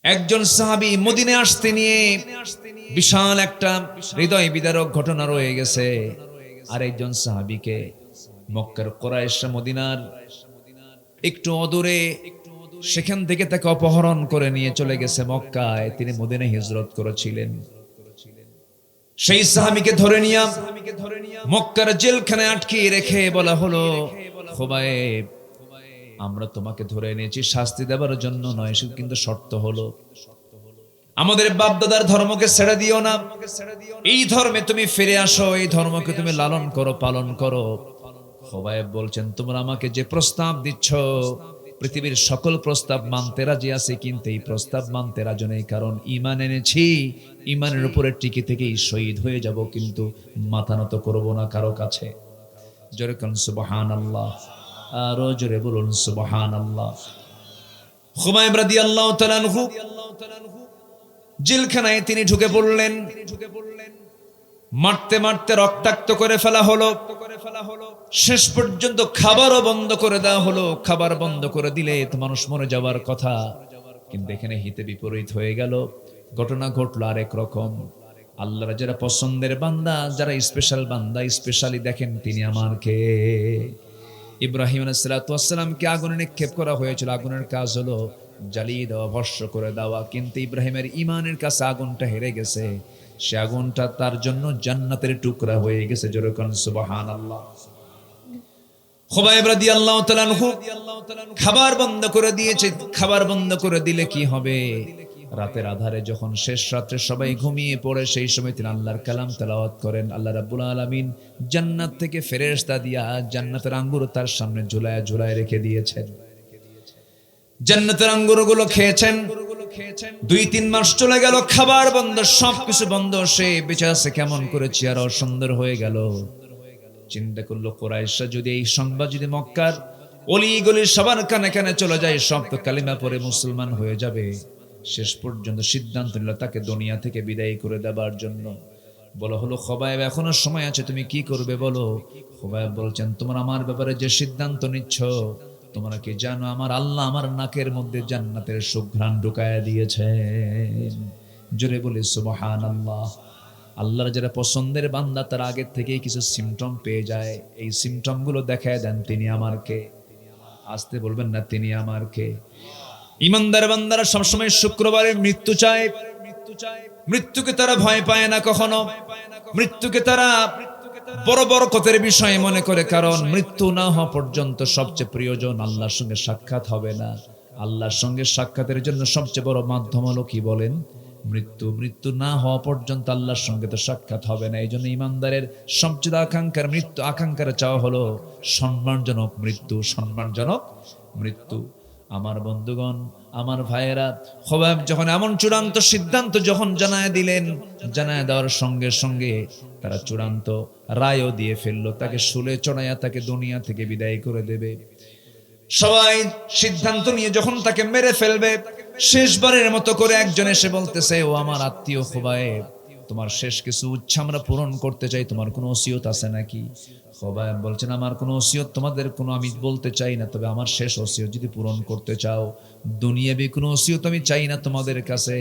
একজন সাহাবী মদিনায় আসতে নিয়ে বিশাল একটা হৃদয় বিদারক ঘটনা রয়ে গেছে। আর একজন সাহাবীকে মক্কার কুরাইশরা মদিনার একটু অদূরে সেখান থেকে তাকে অপহরণ করে নিয়ে চলে গেছে মক্কায়। তিনি মদিনায় হিজরত করেছিলেন। সেই সাহাবীকে ধরে নিয়ে মক্কার জেলখানায় আটকিয়ে রেখে বলা হলো, খুবাইব, আমরা তোমাকে ধরে এনেছি শাস্তি দেবার জন্য নয়, শুধু কিন্তু শর্ত হলো আমাদের বাপ দাদার ধর্মকে ছেড়ে দিও না, এই ধর্মে তুমি ফিরে আসো, এই ধর্মকে তুমি লালন করো, পালন করো। খুবাইব বলছেন, তোমরা আমাকে যে প্রস্তাব দিচ্ছ, পৃথিবীর সকল প্রস্তাব মানতে রাজি আছি, কিন্তু এই প্রস্তাব মানতে রাজি নেই, কারণ ঈমান এনেছি, ঈমানের উপরে টিকে থেকেই শহীদ হয়ে যাব, কিন্তু মাথা নত করব না কারো কাছে। জোরে কোন সুবহানাল্লাহ, আরো জোরে বলুন সুবহানাল্লাহ। খুবাইব রাদিয়াল্লাহু তাআলা আনহু জেলখানায় তিনি ঢুকে পড়লেন। মারতে মারতে রক্তাক্ত করে ফেলা হলো। শেষ পর্যন্ত খাবারও বন্ধ করে দেওয়া হলো। খাবার বন্ধ করে দিলে তো মানুষ মরে যাওয়ার কথা, কিন্তু এখানে হিতে বিপরীত হয়ে গেল। ঘটনা ঘটলো আরেক রকম। আল্লাহর যারা পছন্দের বান্দা, যারা স্পেশাল বান্দা, স্পেশালি দেখেন তিনি আমার কে। ইব্রাহিম আলাইহিস সালাতু ওয়াস সালামকে আগুনে নিক্ষেপ করা হয়েছিল। আগুনের কাজ হলো জ্বালিয়ে দেওয়া, ভস্ম করে দেওয়া, কিন্তু ইব্রাহিমের ঈমানের কাছে আগুনটা হেরে গেছে। সে আগুনটা তার জন্য জান্নাতের টুকরা হয়ে গেছে। জোরে কোন সুবহানাল্লাহ। খুবাইব রাদিয়াল্লাহু তাআলা আনহু খাবার বন্ধ করে দিয়েছে। খাবার বন্ধ করে দিলে কি হবে? রাতের আধারে যখন শেষ রাত্রে সবাই ঘুমিয়ে পড়ে, সেই সময় তিনি আল্লাহর কালাম তেলাওয়াত করেন। আল্লাহ রাব্বুল আলামিন জান্নাত থেকে ফেরেশতা দিয়া জান্নাতের আঙ্গুর তার সামনে ঝুলায় ঝুলায় রেখে দিয়েছেন। জান্নাতের আঙ্গুরগুলো খেয়েছেন। 2-3 মাস চলে গেল, খাবার বন্ধ, সবকিছু বন্ধ। সে বেঁচে আছে কেমন করে, চেহারা সুন্দর হয়ে গেল। চিন্তা করলো, কুরাইশরা যদি এই সংবাদ যদি মক্কার অলি গলি সবার কানে কানে চলে যায়, সব তো কালিমা পড়ে মুসলমান হয়ে যাবে। শেষ পর্যন্ত সিদ্ধান্ত নিল তাকে দুনিয়া থেকে বিদায় করে দেবার জন্য। বলা হলো, খুবাইব এখনো সময় আছে, তুমি কি করবে বলো। খুবাইব বলছেন, তোমরা আমার ব্যাপারে যে সিদ্ধান্ত নিচ্ছ, তোমরা কি জানো আমার আল্লাহ আমার নাকের মধ্যে জান্নাতের সুঘ্রাণ ঢুকায়া দিয়েছেন। জোরে বলি সুবহানাল্লাহ। আল্লাহর যারা পছন্দের বান্দা, তার আগের থেকেই কিছু সিমটম পেয়ে যায়। এই সিমটম গুলো দেখায় দেন তিনি আমার কে। আসতে বলবেন না, তিনি আমার কে। ইমানদার বান্দারা সবসময় শুক্রবারে মৃত্যু চায়। মৃত্যুকে তারা ভয় পায় না কখনো। মৃত্যুকে তারা বড় বরকতের বিষয় মনে করে, কারণ মৃত্যু না হওয়া পর্যন্ত সবচেয়ে প্রিয়জন আল্লাহর সঙ্গে সাক্ষাৎ হবে না। আল্লাহর সঙ্গে সাক্ষাতের জন্য সবচেয়ে বড় মাধ্যম হলো কি বলেন? মৃত্যু। মৃত্যু না হওয়া পর্যন্ত আল্লাহর সঙ্গে তো সাক্ষাৎ হবে না। এই জন্য ইমানদারের সবচেয়ে আকাঙ্ক্ষার মৃত্যু, আকাঙ্ক্ষার চাওয়া হলো সম্মানজনক মৃত্যু, সম্মানজনক মৃত্যু। আমার বন্ধুগণ, আমার ভাইয়েরা, খুবাইব যখন এমন চূড়ান্ত সিদ্ধান্ত যখন জানায় দিলেন, জানায় দেওয়ার সঙ্গে সঙ্গে তারা চূড়ান্ত রায়ও দিয়ে ফেললো, তাকে শুলে চড়াইয়া তাকে দুনিয়া থেকে বিদায় করে দেবে। সবাই সিদ্ধান্ত নিয়ে যখন তাকে মেরে ফেলবে, শেষবারের মতো করে একজন এসে বলতেছে, ও আমার আত্মীয় খুবাইব, তোমার শেষ কিছু ইচ্ছা আমরা পূরণ করতে চাই, তোমার কোনো ওসিয়ত আছে নাকি? খুবাইব বলছেন, আমার কোনো ওসিয়ত তোমাদের কোনো আমি বলতে চাই না, তবে আমার শেষ ওসিয়ত যদি পূরণ করতে চাও, দুনিয়াবি কোনো ওসিয়ত আমি চাই না তোমাদের কাছে।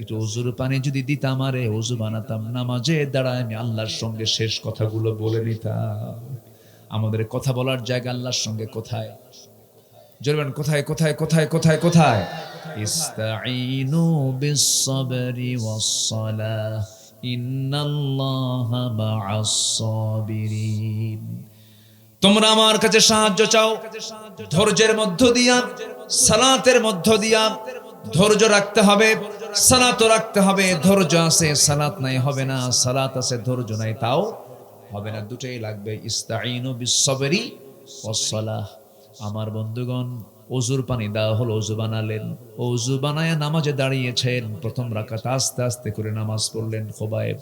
একটু ওযুর পানি যদি দিতাম, আমারে ওযু বানাতাম, নামাজে দাঁড়ায় আমি আল্লাহর সঙ্গে শেষ কথাগুলো বলে নিতাম। আমাদের কথা বলার জায়গা আল্লাহর সঙ্গে কোথায়? জোরবেন, কোথায় কোথায় কোথায় কোথায় কোথায়? ইস্তাঈনু বিস-সাবরি ওয়াস-সালাহ ইন্নাল্লাহা মা'আস-সাবিরিন। তোমরা আমার কাছে সাহায্য চাও ধৈর্যের মধ্য দিয়া, সালাতের মধ্য দিয়া। ধৈর্য রাখতে হবে, সালাতও রাখতে হবে। ধৈর্য আছে, সালাত নাই হবে না। সালাত আছে, ধৈর্য নাই, তাও হবে না। দুটোই লাগবে। ইস্তাঈনু বিস-সাবরি ওয়াস-সালাহ। আমার বন্ধুগণ, ওযুর পানি দেওয়া হলো, ওযু বানালেন, ওযু বানায়া নামাজে দাঁড়িয়েছেন। প্রথম রাকাত আস্তে আস্তে করে নামাজ পড়লেন খুবাইব।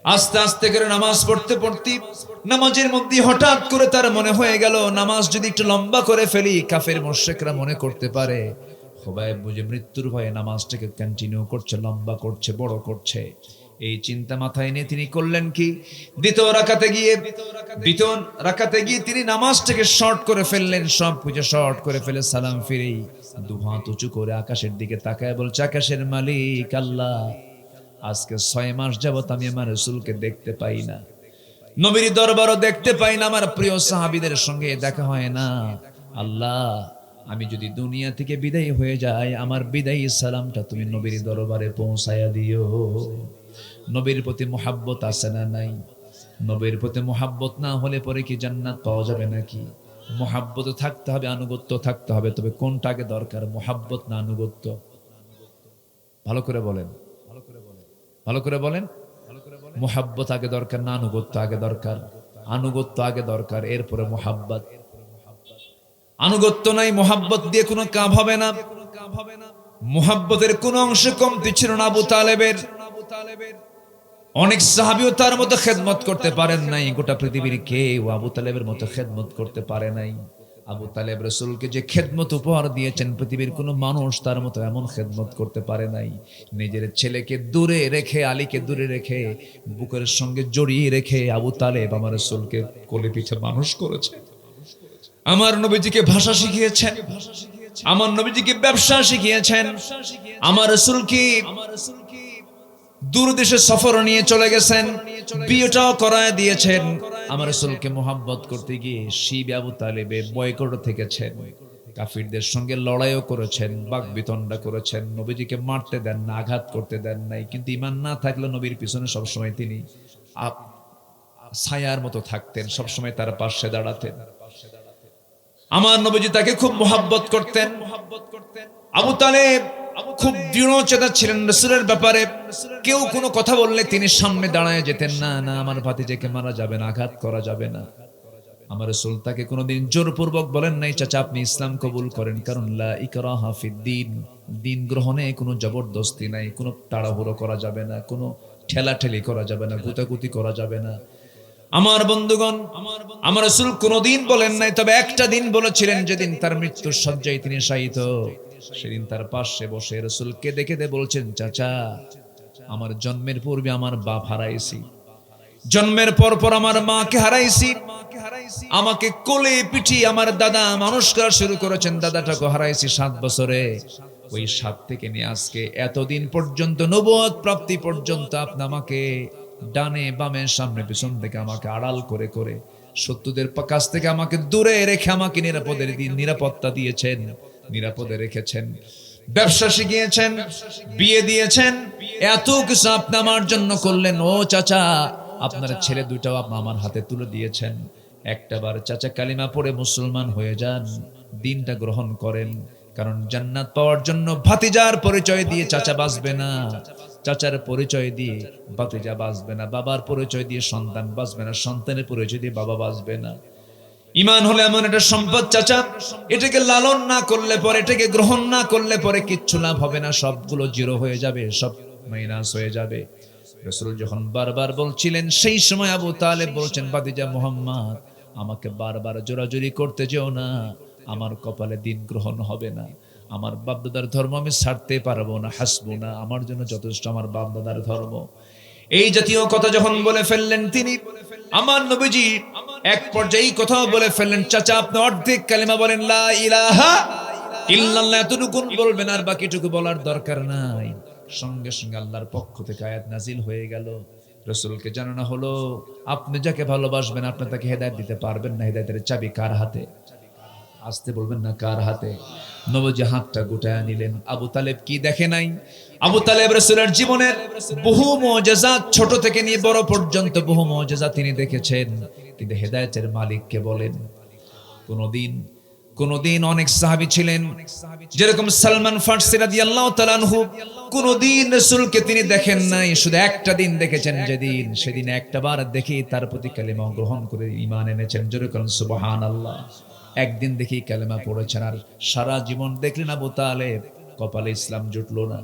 আস্তে আস্তে করে নামাজ পড়তে পড়তে নামাজের মধ্যে হঠাৎ করে তার মনে হয়ে গেল, নামাজ যদি একটু লম্বা করে ফেলি, কাফের মুশরিকরা মনে করতে পারে। খুবাইব বুঝে মৃত্যুর ভয়ে নামাজটাকে কন্টিনিউ করছে, লম্বা করছে, বড় করছে। এই চিন্তা মাথায় নিয়ে তিনি করলেন কি, দ্বিতীয় রাকাতে গিয়ে তিনি নামাজটাকে শর্ট করে ফেললেন। সব কিছু শর্ট করে ফেলে সালাম ফিরেই দুহাত উঁচু করে আকাশের দিকে তাকায় বলছে, আকাশের মালিক আল্লাহ, আজকে 6 মাস যাবত আমি আমার রাসূলকে দেখতে পাই না, নবীর দরবারও দেখতে পাই না, আমার প্রিয় সাহাবীদের সঙ্গে দেখা হয় না। আল্লাহ, আমি যদি দুনিয়া থেকে বিদায় হয়ে যাই, আমার বিদায়ী সালামটা তুমি নবীর দরবারে পৌঁছায়া দিও। নবীর প্রতি মুহাব্বত আছে না নাই? নবীর প্রতি মুহাব্বত না হলে পরে কি জান্নাত পাওয়া যাবে নাকি? মুহাব্বত থাকতে হবে, আনুগত্য থাকতে হবে, তবে কোনটা আগে দরকার, মুহাব্বত না আনুগত্য? ভালো করে বলেন, ভালো করে বলেন। মুহাব্বত আগে দরকার না আনুগত্য আগে দরকার? আনুগত্য আগে দরকার, এরপরে মুহাব্বত। আনুগত্য নাই, মুহাব্বত দিয়ে কোনো কাজ হবে না। মুহাব্বতের কোন অংশ কমতি ছিল না আবু তালেবের। অনেক সাহাবীও তার মতো খেদমত করতে পারেন নাই, গোটা পৃথিবীর কেউ আবু তালেবের মতো খেদমত করতে পারে নাই। আবু তালেব রাসূলকে যে খেদমত উপহার দিয়েছেন, পৃথিবীর কোনো মানুষ তার মতো এমন খেদমত করতে পারে নাই। নিজের ছেলেকে দূরে রেখে, আলীকে দূরে রেখে, বুকের সঙ্গে জড়িয়ে রেখে আবু তালেব আমার রাসূলকে কোলে পিঠে মানুষ করেছে। আমার নবীজিকে ভাষা শিখিয়েছেন, আমার নবীজিকে ব্যবসা শিখিয়েছেন, আমার রাসূলকে দূর দেশে সফর নিয়ে চলে গেছেন, বিয়েটাও করায় দিয়েছেন। আমার রাসূলকে মোহাব্বত করতে গিয়ে শিব আবু তালেবে বয়কট থেকেছেন, কাফিরদের সঙ্গে লড়াইও করেছেন, বাকবিতণ্ডা করেছেন, নবীজিকে মারতে দেন না, আঘাত করতে দেন নাই। কিন্তু ঈমান না থাকলে নবীর পিছনে সবসময় তিনি ছায়ার মতো থাকতেন, সবসময় তার পাশে দাঁড়াতেন। আমার নবীজি তাকে খুব মোহাব্বত করতেন। আবু তালেব খুব দৃঢ় চেতা ছিলেন রাসূলের ব্যাপারে। কেউ কোনো কথা বললে তিনি সামনে দাঁড়ায় যেতেন না, না আমার ভাতিজাকে মারা যাবে না, আঘাত করা যাবে না। আমার রাসূল তাকে কোনোদিন জোরপূর্বক বলেন নাই, চাচা আপনি ইসলাম কবুল করেন, কারণ লা ইকরাহা ফিদ্দীন, দিন গ্রহণে কোনো জবরদস্তি নাই, কোনো তাড়াহুড়ো করা যাবে না, কোনো ঠেলাঠেলি করা যাবে না, গুতাগুতি করা যাবে না। আমার বন্ধুগণ, আমার রাসূল কোনোদিন বলেন নাই, তবে একটা দিন বলেছিলেন, যেদিন তার মৃত্যুর শয্যায় তিনি শায়িত, সেদিন তার পাশে বসে রাসূল কেঁদে কেঁদে বলছেন, চাচা আমার জন্মের পূর্বে আমার বাপ হারাইছি, জন্মের পর পর আমার মাকে হারাইছি, আমাকে কোলে পিঠে আমার দাদা মানুষ করা শুরু করেছেন, দাদাটাকে হারাইছি 7 বছরে। ওই 7 থেকে নিয়ে আজকে এতদিন পর্যন্ত নবুয়ত প্রাপ্তি পর্যন্ত আপনি আমাকে ডানে বামে সামনে পিছন থেকে আমাকে আড়াল করে করে শত্রুদের কাছ থেকে আমাকে দূরে রেখে আমাকে নিরাপত্তা দিয়েছেন, নিরাপদে রেখেছেন, ব্যবসা শিখিয়েছেন, বিয়ে দিয়েছেন, এত কিছু আপনি আমার জন্য করলেন। ও চাচা, আপনার ছেলে দুটাও আপনি আমার হাতে তুলে দিয়েছেন। একটাবার চাচা কালিমা পড়ে মুসলমান হয়ে যান, দিনটা গ্রহণ করেন, কারণ জান্নাত পাওয়ার জন্য ভাতিজার পরিচয় দিয়ে চাচা বাঁচবে না, চাচার পরিচয় দিয়ে ভাতিজা বাঁচবে না, বাবার পরিচয় দিয়ে সন্তান বাঁচবে না, সন্তানের পরিচয় দিয়ে বাবা বাঁচবে না। ঈমান হলো এমন একটা সম্পদ চাচা, এটাকে লালন না করলে পরে, এটাকে গ্রহণ না করলে পরে কিচ্ছু লাভ হবে না, সবগুলো জিরো হয়ে যাবে, সব মাইনাস হয়ে যাবে। রাসূল যখন বারবার বলছিলেন, সেই সময় আবু তালেব বলছেন, ভাতিজা মুহাম্মদ আমাকে বারবার জোরাজুরি করতে যেও না, আমার কপালে দিন গ্রহণ হবে না, আমার বাপদাদার ধর্ম আমি ছাড়তে পারবো না, হাসবুনা, আমার জন্য যথেষ্ট আমার বাপদাদার ধর্ম। এই জাতীয় কথা যখন বলে ফেললেন তিনি, আমার নবীজি এক পর্যায়ে এই কথাও বলে ফেললেন, চাচা আপনি অর্ধেক কালিমা বলেন, লা ইলাহা ইল্লাল্লাহ, এতটুকু বলবেন, আর বাকিটুকু বলার দরকার নাই। সঙ্গে সঙ্গে আল্লাহর পক্ষ থেকে আয়াত নাজিল হয়ে গেল। রাসূলকে জানানো হলো, আপনি যাকে ভালোবাসবেন আপনি তাকে হেদায়েত দিতে পারবেন না, হেদায়েতের চাবি কার হাতে? আসতে বলবেন না, কার হাতে? নবীজি হাতটা গুটায় নিলেন। আবু তালেব কি দেখে নাই? আবু তালেব রাসূলের জীবনের বহু মুজিজাত, ছোট থেকে নিয়ে বড় পর্যন্ত বহু মুজিজাত তিনি দেখেছেন, কিন্তু হেদায়েতের মালিককে বলেন কোনদিন অনেক সাহাবী ছিলেন, যেরকম সালমান ফারসি রাদিয়াল্লাহু তাআলা আনহু, কোনদিন রাসূলকে তিনি দেখেন নাই, শুধু একটা দিন দেখেছেন, সেদিন একটাবার দেখে তার প্রতি কালিমা গ্রহণ করে ঈমান এনেছেন, যেরকম সুবহানাল্লাহ। একদিন দেখি কালেমা পড়েছেন, আর সারা জীবন দেখলেন আবু তালেব কপালে ইসলাম জুটলো না।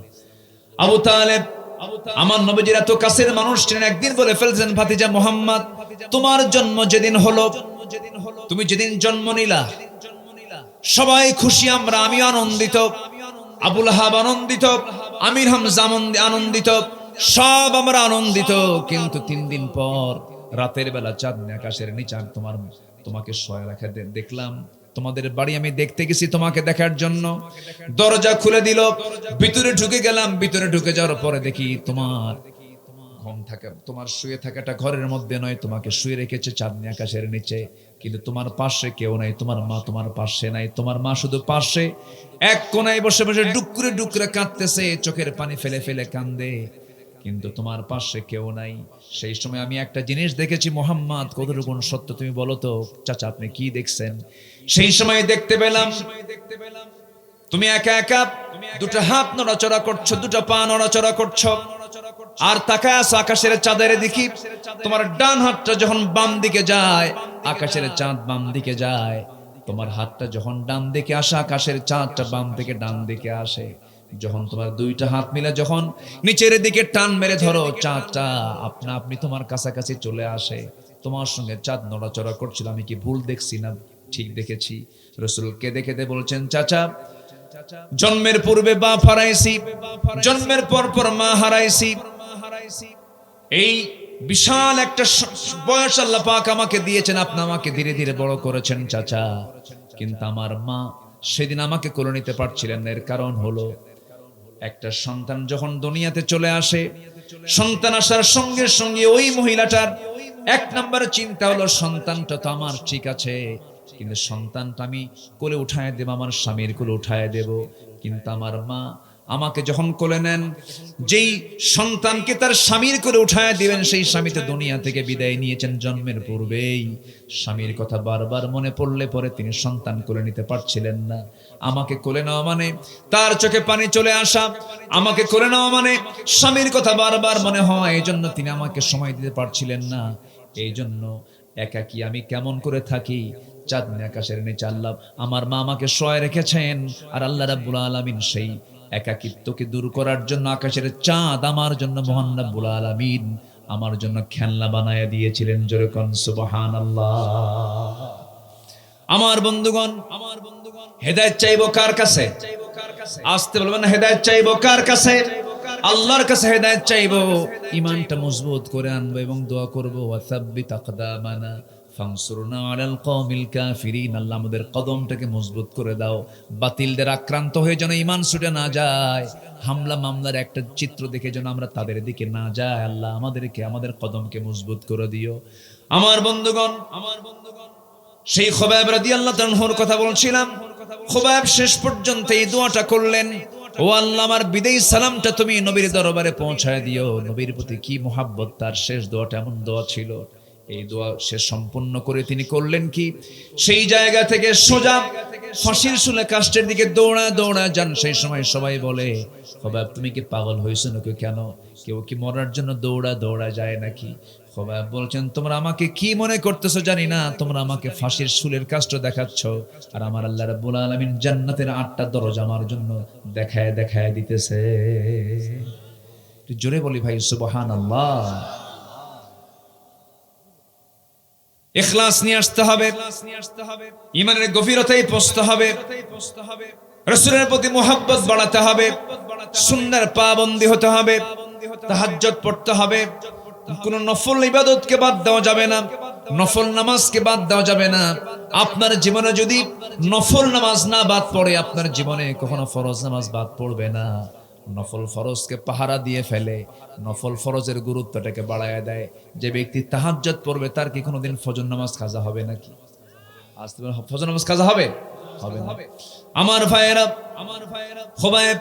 আবু তালেব আমার নবীজির এত কাছের মানুষ ছিলেন, একদিন বলে ফেলছেন, ভাতিজা মুহাম্মদ তোমার জন্ম যেদিন হলো, তুমি যেদিন জন্ম নিলা, সবাই খুশি, আমিও আনন্দিত, আবু লাহাব আনন্দিত, আমির হামজা আনন্দিত, সব আমরা আনন্দিত, কিন্তু 3 দিন পর রাতের বেলা চাঁদনি আকাশের নিচে তোমাকে শোয়া রাখা দেখলাম, তোমাদের বাড়ি আমি দেখতে গেছি তোমাকে দেখার জন্য। দরজা খুলে দিল, ভিতরে ঢুকে গেলাম। ভিতরে ঢুকে যাওয়ার পরে দেখি তোমার তোমার শুয়ে থাকাটা ঘরের মধ্যে নয়, তোমাকে শুয়ে রেখেছে চাঁদনি আকাশের নিচে। কিন্তু তোমার পাশে কেউ নাই, তোমার মা তোমার পাশে নাই। তোমার মা শুধু পাশে এক কোনায় বসে বসে ডুকরে ডুকরে কাঁদতেছে, চোখের পানি ফেলে ফেলে কান্দে, কিন্তু তোমার পাশে কেউ নাই। সেই সময় আমি একটা জিনিস দেখেছি, মোহাম্মদ কতটুকু সত্য তুমি বলো তো চাচা, আপনি কি দেখছেন? সেই সময় দেখতে পেলাম তুমি একা একা দুটো হাত নড়াচড়া করছো, দুটো পা নড়াচড়া করছো, আর তাকায় আছো আকাশের চাঁদের দিকে। তোমার ডান হাতটা যখন বাম দিকে যায়, আকাশের চাঁদ বাম দিকে যায়। তোমার হাতটা যখন ডান দিকে আসে, আকাশের চাঁদটা বাম থেকে ডান দিকে আসে। যখন তোমার দুইটা হাত মিলে যখন নিচের দিকে টান মেরে ধরো, চাঁদটা আপনা আপনি তোমার কাছাকাছি চলে আসে। তোমার সঙ্গে চাঁদ নড়াচড়া করছিল। আমি কি ভুল দেখছি না ঠিক দেখেছি? রাসূল কেঁদে কেঁদে বলছেন, চাচা জন্মের পূর্বে বাপ হারাইছি, জন্মের পর পর মা হারাইছি। এই বিশাল একটা বয়স আল্লাহ পাক আমাকে দিয়েছেন, আপনি আমাকে ধীরে ধীরে বড় করেছেন চাচা। কিন্তু আমার মা সেদিন আমাকে কোলে নিতে পারছিলেন না। এর কারণ হলো, একটা সন্তান যখন দুনিয়াতে চলে আসে, সন্তান আসার সঙ্গে সঙ্গে ওই মহিলাটার এক নম্বর চিন্তা হলো সন্তানটা তো আমার ঠিক আছে, কিন্তু সন্তানটা আমি কোলে উঠায় দেব, আমার স্বামীর কোলে উঠায় দেব। কিন্তু আমার মা আমাকে যখন কোলে নেন, যেই সন্তানকে তার স্বামীর কোলে উঠায় দিবেন, সেই স্বামী তো দুনিয়া থেকে বিদায় নিয়েছেন জন্মের পূর্বেই। স্বামীর কথা বারবার মনে পড়লে পরে তিনি সন্তান কোলে নিতে পারছিলেন না। আমাকে কোলে নেওয়া মানে তার চোখে পানি চলে আসা, আমাকে কোলে নেওয়া মানে স্বামীর কথা বারবার মনে হয়। এই জন্য তিনি আমাকে সময় দিতে পারছিলেন না। এই জন্য একাকী আমি কেমন করে থাকি, চাঁদনি আকাশের নিচে আল্লাহ আমার মা আমাকে শোয়ায় রেখেছেন। আর আল্লাহ রাব্বুল আলামিন সেই একাকিত্বকে দূর করার জন্য আকাশের চাঁদ আমার জন্য, মহান রাব্বুল আলামিন আমার জন্য খেলনা বানায়া দিয়েছিলেন। জোরে কোন সুবহানাল্লাহ। আমার বন্ধুগণ, হেদায়েত চাইবো কার কাছে? আসতে বলবেন না, হেদায়েত চাইবো কার কাছে? আল্লাহর কাছে হেদায়েত চাইবো। ঈমানটা মজবুত করে আনবো এবং দোয়া করবো, ওয়াসাব্বিত আকদামানা ফানসুরনা আলাল কওমিল কাফিরিন। আল্লাহ আমাদের কদমটাকে মজবুত করে দাও, বাতিলদের আক্রান্ত হয়ে যেন ঈমান ছুটে না যায়, হামলা মামলার একটা চিত্র দেখে যেন আমরা তাদের দিকে না যাই। আল্লাহ আমাদেরকে, আমাদের কদমকে মজবুত করে দিও। আমার বন্ধুগণ, সেই খুবাইব রাদিয়াল্লাহু তাআলার কথা বলছিলাম। খুবাইব শেষ পর্যন্ত এই দোয়াটা করলেন, ও আল্লাহ আমার বিদায়ী সালামটা তুমি নবীর দরবারে পৌঁছায় দিও। নবীর প্রতি কি মুহাব্বত, তার শেষ দোয়াটা এমন দোয়া ছিল। এই দোয়া সে সম্পূর্ণ করে তিনি করলেন কি, সেই জায়গা থেকে সোজা ফাঁসির শুলে কাষ্টের দিকে দৌড়া দৌড়া যান। সেই সময় সবাই বলে, খুবাইব তুমি কি পাগল হয়েছো নাকি? কেন, কেউ কি মরার জন্য দৌড়া দৌড়া যায় নাকি? খুবাইব বলছেন, তোমরা আমাকে কি মনে করতেছো জানি না, তোমরা আমাকে ফাঁসির শুলের কাষ্ট দেখাচ্ছ, আর আমার আল্লাহ রাব্বুল আলামিন জান্নাতের 8টা দরজা আমার জন্য দেখায় দেখায় দিতেছে। জোরে বলি ভাই সুবহানাল্লাহ। ইখলাস নিয়ে আসতে হবে, ঈমানের গভীরতায় পৌঁছতে হবে, রাসূলের প্রতি মুহাব্বত বাড়াতে হবে, সুন্নাহর পাবন্দি হতে হবে, তাহাজ্জুদ পড়তে হবে, কোন নফল ইবাদতকে বাদ দেওয়া যাবে না, নফল নামাজকে বাদ দেওয়া যাবে না। আপনার জীবনে যদি নফল নামাজ না বাদ পড়ে, আপনার জীবনে কখনো ফরজ নামাজ বাদ পড়বে না। নফল ফরজকে পাহারা দিয়ে ফেলে, নফল ফরজের গুরুত্বটাকে বাড়ায় দেয়। যে ব্যক্তি তাহাজ্জুদ পড়বে, তার কি কোনোদিন ফজর নামাজ কাজা হবে নাকি? আজ ফজর নামাজ কাজা হবে? হবে না। আমার ভাইয়েরা, খুবাইব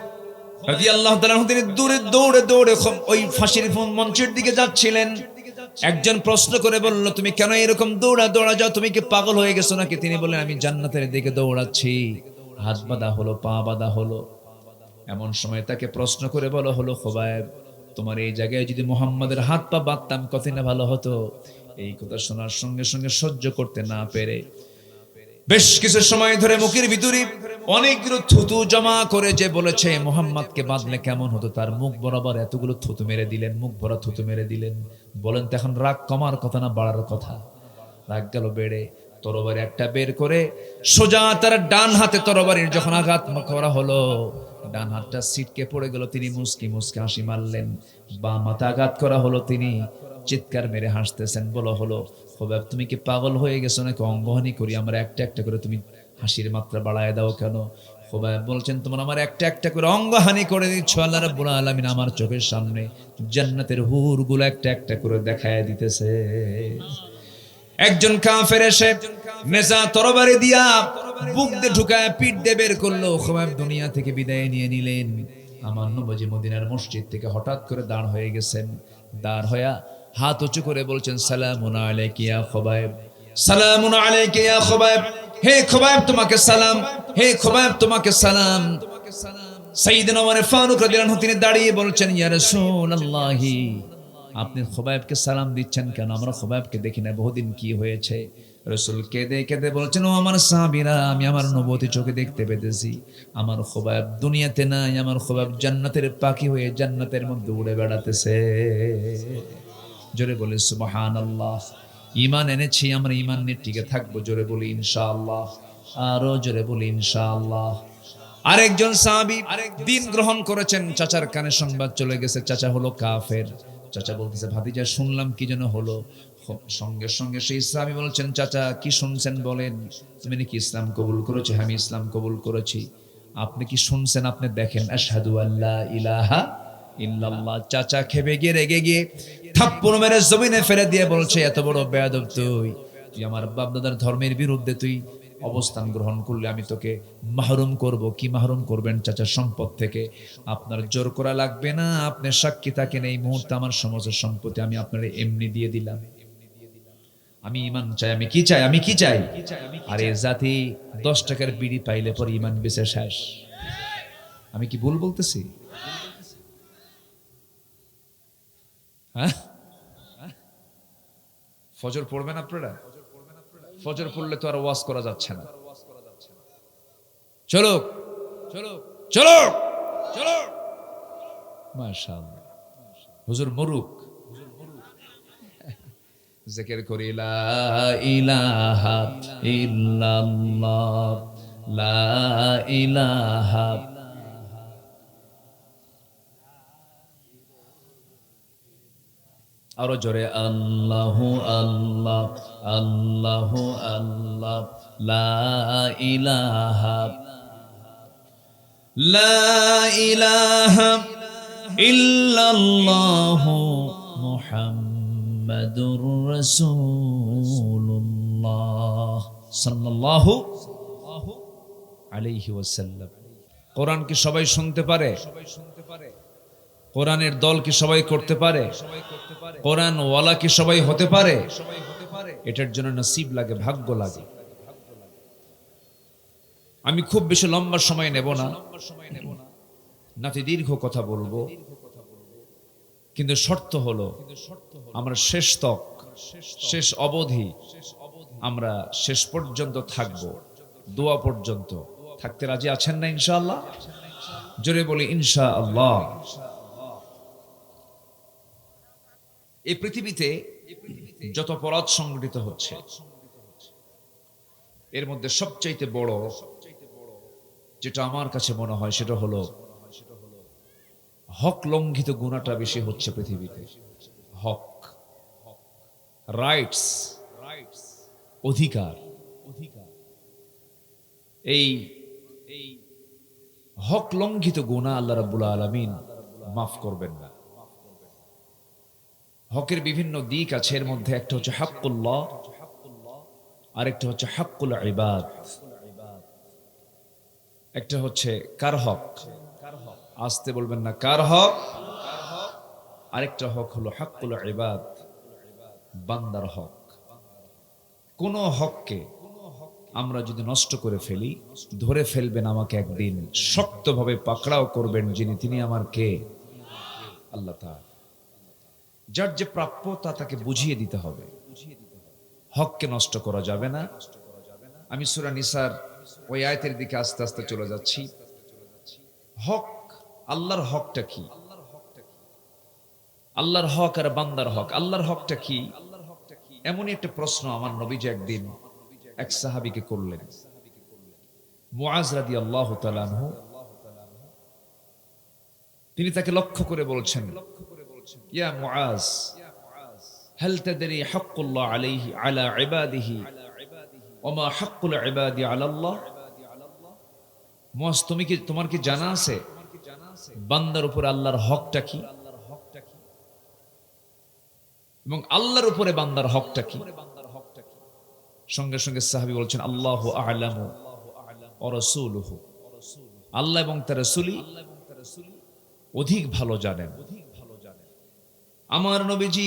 রাদিয়াল্লাহু তাআলা তিনি দূরে দৌড়ে দৌড়ে ওই ফাঁসির মঞ্চের দিকে যাচ্ছিলেন। একজন প্রশ্ন করে বলল, তুমি কেন এরকম দৌড়া দৌড়া যাও, তুমি কি পাগল হয়ে গেছো নাকি? তিনি বললেন, আমি জান্নাতের দিকে দৌড়াচ্ছি। হাত বাঁধা হলো, পা বাঁধা হলো। এমন সময় তাকে প্রশ্ন করে বলা হলো, খুবাইব তোমার এই জায়গায় যদি মুহাম্মাদের হাত পা বাঁধতাম কত না ভালো হতো। এই কথা শোনার সঙ্গে সঙ্গে সহ্য করতে না পেরে বেশ কিছু সময় ধরে মুখের ভিতরে অনেকগুলো থুতু জমা করে যে বলেছে মুহাম্মাদকে বাঁধলে কেমন হতো, তার মুখ বরাবর এতগুলো থুতু মেরে দিলেন, মুখ ভরা থুতু মেরে দিলেন। বলেন তো এখন রাগ কমার কথা না বাড়ার কথা? রাগ গেল বেড়ে। তরবারি একটা বের করে সোজা তার ডান হাতে তরবারির যখন আঘাত করা হলো, ডান হাতটা ছিটকে পড়ে গেল। তিনি মুস্কি মুস্কি হাসি মারলেন। বাম হাতে আঘাত করা হলো, তিনি চিৎকার মেরে হাসতেছেন। বলা হলো, খুবাইব তুমি কি পাগল হয়ে গেছো নাকি? অঙ্গহানি করি আমরা একটা একটা করে, তুমি হাসির মাত্রা বাড়ায় দাও কেন? খুবাইব বলছেন, তোমরা আমার একটা একটা করে অঙ্গহানি করে দিচ্ছ, আল্লাহ রাব্বুল আলামিন আমার চোখের সামনে জান্নাতের হুরগুলো একটা একটা করে দেখায় দিতেছে। একজন কাফের এসে নেজা তরবারি দিয়া বুক দিয়ে ঢুকায় পিঠ দিয়ে বের করলো। খুবাইব দুনিয়া থেকে বিদায় নিয়ে নিলেন। আমার নবী মদিনার মসজিদ থেকে হঠাৎ করে দাঁড় হয়ে গেছেন। দাঁড় হইয়া হাত উঁচু করে বলছেন, সালামুন আলাইকা ইয়া খুবাইব, সালামুন আলাইকা ইয়া খুবাইব। হে খুবাইব তোমাকে সালাম, হে খুবাইব তোমাকে সালাম। সাইয়েদনা ওমর ফারুক রাদিয়াল্লাহু আনহু তিনি দাঁড়িয়ে বলছেন, ইয়া রাসূলুল্লাহি, আপনি খুবাইবকে সালাম দিচ্ছেন কেন? আমরা খুবাইবকে দেখি না বহুদিন, কি হয়েছে? রাসূল কেঁদে কেঁদে বলছেন, ও আমার সাহাবীরা, আমি আমার নবুয়তি চোখে দেখতে পেতেছি আমার খুবাইব দুনিয়াতে নাই, আমার খুবাইব জান্নাতের পাখি হয়ে জান্নাতের মধ্যে উড়ে বেড়াতেছে। জোরে বলে সুবহানাল্লাহ। ঈমান এনেছি, আমরা ঈমান নিয়ে টিকে থাকবো। জোরে বলি ইনশাআল্লাহ, আরো জোরে বলি ইনশাআল্লাহ। আরেকজন সাহাবী দিন গ্রহণ করেছেন, চাচার কানে সংবাদ চলে গেছে, চাচা হলো কাফের। চাচা বলতেছে, ভাতিজা শুনলাম কি যেন হলো। সঙ্গে সঙ্গে সেই সাহাবী বলছেন, চাচা কি শুনছেন বলেন? তুমি নাকি ইসলাম কবুল করেছো? আমি ইসলাম কবুল করেছি। আপনি কি শুনছেন? আপনি দেখেন, আশহাদু আল্লা ইলাহা ইল্লাল্লাহ। চাচা খেপে গিয়ে রেগে গিয়ে থাপ্পড় মেরে জমিনে ফেলে দিয়ে বলছে, এত বড় বেয়াদব তুই, তুই আমার বাপ দাদার ধর্মের বিরুদ্ধে তুই অবস্থান গ্রহণ করলে আমি তোকে মাহরুম করব। কি মাহরুম করবেন? চাচার সম্পদ থেকে। আপনার জোর করা লাগবে না, আপনি সাক্ষী থাকেন, এই মুহূর্তে আমার সমস্ত সম্পত্তি আমি আপনার এমনি দিয়ে দিলাম। আমি ঈমান চাই, আমি কি চাই, আমি কি চাই? আরে জাতি 10 টাকার বিড়ি পাইলে পর ঈমান বেঁচে শেষ। আমি কি ভুল বলতেছি? হ্যাঁ, ফজর পড়বেন আপনারা? ফজর পড়লে তো আর ওয়াজ করা যাচ্ছে না। চলো চলো চলো চলো, মাশাআল্লাহ। হুজুর মরুক, জিকির করি লা ইলাহা ইল্লাল্লাহ, লা ইলাহা। আরো জোরে, আল্লাহু আল্লাহ, আল্লাহু আল্লাহ, লা ইলাহা, লা ইলাহা ইল্লাল্লাহ, মুহাম্মাদুর রাসূলুল্লাহ সাল্লাল্লাহু আলাইহি ওয়াসাল্লাম। কোরআন কি সবাই শুনতে পারে? কোরআনের দল কি সবাই করতে পারে? কোরআন ওয়ালা কি সবাই হতে পারে? এটার জন্য নসিব লাগে, ভাগ্য লাগে। আমি খুব বেশি লম্বা সময় নেব না, নাতি দীর্ঘ কথা বলবো, কিন্তু শর্ত হলো আমরা শেষ তক, শেষ অবধি আমরা শেষ পর্যন্ত থাকবো, দোয়া পর্যন্ত থাকতে রাজি আছেন না ইনশাআল্লাহ? জোরে বলি ইনশাআল্লাহ। এই পৃথিবীতে যত অপরাধ সংঘটিত হচ্ছে, এর মধ্যে সবচাইতে বড় যেটা আমার কাছে মনে হয় সেটা হলো হক লঙ্ঘিত গুনাহটা বেশি হচ্ছে পৃথিবীতে। হক, রাইটস, অধিকার, এই হক লঙ্ঘিত গুনাহ আল্লাহ রাব্বুল আলামিন মাফ করবেন না। হকের বিভিন্ন দিক আছে, এর মধ্যে একটা হচ্ছে হাক্কুল্লাহ, আরেকটা হচ্ছে হাক্কুল ইবাদ। একটা হচ্ছে কার হক, আসতে বলবেন না, কার হক। আরেকটা হক হলো হাক্কুল ইবাদ, বান্দার হক। কোন হককে আমরা যদি নষ্ট করে ফেলি, ধরে ফেলবেন আমাকে একদিন, শক্তভাবে পাকড়াও করবেন যিনি, তিনি আমার কে? আল্লাহ তাআলা। যার যে প্রাপ্য তা তাকে বুঝিয়ে দিতে হবে, হককে নষ্ট করা যাবে না। আমি সূরা নিসার ওই আয়াতের দিকে আস্তে আস্তে চলে যাচ্ছি। হক, আল্লাহর হকটা কি? আল্লাহর হক আর বান্দার হক, আল্লাহর হকটা কি? এমনই একটা প্রশ্ন আমার নবীজি একদিন এক সাহাবীকে করলেন। মুআজ রাদিয়াল্লাহু তাআলা আনহু, তিনি তাকে লক্ষ্য করে বলছেন, ইয়া মুআজ, হাল তাদরি হাক্কুল্লাহ আলাইহি আলা ইবাদিহি ওমা হাক্কুল ইবাদি আলাল্লাহ, মুআজ তোমার কি জানা আছে বান্দার উপর আল্লাহর হকটা কি এবং আল্লাহর উপরে বান্দার হকটা কি? সঙ্গে সঙ্গে সাহাবী বলছেন আল্লাহু আ'লামু ওয়া রাসূলুহু, আল্লাহ এবং তার রাসূলই অধিক ভালো জানেন। আমার নবীজি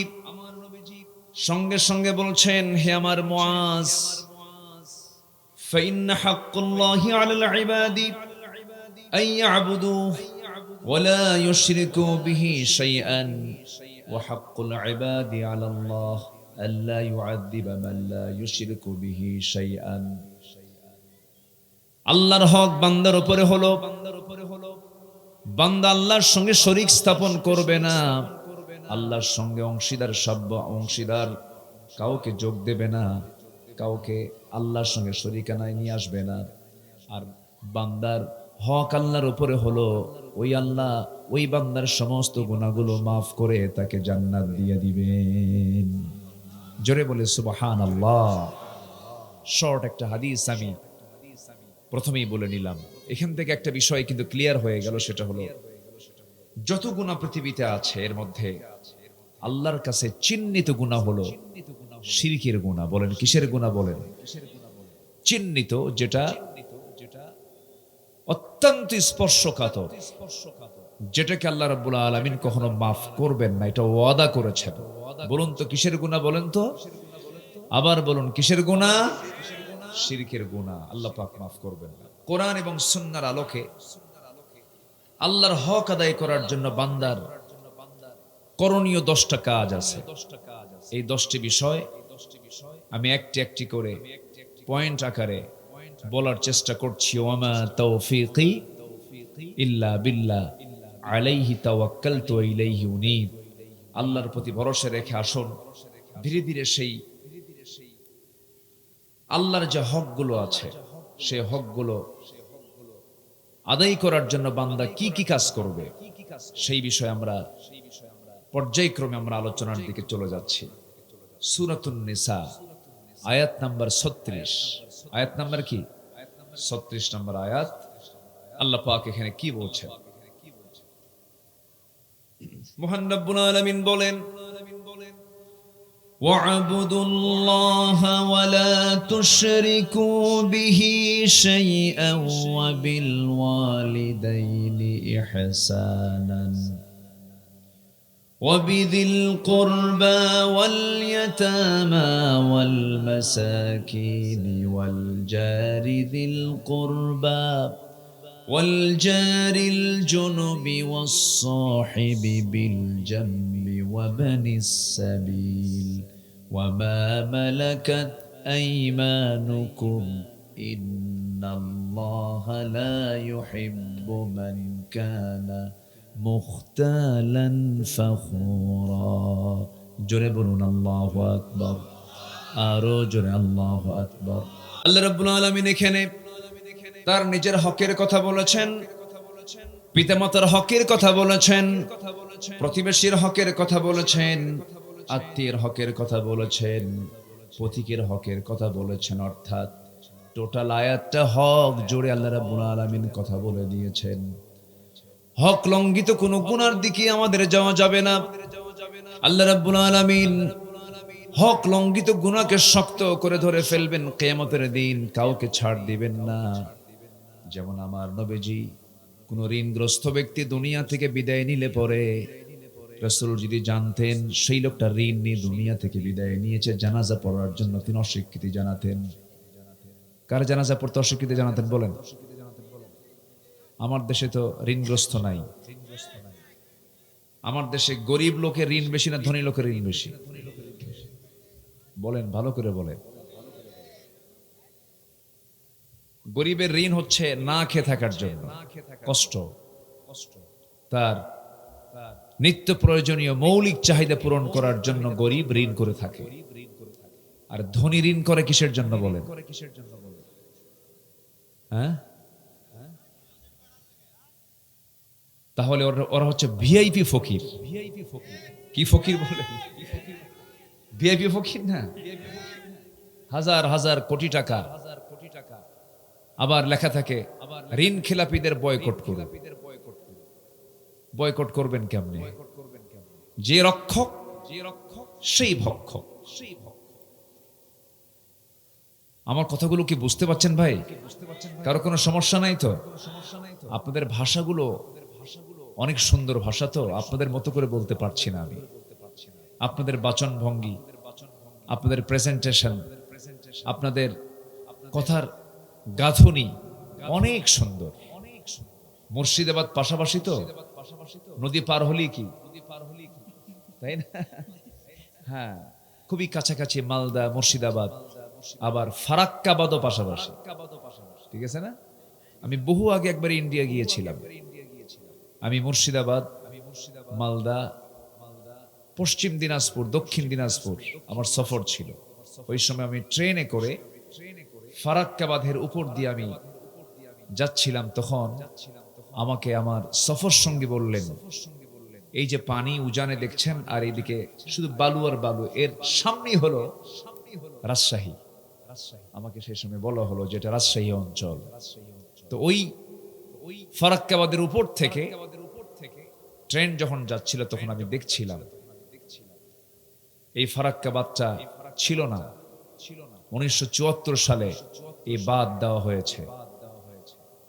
সঙ্গে সঙ্গে বলছেন, হে আমার মুআজ, ফাইন্না হাক্কুল্লাহি আলাল ইবাদি আন ইয়াবুদুহু ওয়া লা ইউশরিকু বিহি শাইআন ওয়া হাক্কুল ইবাদি আলাল্লাহ আল্লা ইউআযযিবা মান লা ইউশরিকু বিহি শাইআন। আল্লাহর হক বান্দার উপরে হলো, বান্দা আল্লাহর সঙ্গে শরীক স্থাপন করবে না, আল্লাহর সঙ্গে অংশীদার কাউকে যোগ দেবে না, কাউকে আল্লাহর সঙ্গে শরীকানায় নিয়ে আসবে না। আর বান্দার হক আল্লাহর উপরে হলো, ওই আল্লাহ ওই বান্দার সমস্ত গুনাহগুলো মাফ করে তাকে জান্নাত দিয়ে দিবেন। জোরে বলে সুবহানাল্লাহ। শর্ট একটা হাদিস আমি প্রথমেই বলে নিলাম, এখান থেকে একটা বিষয় কিন্তু ক্লিয়ার হয়ে গেল, সেটা হলো যত গুনাহ পৃথিবীতে আছে এর মধ্যে আল্লাহর কাছে চিহ্নিত গুনাহ হলো শিরকের গুনাহ। বলেন কিসের গুনাহ? বলেন চিহ্নিত, যেটা অত্যন্ত স্পর্শকাতর, যেটাকে আল্লাহ রাব্বুল আলামিন কখনো মাফ করবেন না, এটা ওয়াদা করেছেন। বলুন তো কিসের গুনাহ? বলেন তো, আবার বলুন কিসের গুনাহ? শিরকের গুনাহ আল্লাহ পাক মাফ করবেন না। কোরআন এবং সুন্নাহর আলোকে আল্লাহর হক আদায় করার জন্য বান্দার করণীয় 10টা কাজ আছে। এই 10টি বিষয় আমি একটি একটি করে পয়েন্ট আকারে বলার চেষ্টা করছি। ওয়ামা তাওফীকি ইল্লা বিল্লাহ আলাইহি তাওয়াক্কালতু ওয়া ইলাইহি উনীব। আল্লাহর প্রতি ভরসা রেখে আসুন ধীরে ধীরে সেই আল্লাহর যে হকগুলো আছে সেই হকগুলো আদায় করার জন্য বান্দা কি কি কাজ করবে সেই বিষয়ে আমরা পর্যায়ক্রমে আমরা আলোচনার দিকে চলে যাচ্ছি। সূরাতুন নিসা আয়াত নাম্বার 36, আয়াত নাম্বার কি 36 নম্বর আয়াত। আল্লাহ পাক এখানে কি বলছেন? মহান রব্বুল আলামিন বলেন, وَاعْبُدُوا اللَّهَ وَلَا تُشْرِكُوا بِهِ شَيْئًا وَبِالْوَالِدَيْنِ إِحْسَانًا وَبِذِي الْقُرْبَى وَالْيَتَامَى وَالْمَسَاكِينِ وَالْجَارِ ذِي الْقُرْبَى وَالْجَارِ الْجُنُبِ وَالصَّاحِبِ بِالْجَنبِ وَابْنِ السَّبِيلِ وَمَا مَلَكَتْ أَيْمَانُكُمْ إِنَّ اللَّهَ لَا يُحِبُّ مَنْ كَانَ مُخْتَالًا فَخُورًا। জোরে বলুন আল্লাহু আকবার, আরো জোরে আল্লাহু আকবার। আল্লাহ রাব্বুল আলামিন এখানে তার নিজের হকের কথা বলেছেন, পিতামাতার হকের কথা বলেছেন, প্রতিবেশীর হকের কথা বলেছেন, আত্মীয়ের হকের কথা বলেছেন, পথিকের হকের কথা বলেছেন। অর্থাৎ টোটাল আয়াতটা হক জোরে আল্লাহ রাব্বুল আলামিন কথা বলে দিয়েছেন। হক লঙ্ঘিত কোনো গুনার দিকে আমাদের যাওয়া যাবে না। আল্লাহ রাব্বুল আলামিন হক লঙ্ঘিত গুনাহকে শক্ত করে ধরে ফেলবেন কিয়ামতের দিন, কাউকে ছাড় দিবেন না। যেমন আমার নবীজি কোন ঋণগ্রস্ত ব্যক্তি দুনিয়া থেকে বিদায় নিলে পরে রাসূল যদি জানতেন সেই লোকটা ঋণ নিয়ে দুনিয়া থেকে বিদায় নিয়েছে, জানাজা পড়ার জন্য তিনি অস্বীকৃতি জানাতেন। কার জানাজা পড়তে অস্বীকৃতি জানাতেন? বলেন। আমার দেশে তো ঋণগ্রস্ত নাই। আমার দেশে গরিব লোকের ঋণ বেশি না ধনী লোকের ঋণ বেশি? বলেন, ভালো করে বলেন। গরিবের ঋণ হচ্ছে না খেয়ে থাকার জন্য কষ্ট, তার নিত্য প্রয়োজনীয় মৌলিক চাহিদা পূরণ করার জন্য গরিব ঋণ করে থাকে। আর ধনী ঋণ করে কিসের জন্য? বলেন। হ্যাঁ, তাহলে ওরা হচ্ছে ভিআইপি ফকির। কি ফকির বলে? ভিআইপি ফকির না, হাজার হাজার কোটি টাকা, আবার লেখা থাকে ঋণ খেলাপিদের বয়কট করুন। বয়কট করবেন কেমনে? যে রক্ষক সেই ভক্ষক। আমার কথাগুলো কি বুঝতে পারছেন ভাই? কারো কোনো সমস্যা নাই তো? আপনাদের ভাষাগুলো অনেক সুন্দর ভাষা, তো আপনাদের মতো করে বলতে পারছি না আমি। আপনাদের বাচন ভঙ্গি, আপনাদের প্রেজেন্টেশন, আপনাদের কথার গাঁথনি অনেক সুন্দর। মুর্শিদাবাদ পাশাপাশি তো, নদী পার হলেই কি, তাই না? হ্যাঁ, খুবই কাছাকাছি মালদা, মুর্শিদাবাদ, আবার ফারাক্কাবাদও পাশাপাশি, ঠিক আছে না? আমি বহু আগে একবার ইন্ডিয়া গিয়েছিলাম। আমি মুর্শিদাবাদ, মালদা, পশ্চিম দিনাজপুর, দক্ষিণ দিনাজপুর আমার সফর ছিল। ওই সময় আমি ট্রেনে করে ফারাক্কাবাদের উপর দিয়ে আমি যাচ্ছিলাম। তখন আমাকে আমার সফর সঙ্গী বললেন, এই যে পানি উজানে দেখছেন আর এইদিকে শুধু বালু আর বালু, এর সামনেই হলো রাজশাহী। আমাকে সেই সময় বলা হলো যেটা রাজশাহী অঞ্চল। তো ওই ফারাক্কাবাদের উপর থেকে ট্রেন যখন যাচ্ছিল তখন আমি দেখছিলাম এই ফারাক্কাবাদটা ছিল না। 1974 সালে এই বাদ দেওয়া হয়েছে।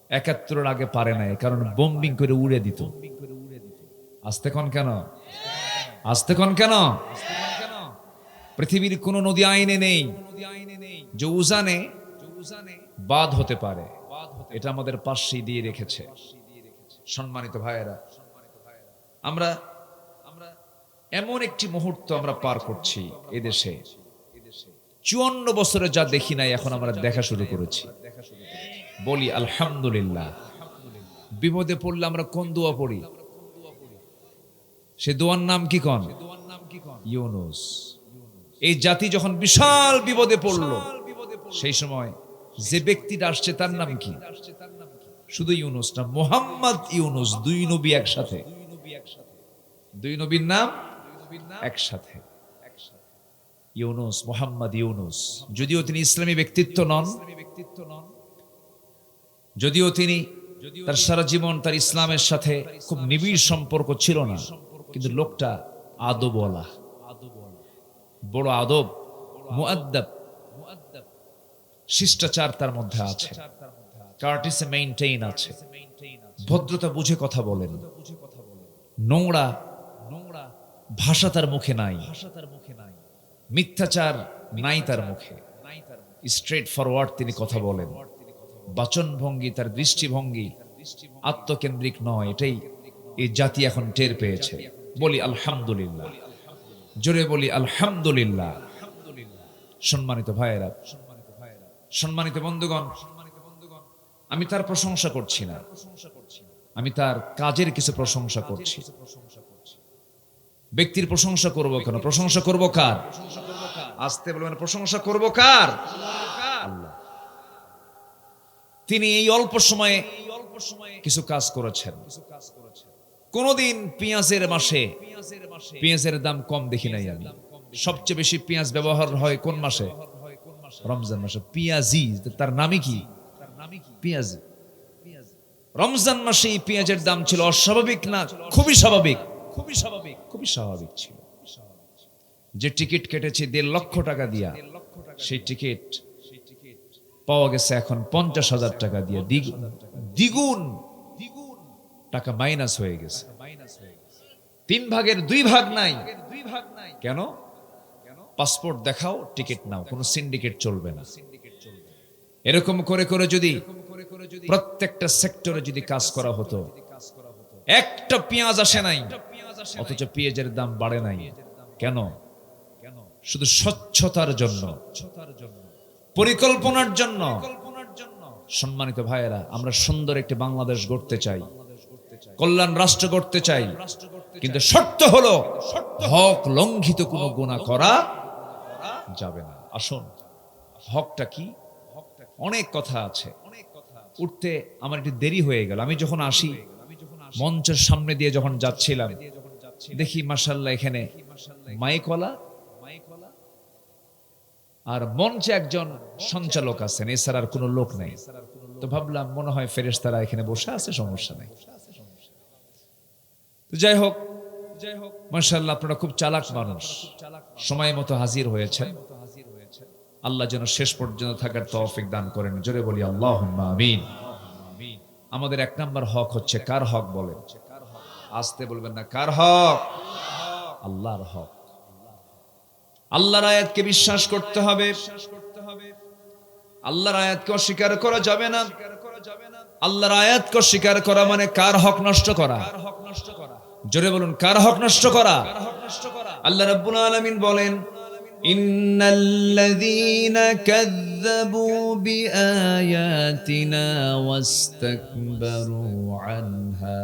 71-এর আগে পারে নাই, কারণ বোম্বিং করে উড়ে দিত। আসতে কোন কেন, আসতে কোন কেন? পৃথিবীর কোন নদী আইনে নেই যে উজানে বাদ হতে পারে। এটা আমাদের পাশেই দিয়ে রেখেছে। সম্মানিত ভাইয়েরা, আমরা এমন একটি মুহূর্ত আমরা পার করছি এদেশে, 54 বছরে যা দেখি নাই এখন আমরা দেখা শুরু করেছি। বলি আলহামদুলিল্লাহ। বিপদে পড়লে আমরা কোন দোয়া পড়ি? সে দোয়ার নাম কি কোন? ইউনুস। এই জাতি যখন বিশাল বিপদে পড়লো, সেই সময় যে ব্যক্তিটা আসছে তার নাম কি? শুধু ইউনুস না, মোহাম্মদ ইউনুস। দুই নবী একসাথে, দুই নবীর নাম একসাথে। ইউনুস, মোহাম্মদ ইউনুস। যদিও তিনি ইসলামী ব্যক্তিত্ব নন, যদিও তিনি তার সারা জীবন তার ইসলামের সাথে খুব নিবিড় সম্পর্ক ছিল না, কিন্তু লোকটা আদবওয়ালা, বড় আদব, মুআদ্দাব, শিষ্টাচার তার মধ্যে আছে, কার্টিসে মেইনটেইন আছে, ভদ্রতা বুঝে কথা বলেন, নোংরা ভাষা তার মুখে নাই, মিথ্যাচার নাই তার মুখে, স্ট্রেট ফরওয়ার্ড তিনি কথা বলেন, বাচনভঙ্গি তার দৃষ্টিভঙ্গি আত্মকেন্দ্রিক নয়। এটাই এই জাতি এখন টের পেয়েছে। বলি আলহামদুলিল্লাহ, জোরে বলি আলহামদুলিল্লাহ। সম্মানিত ভাইয়েরা, সম্মানিত বন্ধুগণ, আমি তার প্রশংসা করছি না, আমি তার কাজের কিছু প্রশংসা করছি। ব্যক্তির প্রশংসা করব কেন? প্রশংসা করব কার? আসতে বলবেন, প্রশংসা করব কার? আল্লাহ। তিনি এই অল্প সময়ে কিছু কাজ করেছেন। কোনদিন পেঁয়াজের মাসে পেঁয়াজের দাম কম দেখি নাই আমি। সবচেয়ে বেশি পেঁয়াজ ব্যবহার হয় কোন মাসে? রমজান মাসে। পেঁয়াজি, তার নামই কি? পেঁয়াজি। রমজান মাসে পেঁয়াজের দাম ছিল অস্বাভাবিক না, খুবই স্বাভাবিক, খুবই স্বাভাবিক, খুবই স্বাভাবিক ছিল। যে টিকিট কেটেছি 1.5 লক্ষ টাকা দিয়া, সেই টিকিট পাওয়া গেছে এখন 50,000 টাকা দিয়ে। দ্বিগুণ টাকা মাইনাস হয়ে গেছে। 3 ভাগের 2 ভাগ নাই। কেন? পাসপোর্ট দেখাও, টিকিট নাও, কোনো সিন্ডিকেট চলবে না। এরকম করে করে যদি প্রত্যেকটা সেক্টরে যদি কাজ করা হতো, একটা পেঁয়াজ আসে নাই, অথচ পেঁয়াজের দাম বাড়ে নাই। কেন? শুধু স্বচ্ছতার জন্য, পরিকল্পনার জন্য। সম্মানিত ভাইয়েরা, আমরা সুন্দর একটি বাংলাদেশ গড়তে চাই, কল্যাণ রাষ্ট্র গড়তে চাই, কিন্তু শর্ত হলো হক লঙ্ঘিত কোনো গুনাহ করা যাবে না। আসুন, হকটা কি? অনেক কথা আছে। উঠতে আমার একটু দেরি হয়ে গেল। আমি যখন আসি, মঞ্চের সামনে দিয়ে যখন যাচ্ছিলাম, দেখি মাশাআল্লাহ এখানে মাইকওয়ালা আর মঞ্চে একজন সঞ্চালক আছেন, এছাড়া আর কোনো লোক নাই। তো ভাবলাম মনে হয় ফেরেশতারা এখানে বসে আছে, সমস্যা নাই। যাই হোক মাশাআল্লাহ, আপনারা খুব চালাক মানুষ, সময় মতো হাজির হয়েছেন। আল্লাহ যেন শেষ পর্যন্ত থাকার তৌফিক দান করেন, জোরে বলি আল্লাহুম্মা আমিন। আমাদের এক নাম্বার হক হচ্ছে কার হক বলেন? আসতে বলবেন না, কার হক? আল্লাহর হক। আল্লাহর আয়াতকে বিশ্বাস করতে হবে, আল্লাহর আয়াতকে অস্বীকার করা যাবে না। আল্লাহর আয়াতকে অস্বীকার করা মানে কার হক নষ্ট করা? জোরে বলুন, কার হক নষ্ট করা? আল্লাহ রাব্বুল আলামিন বলেন, ইন্নাল্লাযীনা কাযযাবু বিআয়াতিনা ওয়াস্তাকবারু আনহা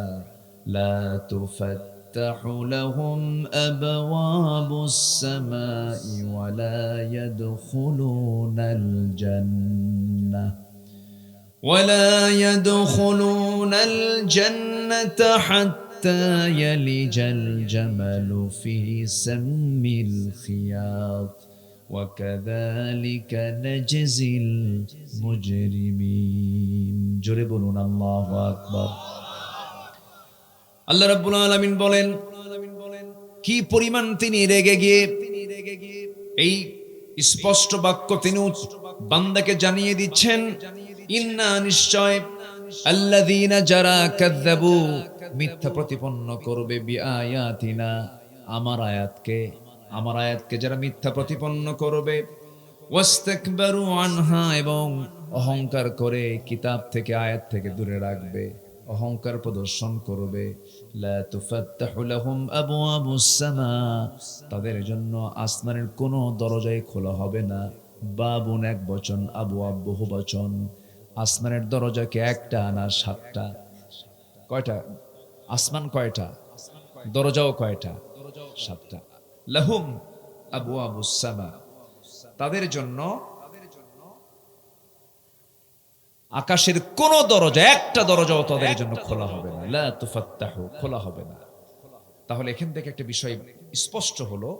লা তুফাত্তাহু লাহুম আবওয়াবুস সামাই ওয়া লা ইয়াদখুলুনাল জান্নাহ ولا يدخلون الجنة حتى يلج الجمل في سم الخياط وكذلك نجزي المجرمين জোরে বলুন আল্লাহু আকবার। আল্লাহ রাব্বুল আলামিন বলেন, কি পরিমাণ তিনি রেগে গিয়ে এই স্পষ্ট বাক্য তিনি বান্দাকে জানিয়ে দিচ্ছেন, ইন্না নিশ্চয় আল্লাযীনা যারা কাযযাবু মিথ্যা প্রতিপন্ন করবে বিআয়াতিনা আমার আয়াতকে যারা মিথ্যা প্রতিপন্ন করবে, ওয়াস্তাকবারু আনহা এবং অহংকার করে কিতাব থেকে আয়াত থেকে দূরে রাখবে, অহংকার প্রদর্শন করবে, লা তুফাত্তাহু লাহুম আবওয়াবুস সামা তাদের জন্য আসমানের কোনো দরজাই খোলা হবে না। বাবুন এক বচন, আবওয়াব বহু বচন। আসমানের দরজা কি একটা না সাতটা? কয়টা? আসমান কয়টা? দরজাও কয়টা? সাতটা। লাহুম আবওয়াবুস সামা তাদের জন্য আকাশের কোন দরজা, একটা দরজাও তাদের জন্য খোলা হবে না। লা তুফাত্তাহু খোলা হবে না। তাহলে এখান থেকে একটা বিষয় স্পষ্ট হলো,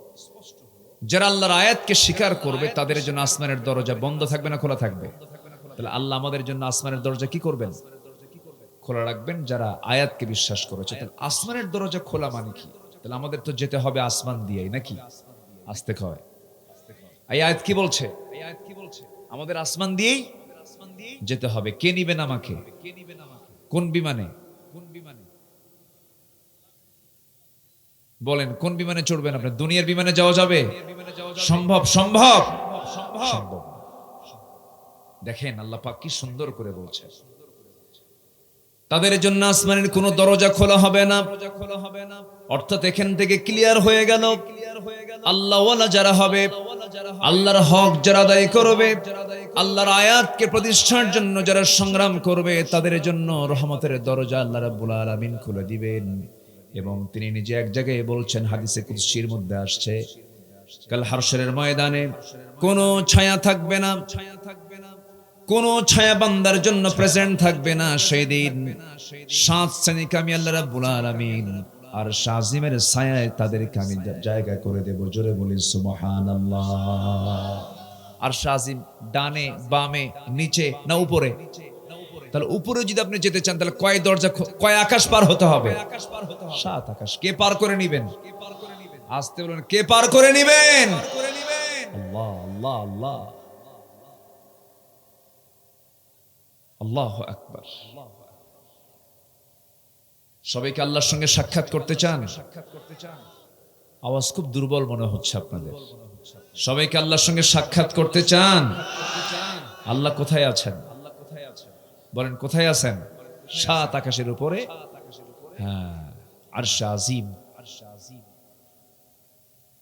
যারা আল্লাহর আয়াতকে স্বীকার করবে তাদের জন্য আসমানের দরজা বন্ধ থাকবে না খোলা থাকবে? তাহলে আল্লাহ আমাদের জন্য আসমানের দরজা কি করবেন? খোলা রাখবেন। যারা আয়াতকে বিশ্বাস করেছে, তাহলে আসমানের দরজা খোলা মানে কি? তাহলে আমাদের তো যেতে হবে আসমান দিয়েই, নাকি? আসতে হয়। এই আয়াত কি বলছে? আমাদের আসমান দিয়েই যেতে হবে। কে নিবেন আমাকে? কোন বিমানে? বলেন, কোন বিমানে চড়বেন আপনি? দুনিয়ার বিমানে যাওয়া যাবে? সম্ভব? সম্ভব? সম্ভব। দেখেন আল্লাহ পাক কি সুন্দর করে বলছে, তাদের জন্য আসমানের কোন দরজা খোলা হবে না। অর্থাৎ এখান থেকে ক্লিয়ার হয়ে গেল, আল্লাহ ওয়ালা যারা হবে, আল্লাহর হক যারা আদায় করবে, আল্লাহর আয়াতকে প্রতিষ্ঠার জন্য যারা সংগ্রাম করবে, তাদের জন্য রহমতের দরজা আল্লাহ রাব্বুল আলামিন খুলে দিবেন। এবং তিনি নিজে এক জায়গায় বলছেন, হাদিসে কুদসির মধ্যে আসছে, কাল হাশরের ময়দানে কোনো ছায়া থাকবে না, কোনো ছায়া বান্দার জন্য প্রেজেন্ট থাকবে না। সেই দিন 7 শ্রেণীকে আমি আল্লাহ রাব্বুল আলামিন আর শাজিমের ছায়ায় তাদেরকে আমি জায়গা করে দেব। জোরে বলি সুবহানাল্লাহ। আর শাজিম ডানে বামে নিচে না উপরে? তাহলে উপরে যদি আপনি যেতে চান, তাহলে কয় দরজা, কয় আকাশ পার হতে হবে? 7 আকাশ। কে পার করে নিবেন? আসতে বলুন, কে পার করে নিবেন? আল্লাহ আল্লাহ আল্লাহ আল্লাহু আকবার। সবাইকে আল্লাহর সঙ্গে সাক্ষাৎ করতে চান? আওয়াজ খুব দুর্বল মনে হচ্ছে আপনাদের। সবাইকে আল্লাহর সঙ্গে সাক্ষাৎ করতে চান? আল্লাহ কোথায় আছেন? বলেন, কোথায় আছেন? 7 আকাশের উপরে। হ্যাঁ, আরশ আজিম।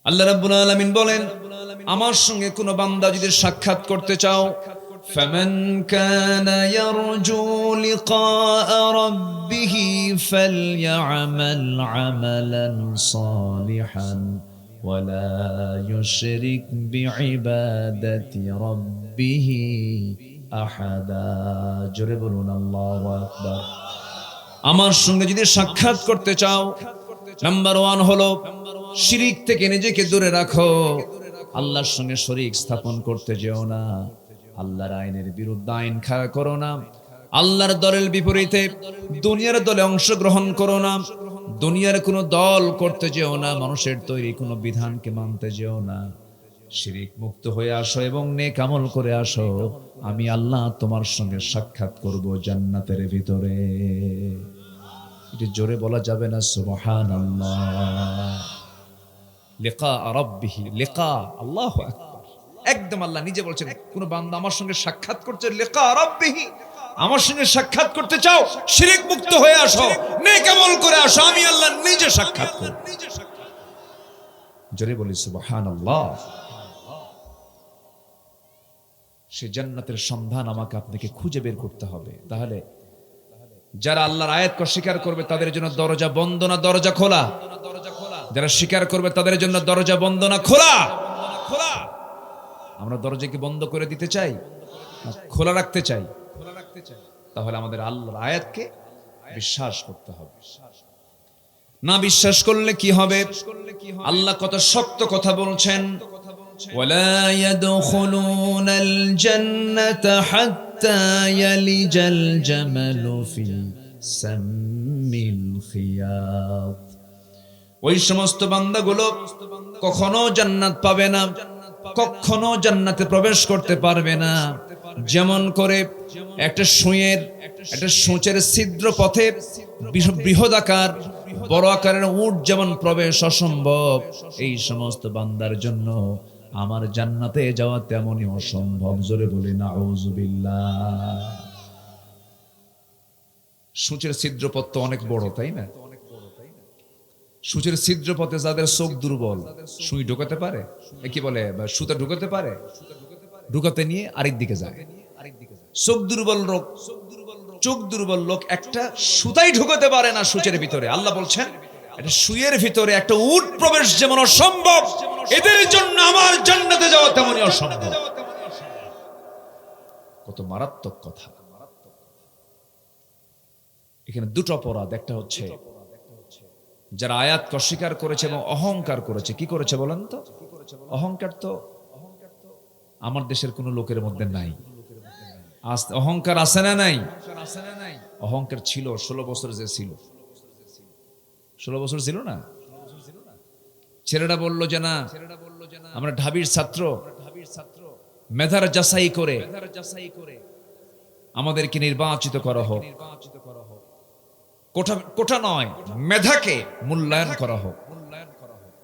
আল্লাহ রাব্বুল আলামিন বলেন, আমার সঙ্গে কোন বান্দা যদি সাক্ষাৎ করতে চাও, فمن كان يرجو لقاء ربه فليعمل عملا صالحا ولا يشرك بعبادة ربه أحدا। জোরে বলুন আল্লাহু আকবার। আমার সঙ্গে যদি সাক্ষাৎ করতে চাও, নাম্বার 1 হলো শিরিক থেকে নিজেকে দূরে রাখো, আল্লাহর সঙ্গে শরীক স্থাপন করতে যেও না, আল্লাহর আইনের বিরুদ্ধে আইন খাড়া করো না, আল্লাহর দলের বিপরীতে দুনিয়ার দলে অংশগ্রহণ করো না, দুনিয়ার কোনো দল করতে যেও না, মানুষের তৈরি কোনো বিধানকে মানতে যেও না। শিরিক মুক্ত হয়ে আসো এবং নেক আমল করে আসো, আমি আল্লাহ তোমার সঙ্গে সাক্ষাৎ করব জান্নাতের ভিতরে। এটা জোরে বলা যাবে না সুবহানাল্লাহ। লিকা রাব্বিহি, লিকা, আল্লাহু আকবার। একদম আল্লাহ নিজে বলছেন, কোন বান্দা আমার সঙ্গে সাক্ষাৎ করছে, লিকা রাব্বিহি, আমার সঙ্গে সাক্ষাৎ করতে চাও, শিরিক মুক্ত হয়ে আসো, নেক আমল করে আসো, আমি আল্লাহ নিজে সাক্ষাৎ করব। জোরে বলি সুবহানাল্লাহ। সে জান্নাতের সন্ধান আমাকে আপনাকে খুঁজে বের করতে হবে। তাহলে যারা আল্লাহর আয়াতকে স্বীকার করবে তাদের জন্য দরজা বন্ধ না দরজা খোলা? যারা স্বীকার করবে তাদের জন্য দরজা বন্ধ না খোলা? আমরা দরজা কি বন্ধ করে দিতে চাই না খোলা রাখতে চাই? তাহলে আমাদের আল্লাহর আয়াতকে বিশ্বাস করতে হবে। না বিশ্বাস করলে কি হবে? আল্লাহ কত শক্ত কথা বলছেন, ওয়ালা ইয়াদখুলুনাল জান্নাতা হাত্তা ইয়ালিজাল জামালু ফি সাম্মিল খিয়াত। ওই সমস্ত বান্দাগুলো কখনো জান্নাত পাবে না, কখনো জান্নাতে প্রবেশ করতে পারবে না, যেমন করে একটা সূঁচের ছিদ্র পথে বৃহদাকার বড় আকারের উট যেমন প্রবেশ অসম্ভব, এই সমস্ত বান্দার জন্য আমার জান্নাতে যাওয়া তেমনই অসম্ভব। জোরে বলি নাউযুবিল্লাহ। সূঁচের ছিদ্রপথ তো অনেক বড়, তাই না? সূচের ছিদ্রপথে যাদের চোখ দুর্বল, সুই ঢুকাতে পারে, কি বলে, সুতা ঢুকাতে পারে, ঢুকাতে নিয়ে আরেক দিকে যায়। চোখ দুর্বল লোক একটা সুতাই ঢুকাতে পারে না সূচের ভিতরে। আল্লাহ বলছেন, একটা সুইয়ের ভিতরে একটা উট প্রবেশ যেমন অসম্ভব, এদের জন্য আমার জান্নাতে যাওয়া তেমনই অসম্ভব। কত মারাত্মক কথা। এখানে দুটো অপরাধ। একটা হচ্ছে যারা আয়াতকে অস্বীকার করেছে এবং অহংকার করেছে। কি করেছে বলেন তো? অহংকার তো আমার দেশের কোন লোকের মধ্যে নাই। অহংকার আছে না নাই? অহংকার ছিল 16 বছর যে ছিল, 16 বছর ছিল না? ছেলেটা বলল যে না, আমরা ঢাবির ছাত্র, মেধার যাচাই করে আমাদেরকে নির্বাচিত করা হোক। কোটা নয়, মেধাকে মূল্যায়ন করা হোক।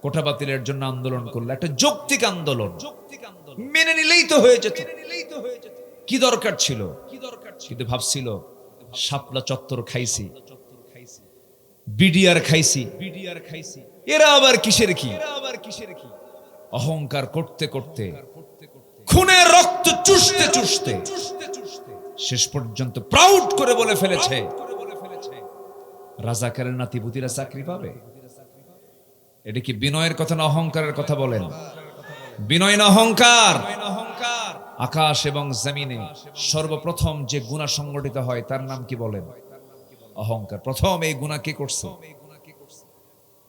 কোটা বাতিলের জন্য আন্দোলন করলো, একটা যৌক্তিক আন্দোলন, মেনে নিলেই তো হয়ে যেত। কি দরকার ছিল? কিন্তু ভাবছিল শাপলা চত্বর খাইছি, বিডিআর খাইছি, এরা আবার কিসের কি? অহংকার করতে করতে, খুনের রক্ত চুষতে চুষতে শেষ পর্যন্ত প্রাউড করে বলে ফেলেছে, রাজাকারের নাতিপুতিরা চাকরি পাবে। এটা কি বিনয়ের কথা না অহংকারের কথা বলেন? বিনয় না অহংকার? আকাশ এবং জমিনে সর্বপ্রথম যে গুনাহ সংগঠিত হয় তার নাম কি বলেন? অহংকার। প্রথম এই গুনাহ কে করছে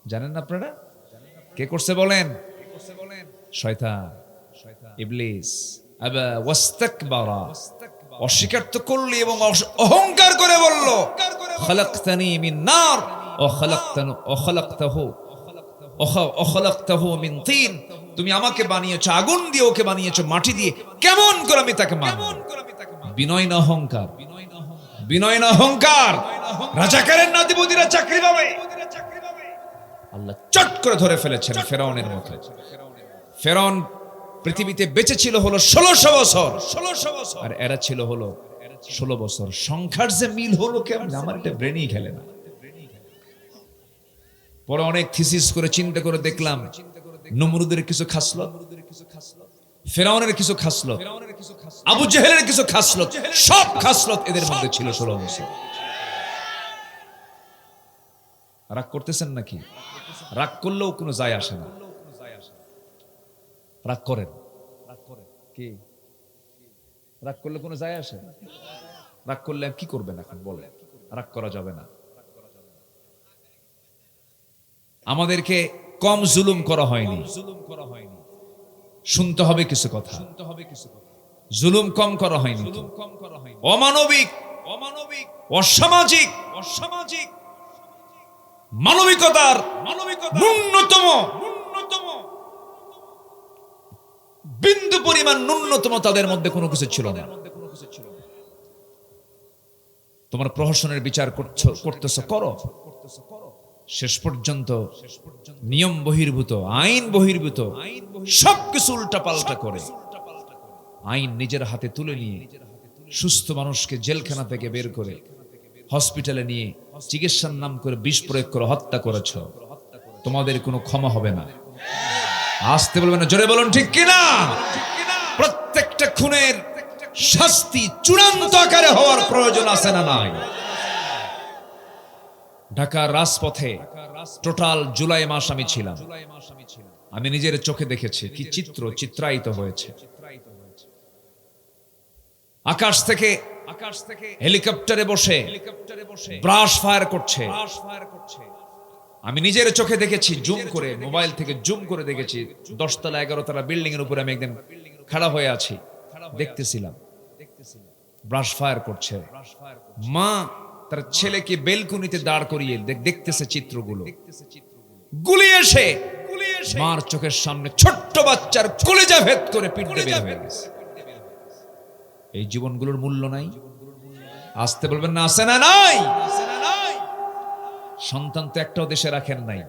জানেন না আপনারা? কে করছে বলেন? শয়তান, ইবলিস। আবা ওয়াস্তাকবারা, অস্বীকার তো করলি এবং অহংকার করে বলল, খালাকতানি মিন নার ও খালাকতাহু মিন তিন। তুমি আমাকে বানিয়েছো আগুন দিয়ে, ওকে বানিয়েছো মাটি দিয়ে, কেমন করে আমি তাকে মানব? বিনয় না অহংকার? বিনয় না অহংকার? রাজাকারের নাতিপুতিরা চাকরি পাবে। আল্লাহ চট করে ধরে ফেলেছেন ফেরাউনের মতো। ফেরাউন পৃথিবীতে বেঁচে ছিল হলো 1600 বছর, আর এরা ছিল হলো 16 বছর। সংখ্যার যে মিল হলো কেমন, আমার এটা ব্রেনই খেলে না। পরে অনেক থিসিস করে চিন্তা করে দেখলাম, নমরুদের কিছু খাসলত, ফেরাউনের কিছু খাসলত, আবু জেহেলের কিছু খাসলত, সব খাসলত এদের মধ্যে ছিল 16 বছর। রাগ করতেছেন নাকি? রাগ করলেও কোনো যায় আসে না। রাগ করেন কি? রাগ করলে কোনো যায় আসে? রাগ করলে কি করবেন এখন বলেন? রাগ করা যাবে না। আমাদেরকে কম জুলুম করা হয়নি, শুনতে হবে কিছু কথা, জুলুম কম করা হয়নি, অমানবিক অসামাজিক মানবিকতার ন্যূনতম বিন্দু পরিমাণ ন্যূনতম তাদের মধ্যে কোনো কিছু ছিল না। তোমার প্রহসনের বিচার করতেছ করো, শেষ পর্যন্ত নিয়ম বহির্ভূত, আইন বহির্ভূত সবকিছু উল্টা পাল্টা করে আইন নিজের হাতে তুলে নিয়ে সুস্থ মানুষকে জেলখানা থেকে বের করে হসপিটালে নিয়ে চিকিৎসার নাম করে বিষ প্রয়োগ করে হত্যা করেছ, তোমাদের কোনো ক্ষমা হবে না। আসতে বলবেন না, জোরে বলুন ঠিক কিনা? প্রত্যেকটা খুনের শাস্তি চূড়ান্ত আকারে হওয়ার প্রয়োজন আছে না নাই? ঢাকার রাজপথে টোটাল জুলাই মাস আমি ছিলাম, আমি নিজের চোখে দেখেছি কি চিত্র চিত্রায়িত হয়েছে। আকাশ থেকে হেলিকপ্টারে বসে ব্রাশ ফায়ার করছে, আমি নিজের চোখে দেখেছি, জুম করে মোবাইল থেকে জুম করে দেখেছি। 10 তলা 11 তলা বিল্ডিং এর উপরে আমি একদিন খাড়া হয়ে আছি, দেখতেছিলাম ব্রাশ ফায়ার করছে। মা তার ছেলেকে বেলকুনিতে দাঁড় করিয়ে দেখতেছে চিত্রগুলো। গুলি এসে মার চোখের সামনে ছোট্ট বাচ্চার কলিজা ভেদ করে পিঠ দিয়ে বের হয়ে গেছে। এই জীবনগুলোর মূল্য নাই? আসতে বলবেন না, আছে না নাই? সন্তান তো একটাও দেশে রাখেন নাই,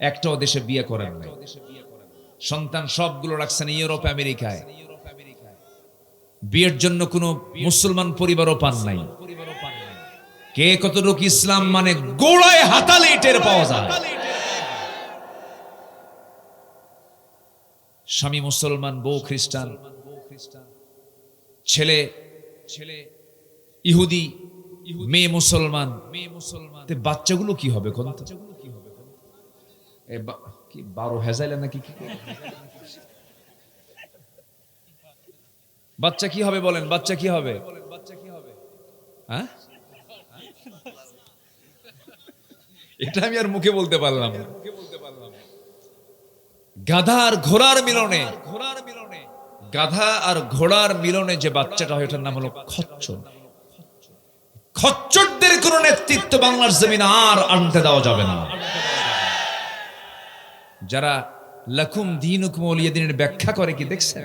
একটাও দেশে বিয়ে করেন নাই। সন্তান সবগুলো রাখছেন ইউরোপ আমেরিকায়। বিয়ের জন্য কোনো মুসলমান পরিবারও পান নাই। কে কতটুকু ইসলাম মানে গোড়ায় হাতালে টের পাওয়া যায়। স্বামী মুসলমান, বউ খ্রিস্টান, ছেলে ইহুদি, মেয়ে মুসলমান। বাচ্চাগুলো কি হবে? কি 12 হেজাইলে নাকি? বাচ্চা কি হবে বলেন? বাচ্চা কি হবে? হ্যাঁ, এটা আমি আর মুখে বলতে পারলাম। গাধা আর ঘোড়ার মিলনে, গাধা আর ঘোড়ার মিলনে যে বাচ্চাটা হয় ওটার নাম হলো খচ্চর। খচ্চরদের কোন নেতৃত্ব বাংলার জমিনে আর আনতে দেওয়া যাবে না। যারা লাকুম দীনুকুম ওয়ালিয়া দ্বীনের ব্যাখ্যা করে, কি দেখছেন?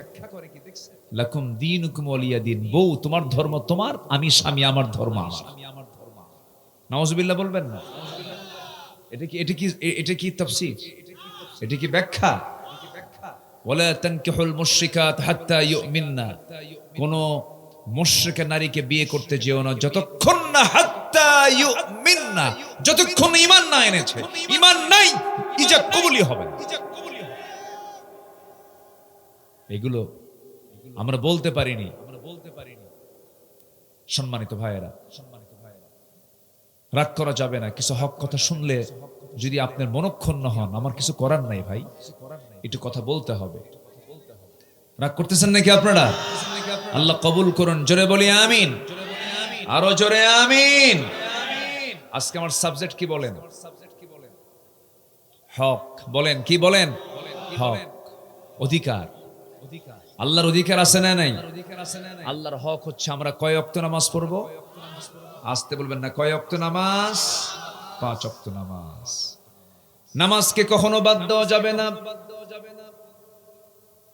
লাকুম দীনুকুম ওয়ালিয়া দ্বীন, বউ তোমার ধর্ম তোমার, আমি স্বামী আমার ধর্ম আমার। নাউজুবিল্লাহ বলবেন না? এটা কি তাফসীর? এটা কি ব্যাখ্যা? ওয়ালা তানকিহুল মুশরিকাত হাত্তা ইউমিননা, কোন মুশরিকা নারীকে বিয়ে করতে যেও না যতক্ষণ না হাত্তা ইউমিননা, যতক্ষণ ঈমান না এনেছে। ঈমান নাই, ইজা কবুলি হবে না। এগুলো আমরা বলতে পারিনি। সম্মানিত ভাইয়েরা, রাগ করা যাবে না। কিছু হক কথা শুনলে যদি আপনার মনক্ষুণ্ণ হন, আমার কিছু করার নাই ভাই, একটু কথা বলতে হবে। রাগ করতেছেন নাকি আপনারা? আল্লাহ কবুল করুন, জোরে বলি আমিন, আরো জোরে আমিন। আজকে আমার সাবজেক্ট কি বলেন? হক। বলেন, কি বলেন? হক, অধিকার। আল্লাহর অধিকার আছে না নাই? আল্লাহর হক হচ্ছে আমরা কয় ওয়াক্ত নামাজ পড়বো? আসতে বলবেন না, কয় ওয়াক্ত নামাজ? 5 ওয়াক্ত নামাজ। নামাজকে কখনো বাদ দেওয়া যাবে না।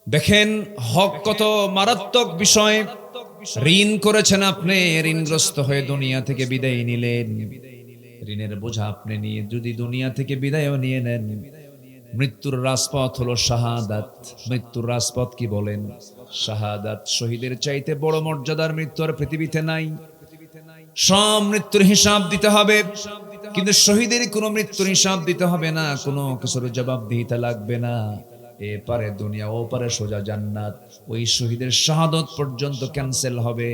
দেখেন হক কত মারাত্মক বিষয়। ঋণ করেছেন আপনি, ঋণগ্রস্ত হয়ে দুনিয়া থেকে বিদায় নিলেন। ঋণের বোঝা আপনি নিয়ে যদি দুনিয়া থেকে বিদায়ও নিয়ে নেন, মৃত্যুর রাজপথ হলো শাহাদাত। মৃত্যুর রাজপথ কি বলেন? শাহাদাত। শহীদের চাইতে বড় মর্যাদার মৃত্যু আর পৃথিবীতে নাই। সব মৃত্যুর হিসাব দিতে হবে, কিন্তু শহীদের কোনো মৃত্যুর হিসাব দিতে হবে না, কোনো কিছুর জবাবদিহিতা লাগবে না। এপারে দুনিয়া, ও পারে সোজা জান্নাত। ওই শহীদের শাহাদত পর্যন্ত ক্যান্সেল হবে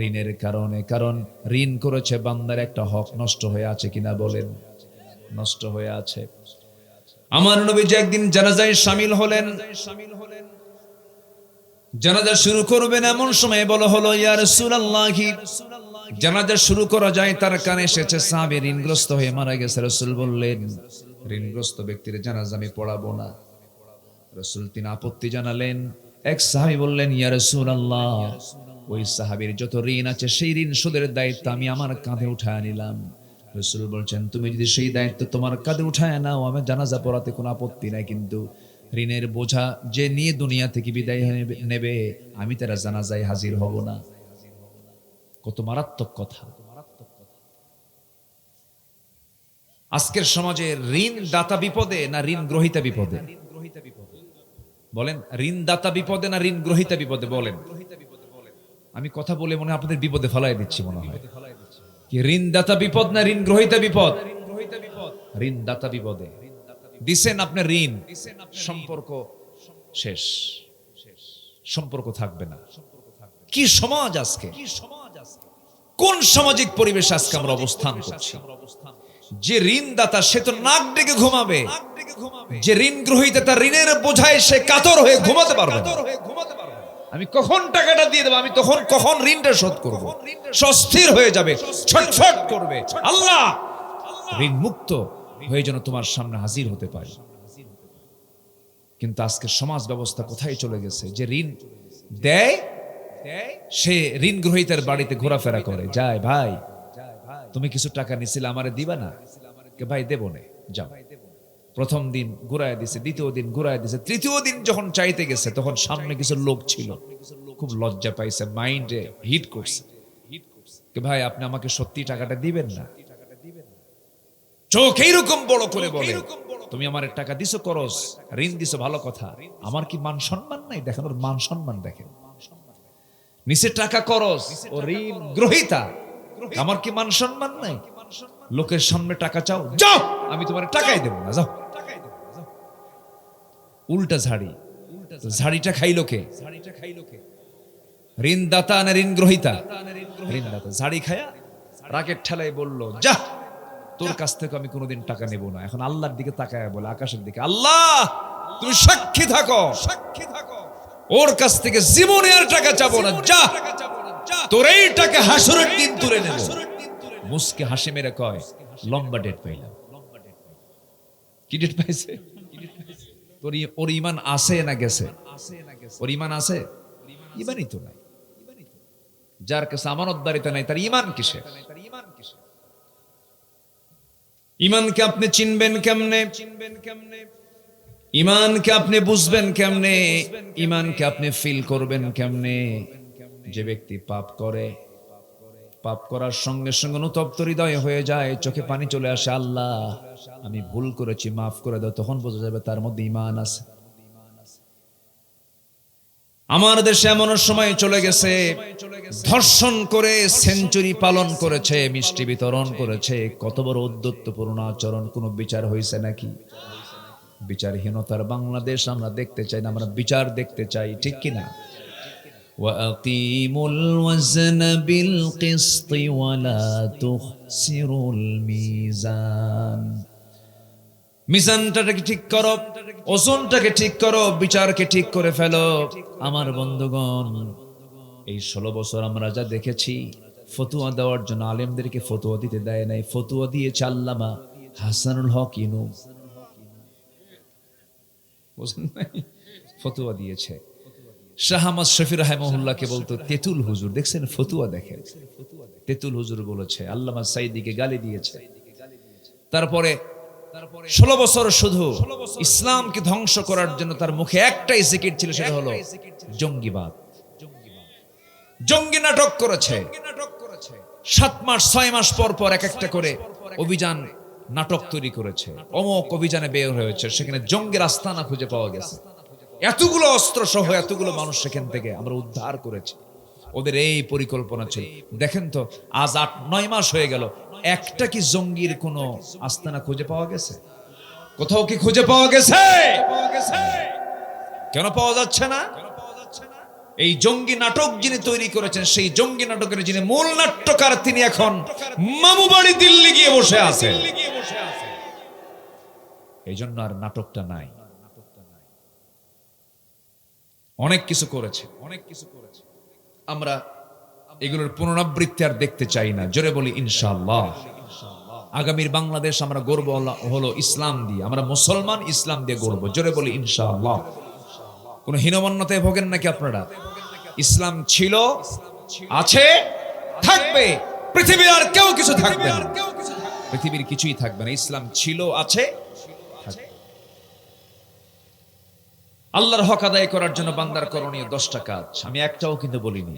ঋণের কারণে। কারণ ঋণ করেছে বান্দার, একটা হক নষ্ট হয়ে আছে কিনা বলেন? নষ্ট হয়ে আছে। আমার নবীজি একদিন জানাজায় শামিল হলেন। জানাজা শুরু করবেন এমন সময় বলা হলো, ইয়া রাসূলুল্লাহ, জানাজা শুরু করা যায়। তার কানে এসেছে সাহাবী ঋণগ্রস্ত হয়ে মারা গেছে। রাসূল বললেন, ঋণগ্রস্ত ব্যক্তির জানাজা আমি পড়াবো না। রাসূল তিনি আপত্তি জানালেন। এক সাহাবী বললেন, ইয়া রাসূলুল্লাহ, ওই সাহাবীর যত ঋণ আছে সেই ঋণ শোধের দায়িত্ব আমি আমার কাঁধে উঠায় নিলাম। রাসূল বলছেন, তুমি যদি সেই দায়িত্ব তোমার কাঁধে উঠায় নাও, আমি জানাজা পড়াতে কোনো আপত্তি নাই, কিন্তু ঋণের বোঝা যে নিয়ে দুনিয়া থেকে বিদায় নেবে, আমি তার জানাজায় হাজির হব না। কত মারাত্মক কথা। আজকের সমাজে ঋণ দাতা বিপদে না ঋণ গ্রহীতা বিপদে? বলেন, ঋণ দাতা বিপদে না ঋণ গ্রহীতা বিপদে? বলেন। আমি কথা বলে মনে হয় আপনাদের বিপদে ফেলাই দিচ্ছি মনে হয়। কি ঋণ দাতা বিপদ না ঋণ গ্রহীতা বিপদ? ঋণ দাতা বিপদে। দিছেন আপনার ঋণ, সম্পর্ক শেষ, সম্পর্ক থাকবে না। কি সমাজ আজকে, কোন সামাজিক পরিবেশ আজকে আমরা অবস্থান করছি? যে ঋণদাতা সে তো নাক ডেকে ঘুমাবে, যে ঋণ গ্রহীতা তার ঋণের বোঝায় সে কাতর হয়ে ঘুমাতে পারবে না। আমি কখন টাকাটা দিয়ে দেবো, আমি তখন কখন ঋণটা শোধ করব, অস্থির হয়ে যাবে, ছটফট করবে। আল্লাহ ঋণ মুক্ত হয়ে যেন তোমার সামনে হাজির হতে পারে। কিন্তু আজকে সমাজ ব্যবস্থা কোথায় চলে গেছে? যে ঋণ দেয় সে ঋণ গ্রহীতার বাড়িতে ঘোরাফেরা করে, যায়, ভাই তুমি কিছু টাকা নিছিলে আমারে দিবা না? ভাই দেব না, যাও। প্রথম দিন ঘুরায় দিছে, দ্বিতীয় দিন ঘুরায় দিছে, তৃতীয় দিন যখন চাইতে গেছে তখন সামনে কিছু লোক ছিল, খুব লজ্জা পাইছে, মাইন্ডে হিট করছে, ভাই আপনি আমাকে সত্যি টাকাটা দিবেন না? চোখ এইরকম বড় করে বলে, তুমি আমার টাকা দিছো করস, ঋণ দিছো ভালো কথা, আমার কি মান সম্মান নাই? দেখেন ওর মান সম্মান দেখেন। নিচে টাকা করস, ও ঋণ গ্রহীতা, আমার কি মান সম্মান নাই? লোকের সামনে টাকা চাও, যাও আমি তোমার টাকাই দেব না, যাও। উল্টা ঝাড়ি, ঝাড়িটা খাইলো কে? ঋণদাতা না ঋণ গ্রহীতা? ঋণদাতা। ঝাড়ি খায়া রাগের ঠেলায় বলল, যা তোর কাছ থেকে আমি কোনোদিন টাকা নেব না। এখন আল্লাহর দিকে তাকায় বলে, আকাশের দিকে, আল্লাহ তুমি সাক্ষী থাকো, ওর কাছ থেকে জীবনে আর টাকা চাবো না, যা তোর এই টাকা হাসরের দিন তুলে নেব। মুসকে হাসি মেরে কয়, লম্বা ডেট পাইলাম। কি ডেট পাইছে? তোর ওর ইমান আছে না গেছে? ওর ইমান আছে? ইমানই তো নাই। যার কাছে আমানতদারিতা নাই তার ইমান কিসের? ইমানকে আপনি চিনবেন কেমনে? ইমানকে আপনি বুঝবেন কেমনে? ইমানকে আপনি ফিল করবেন কেমনে? যে ব্যক্তি পাপ করে, পাপ করার সঙ্গে সঙ্গে অনুতপ্ত হৃদয় হয়ে যায়, চোখে পানি চলে আসে, আল্লাহ আমি ভুল করেছি, মাফ করে দাও, তখন বোঝা যাবে তার মধ্যে ঈমান আছে। আমার দেশে এমন সময় চলে গেছে, ধর্ষণ করে সেঞ্চুরি পালন করেছে, মিষ্টি বিতরণ করেছে, কত বড় উদ্যত্তপূর্ণ আচরণ, কোনো বিচার হয়েছে নাকি? বিচারহীনতার বাংলাদেশ আমরা দেখতে চাই না, আমরা বিচার দেখতে চাই, ঠিক কিনা? وَأَقِيمُوا الْوَزْنَ بِالْقِسْطِ وَلَا تُخْسِرُوا الْمِيزَانَ। মিজানটাকে ঠিক করো, ওজনটাকে ঠিক করো, বিচারকে ঠিক করে ফেলো। আমার বন্ধুগণ, এই 16 বছর আমরা যা দেখেছি, ফতুয়া দেওয়ার জন্য আলেমদেরকে ফতুয়া দিতে দেয় নাই, ফতুয়া দিয়েছে আল্লামা হাসানুল হক ইনু, বুঝেন নাই? ফতুয়া দিয়েছে। শাহ আহমদ শফি রাহিমাহুল্লাহকে বলতো তেতুল হুজুর, দেখছেন ফতুয়া দেখেন, তেতুল হুজুর বলেছে, আল্লামা সাইদিকে গালি দিয়েছে। তারপরে 16 বছর শুধু ইসলামকে ধ্বংস করার জন্য তার মুখে একটাই জিকির ছিল, সেটা হলো জঙ্গিবাদ। জঙ্গি নাটক করেছে 7 মাস 6 মাস পর পর এক একটা করে অভিযান নাটক তৈরি করেছে। অমুক অভিযানে বের হয়েছে, সেখানে জঙ্গির আস্তানা খুঁজে পাওয়া গেছে, এতগুলো অস্ত্র সহ এতগুলো মানুষ সেখান থেকে আমরা উদ্ধার করেছি। ওদের এই পরিকল্পনা ছিল। দেখেন তো আজ 8-9 মাস হয়ে গেল, একটা কি জঙ্গির কোনো আস্তানা খুঁজে পাওয়া গেছে? কোথাও কি খুঁজে পাওয়া গেছে? কেন পাওয়া যাচ্ছে না? এই জঙ্গি নাটক যিনি তৈরি করেছেন, সেই জঙ্গি নাটকের যিনি মূল নাট্যকার, তিনি এখন মামু বাড়ি দিল্লি গিয়ে বসে আছেন। এই জন্য আর নাটকটা নাই। অনেক কিছু করেছে, আমরা এগুলোর পুনরাবৃত্তি আর দেখতে চাই না। জোরে বলি ইনশাআল্লাহ। আগামীর বাংলাদেশ আমরা গর্ব হলো ইসলাম দিয়ে, আমরা মুসলমান, ইসলাম দিয়ে গর্ব। জোরে বলি ইনশাআল্লাহ। কোন হীনমন্যতায় ভোগেন নাকি আপনারা? ইসলাম ছিল, আছে, থাকবে। পৃথিবীর আর কেউ কিছু থাকবে না, পৃথিবীর কিছুই থাকবে না। ইসলাম ছিল, আছে, থাকবে। আল্লাহর হক আদায় করার জন্য বান্দার করণীয় 10টা কাজ। আমি একটাও কিন্তু বলিনি,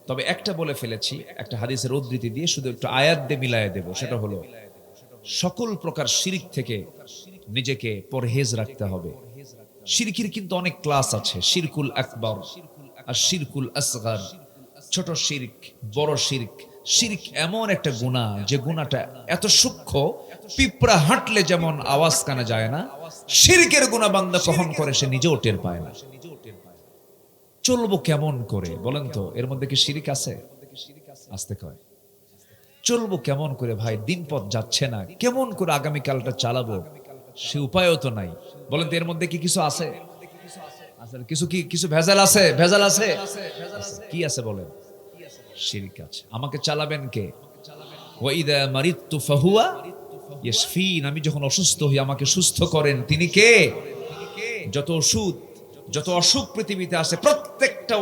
তবে একটা বলে ফেলেছি, একটা হাদিসের উদ্ধৃতি দিয়ে, শুধু একটু আয়াত দিয়ে মিলায়ে দেব। সেটা হলো সকল প্রকার শিরক থেকে নিজেকে পরহেজ রাখতে হবে। শিরকের কিন্তু অনেক ক্লাস আছে, শিরকুল আকবার আর শিরকুল আসগার। ছোট শিরক, বড় শিরক। শিরক এমন একটা গুনাহ, যে গুনাহটা এত সূক্ষ্ম, পিঁপড়া হাঁটলে যেমন আওয়াজ কানে যায় না, শিরকের গুনাহ বান্দা কখন করে সে নিজেও টের পায় না। চলবো কেমন করে বলেন তো? এর মধ্যে কি শিরক আছে? আসতে কয় চলবো কেমন করে ভাই, দিন পথ যাচ্ছে না, কেমন করে আগামীকালটা চালাবো সে উপায়ও তো নাই। বলেন তো এর মধ্যে কি কিছু আছে? কিছু ভেজাল আছে? ভেজাল আছে? কি আছে বলেন? শিরক আছে। আমাকে চালাবেন কে? ওয়াইদা মারিতু ফাহুয়া ইয়াশফিন। আমি যখন অসুস্থ হই আমাকে সুস্থ করেন তিনি কে? যত ওষুধ, যত অসুখ পৃথিবীতে আছে, প্রত্যেকটা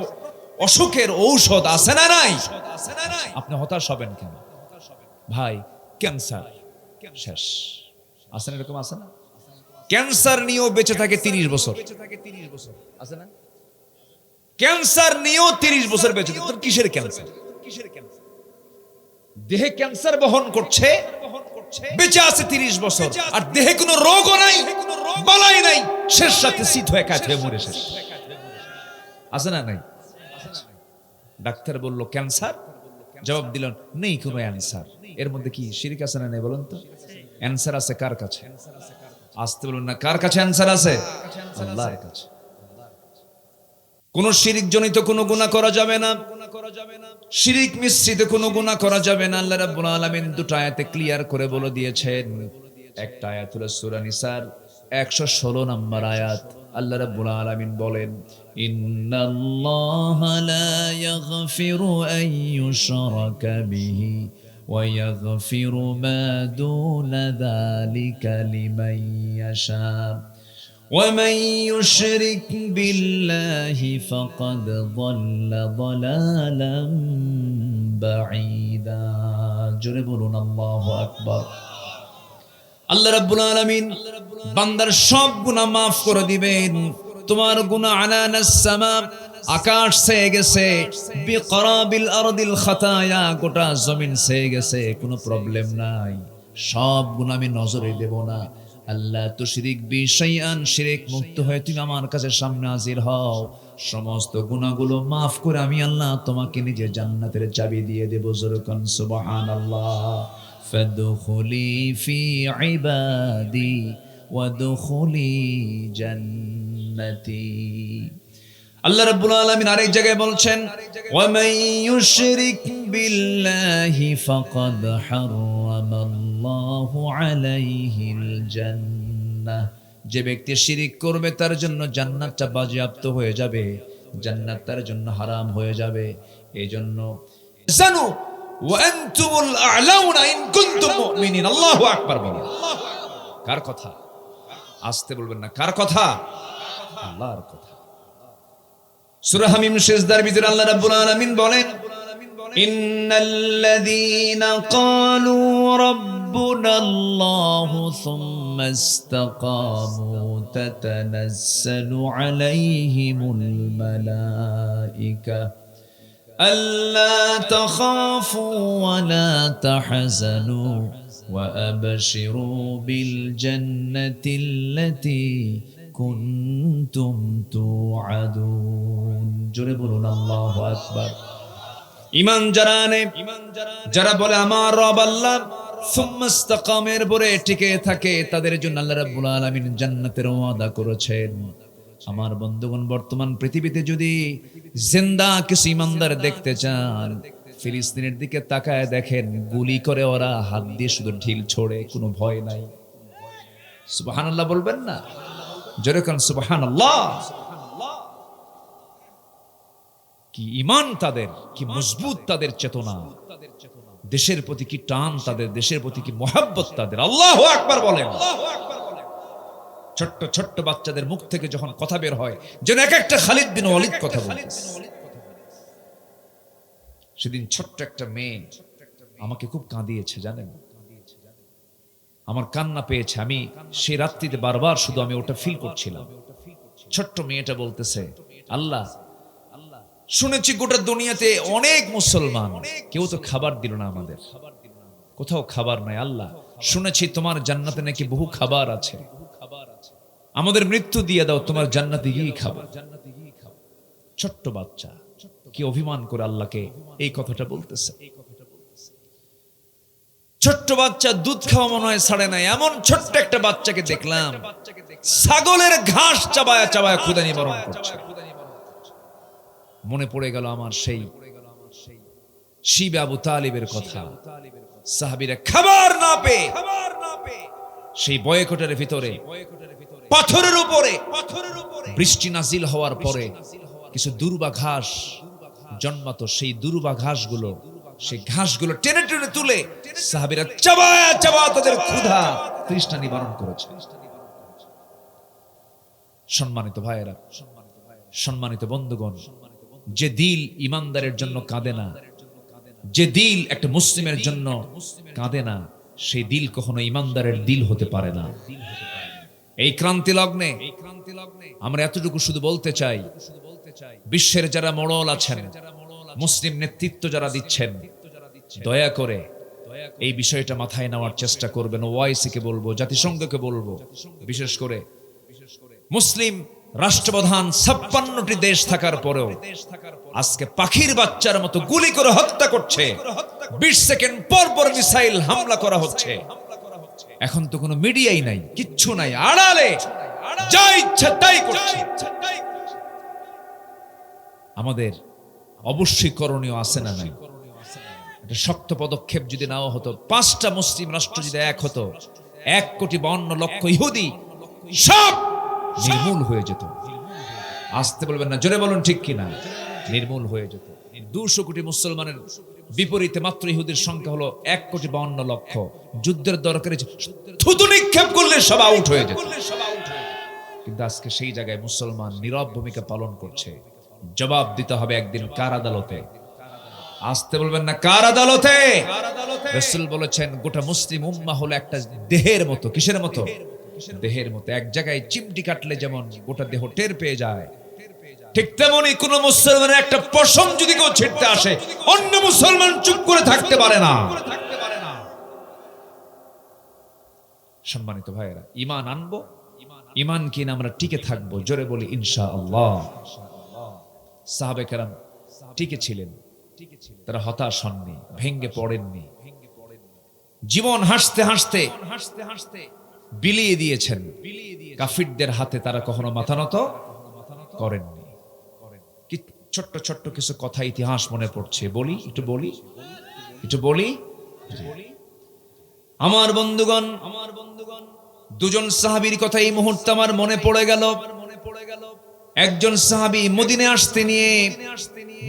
অসুখের ঔষধ আছে না নাই? আপনি হতাশ হবেন কেন ভাই? ক্যান্সার শেষ, আছে না? এরকম আছে না? ক্যান্সার নিয়েও বেঁচে থাকে 30 বছর, আছে না? ক্যান্সার নিয়েও 30 বছর বেঁচে থাকে। তোর কিসের ক্যান্সার? দেহে ক্যান্সার বহন করছে, বেঁচে আছে 30 বছর, আর দেহে কোনো রোগও নাই, বালাই নাই, শেষ সাথে শীত হয়ে কাঠ হয়ে মরে শেষ। আছে না নাই? ডাক্তার বলল ক্যান্সার, জবাব দিল নেই কোনো অ্যান্সার। এর মধ্যে কি শিরক আছে না নেই বলুন তো? অ্যান্সার আছে কার কাছে? আসতে বলুন না, কার কাছে অ্যান্সার আছে? আল্লাহর কাছে। কোন শিরক জনিত কোনো গুনাহ করা যাবে না, শিরক মিশ্রিত কোনো গুনাহ করা যাবে না। আল্লাহ রাব্বুল আলামিন দুটো আয়াতে ক্লিয়ার করে বলে দিয়েছেন। একটা আয়াত হলো সূরা নিসার 116 নম্বর আয়াত। আল্লাহ রাব্বুল আলামিন বলেন, ইন্নাল্লাহা লা ইয়াগফিরু আন ইউশরাকা বিহি ওয়া ইয়াগফিরু মা দুনা যালিকা লিমান ইয়াশা ومن يشرك بالله فقد ضل ضلالا بعيدا। জোরে বলুন আল্লাহু আকবার। আল্লাহ রাব্বুল আলামিন বান্দার সব গুনাহ maaf করে দিবেন। তোমার গুনাহ আনানাস সামা, আকাশ ছেয়ে গেছে, বিকরাবিল আরদিল খাতায়া, গোটা জমিন ছেয়ে গেছে, কোনো প্রবলেম নাই। সব গুনাহ আমি নজরে দেব না। আল্লাহ তুশরিক বি শাইআন, শিরক মুক্ত হয়ে তুমি আমার কাছে সামনে হাজির হও, সমস্ত গুনাহগুলো maaf করে আমি আল্লাহ তোমাকে নিজে জান্নাতের চাবি দিয়ে দেব। যরকান সুবহানাল্লাহ। ফাদখুলি ফি ইবাদি ওয়াদখুলি জান্নাতি। আল্লাহ রাব্বুল আলামিন আরেক জায়গায় বলছেন, ওয়া মান ইউশরিক বিল্লাহি ফাকাদ হারামাল্লাহু আলাইহিল জান্নাহ। যে ব্যক্তি শিরক করবে তার জন্য জান্নাতটা বাজেয়াপ্ত হয়ে যাবে, জান্নাত তার জন্য হারাম হয়ে যাবে। এইজন্য জানু ওয়া আনতুমুল আ'লাউনা ইন কুনতুম মুমিনিন। আল্লাহু আকবার বলেন। কার কথা? আসতে বলবেন না, কার কথা? আল্লাহর কথা। সূরা হামিম সিজদার ভিতরে আল্লাহ রাব্বুল আলামিন বলেন, ইন্নাল্লাযীনা ক্বালু রাব্বুনাল্লাহু সুম্মা ইসতাকামু তাতানাজ্জালু আলাইহিমুল মালায়েকা আল্লা তাখাফু ওয়া লা তাহজানু ওয়া আবশিরু বিল জান্নাতিল্লাতী কুনতুম তুআদুন। জোরে বলুন আল্লাহু আকবার। ঈমান যারা আনে, যারা বলে আমার রব আল্লাহ, সুম্মা ইসতাকামের পরে টিকে থাকে, তাদের জন্য আল্লাহ রাব্বুল আলামিন জান্নাতের ওয়াদা করেছেন। আমার বন্ধুগণ, বর্তমান পৃথিবীতে যদি জিন্দা কিছু ঈমানদার দেখতে চান, ফিলিস্তিনের দিকে তাকায় দেখেন, গুলি করে ওরা হাত দিয়ে শুধু ঢিল ছোড়ে, কোনো ভয় নাই। সুবহানাল্লাহ বলবেন না? জোরে কান সুবহানাল্লাহ। কি ঈমান তাদের, কি মজবুত তাদের চেতনা। দেশের প্রতি কি টান তাদের, দেশের প্রতি কি মহাব্বত তাদের। আল্লাহু আকবার বলেন। ছোট্ট ছোট্ট বাচ্চাদের মুখ থেকে যখন কথা বের হয় যেন এক একটা খালিদ বিন ওয়ালিদ কথা বলতেছে। সেদিন ছোট্ট একটা মেয়ে আমাকে খুব কাঁদিয়েছে জানেন, আমার কান্না পেয়েছে। আমি সেই রাত্রিতে বারবার শুধু আমি ওটা ফিল করছিলাম। ছোট্ট মেয়েটা বলতেছে, আল্লাহ শুনেছি গোটা দুনিয়াতে অনেক মুসলমান, কেউ তো খাবার দিল না আমাদের, কোথাও খাবার নাই। আল্লাহ শুনেছি তোমার জান্নাতে নাকি বহু খাবার আছে, আমাদের মৃত্যু দিয়ে দাও, তোমার জান্নাতে গিয়ে খাবার। ছোট্ট বাচ্চা কি অভিমান করে আল্লাহকে এই কথাটা বলতেছে। ছোট্ট বাচ্চা দুধ খাওয়া মনে হয় ছাড়ে নাই, এমন ছোট্ট একটা বাচ্চাকে দেখলাম ছাগলের ঘাস চাবায়া চাবায়া ক্ষুধা নিবারণ করছে। মনে পড়ে গেল আমার সেই শিবে আবু তালিবের কথা। সাহাবীরা খাবার না পেয়ে সেই বয়কটের ভিতরে পাথরের উপরে বৃষ্টি নাজিল হওয়ার পরে কিছু দুর্বা ঘাস জন্মাতো, সেই দুর্বা ঘাসগুলো, সেই ঘাসগুলো টেনে টেনে তুলে সাহাবীরা চাবায়া চাবায়া তাদের ক্ষুধা তৃষ্ণা নিবারণ করেছে। সম্মানিত ভাইয়েরা, সম্মানিত বন্ধুগণ, যে দিল ইমানদারের জন্য কাঁদে না, যে দিল একটা মুসলিমের জন্য কাঁদে না, সেই দিল কখনো ইমানদারের দিল হতে পারে না। এই ক্রান্তি লগ্নে আমরা এতটুকু শুধু বলতে চাই, বিশ্বের যারা মোড়ল আছেন, মুসলিম নেতৃত্ব যারা দিচ্ছেন, দয়া করে এই বিষয়টা মাথায় নেওয়ার চেষ্টা করবেন। ওআইসিকে বলবো, জাতিসংঘকে বলবো, বিশেষ করে মুসলিম রাষ্ট্রপ্রধান 56টি দেশ থাকার পরেও আজকে পাখির বাচ্চার মতো গুলি করে হত্যা করছে, 20 সেকেন্ড পর পর মিসাইল হামলা করা হচ্ছে। এখন তো কোনো মিডিয়াই নাই, কিচ্ছু নাই, আড়ালে যা ইচ্ছা তাই করছে। আমাদের অবশ্যই করণীয় আছে না নাই? একটা শক্ত পদক্ষেপ যদি নাও হতো, 5টা মুসলিম রাষ্ট্র যদি এক হতো, 1,52,00,000 ইহুদি সব নির্মূল হয়ে যেত। আসতে বলবেন না, জোরে বলুন ঠিক কিনা? নির্মূল হয়ে যেত। 200 কোটি মুসলমানের বিপরীতে মাত্র ইহুদির সংখ্যা হলো 1,52,00,000। যুদ্ধের দরকারে থুতু নিক্ষেপ করলে সব আউট হয়ে যেত। কিন্তু আজকে সেই জায়গায় মুসলমান নীরব ভূমিকা পালন করছে। জবাব দিতে হবে একদিন কার আদালতে। আসতে বলবেন না, কার আদালতে? রাসূল বলেছেন গোটা মুসলিম উম্মাহ হলো একটা দেহের মতো। কিসের মতো? দেহের মতো। এক জায়গায় চিমটি কাটলে যেমন গোটা দেহ টের পেয়ে যায়, ঠিক তেমনি কোন মুসলমানের একটা পশম যদি কেউ ছিঁড়তে আসে, অন্য মুসলমান চুপ করে থাকতে পারে না। সম্মানিত ভাইয়েরা, ঈমান আনবো, ঈমান কিনা আমরা টিকে থাকবো। জোরে বলি ইনশাআল্লাহ। সাহাবে কেরাম টিকে ছিলেন, তারা হতাশ হননি, ভেঙ্গে পড়েননি। জীবন হাসতে হাসতে বিলিয়ে দিয়েছেন। কাফিরদের হাতে তারা কখনো মাথা নত করেননি। ছোট্ট ছোট্ট কিছু কথা ইতিহাস মনে পড়ছে, বলি একটু বলি। আমার বন্ধুগণ, দুজন সাহাবীর কথা এই মুহূর্তে আমার মনে পড়ে গেল। একজন সাহাবী মদিনে আসতে নিয়ে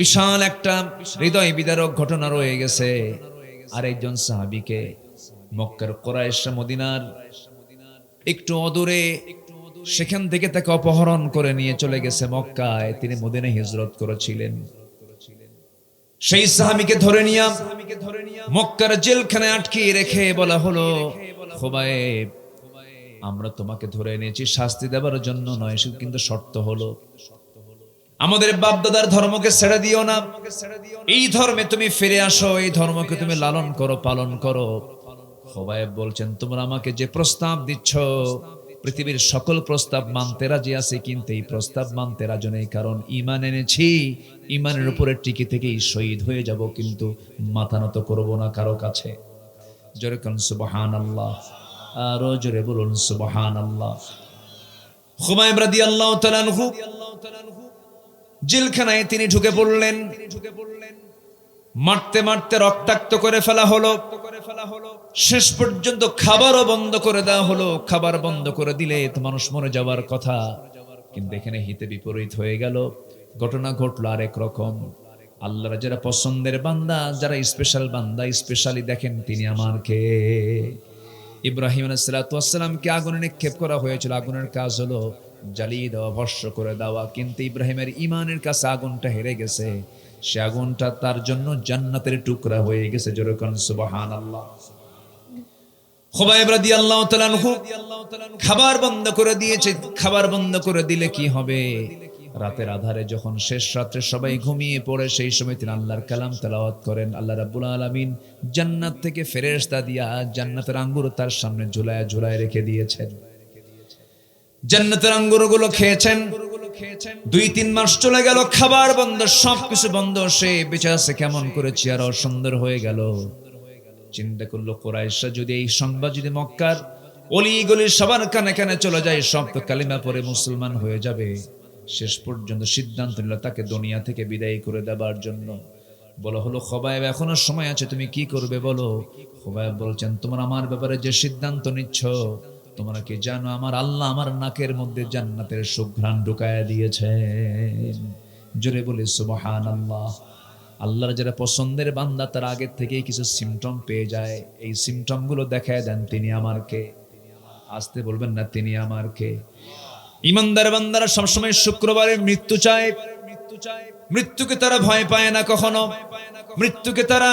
বিশাল একটা হৃদয় বিদারক ঘটনা রয়ে গেছে। আর একজন সাহাবীকে মক্কার কুরাইশরা মদিনার একটু অদূরে সেখান থেকে তাকে অপহরণ করে নিয়ে চলে গেছে মক্কায়। তিনি মদিনায় হিজরত করেছিলেন। সেই সাহাবীকে ধরে নিয়ে মক্কার জেলখানায় আটকিয়ে রেখে বলা হলো, খুবাইব, আমরা তোমাকে ধরে এনেছি শাস্তি দেবার জন্য নয়, কিন্তু শর্ত হলো আমাদের বাপ দাদার ধর্মকে ছেড়ে দিও না, এই ধর্মে তুমি ফিরে আসো, এই ধর্মকে তুমি লালন করো, পালন করো। খুবাইব বলছেন, তোমরা আমাকে যে প্রস্তাব দিচ্ছ, পৃথিবীর সকল প্রস্তাব মানতে রাজি আছি, কিন্তু এই প্রস্তাব মানতে রাজি নেই, কারণ ঈমান এনেছি, ঈমানের উপরে টিকে থেকেই শহীদ হয়ে যাব, কিন্তু মাথা নত করব না কারো কাছে। জোরে বলুন সুবহানাল্লাহ, আরো জোরে বলুন সুবহানাল্লাহ। খুবাইব রাদিয়াল্লাহু তাআলা আনহু জেলখানায় তিনি ঢুকে পড়লেন। মারতে মারতে রক্তাক্ত করে ফেলা হলো। শেষ পর্যন্ত খাবারও বন্ধ করে দেওয়া হলো। খাবার বন্ধ করে দিলে তো মানুষ মরে যাওয়ার কথা, কিন্তু এখানে হিতে বিপরীত হয়ে গেল। ঘটনা ঘটলো আরেক রকম। আল্লাহর যারা পছন্দের বান্দা, যারা স্পেশাল বান্দা, স্পেশালি দেখেন তিনি আমার কে। ইব্রাহিম আলাইহিস সালাতু ওয়াস সালামকে আগুনে নিক্ষেপ করা হয়েছিল। আগুনের কাজ হলো জ্বালিয়ে দেওয়া, ভস্ম করে দেওয়া, কিন্তু ইব্রাহিমের ঈমানের কাছে আগুনটা হেরে গেছে। সে আগুনটা তার জন্য জান্নাতের টুকরা হয়ে গেছে। জোরে কোন সুবহানাল্লাহ। খুবাইব রাদিয়াল্লাহু তাআলা আনহু খাবার বন্ধ করে দিয়েছে। খাবার বন্ধ করে দিলে কি হবে? রাতের আধারে যখন শেষ রাত্রে সবাই ঘুমিয়ে পড়ে, সেই সময় তিনি আল্লাহর কালাম তেলাওয়াত করেন। আল্লাহ রাব্বুল আলামিন জান্নাত থেকে ফেরেশতা দিয়া জান্নাতের আঙ্গুর তার সামনে ঝুলায় ঝুলায় রেখে দিয়েছেন। জান্নাতের আঙ্গুরগুলো খেয়েছেন। 2-3 মাস চলে গেল, খাবার বন্ধ, সবকিছু বন্ধ। সে বেঁচে আছে কেমন করে? চেহারা সুন্দর হয়ে গেল। চিন্তা করলো, কুরাইশরা যদি এই সংবাদ যদি মক্কার অলি গলির সবার কানে কানে চলে যায়, সব তো কালিমা পড়ে মুসলমান হয়ে যাবে। শেষ পর্যন্ত সিদ্ধান্ত নিল তাকে দুনিয়া থেকে বিদায় করে দেবার জন্য। বলা হলো, খুবাইব এখনো সময় আছে, তুমি কি করবে বলো। খুবাইব বলছেন, তোমার আমার ব্যাপারে যে সিদ্ধান্ত নিচ্ছ, তোমরা কি জানো আমার আল্লাহ আমার নাকের মধ্যে জান্নাতের সুঘ্রাণ ঢুকায়া দিয়েছেন। জোরে বলি সুবহানাল্লাহ। আল্লাহর যারা পছন্দের বান্দা তার আগে থেকেই কিছু সিমটম পেয়ে যায়। এই সিমটম গুলো দেখায় দেন তিনি আমার কে। আসতে বলবেন না, তিনি আমার কে। ইমানদার বান্দারা সবসময় শুক্রবারে মৃত্যু চায়। মৃত্যুকে তারা ভয় পায় না কখনো। মৃত্যুকে তারা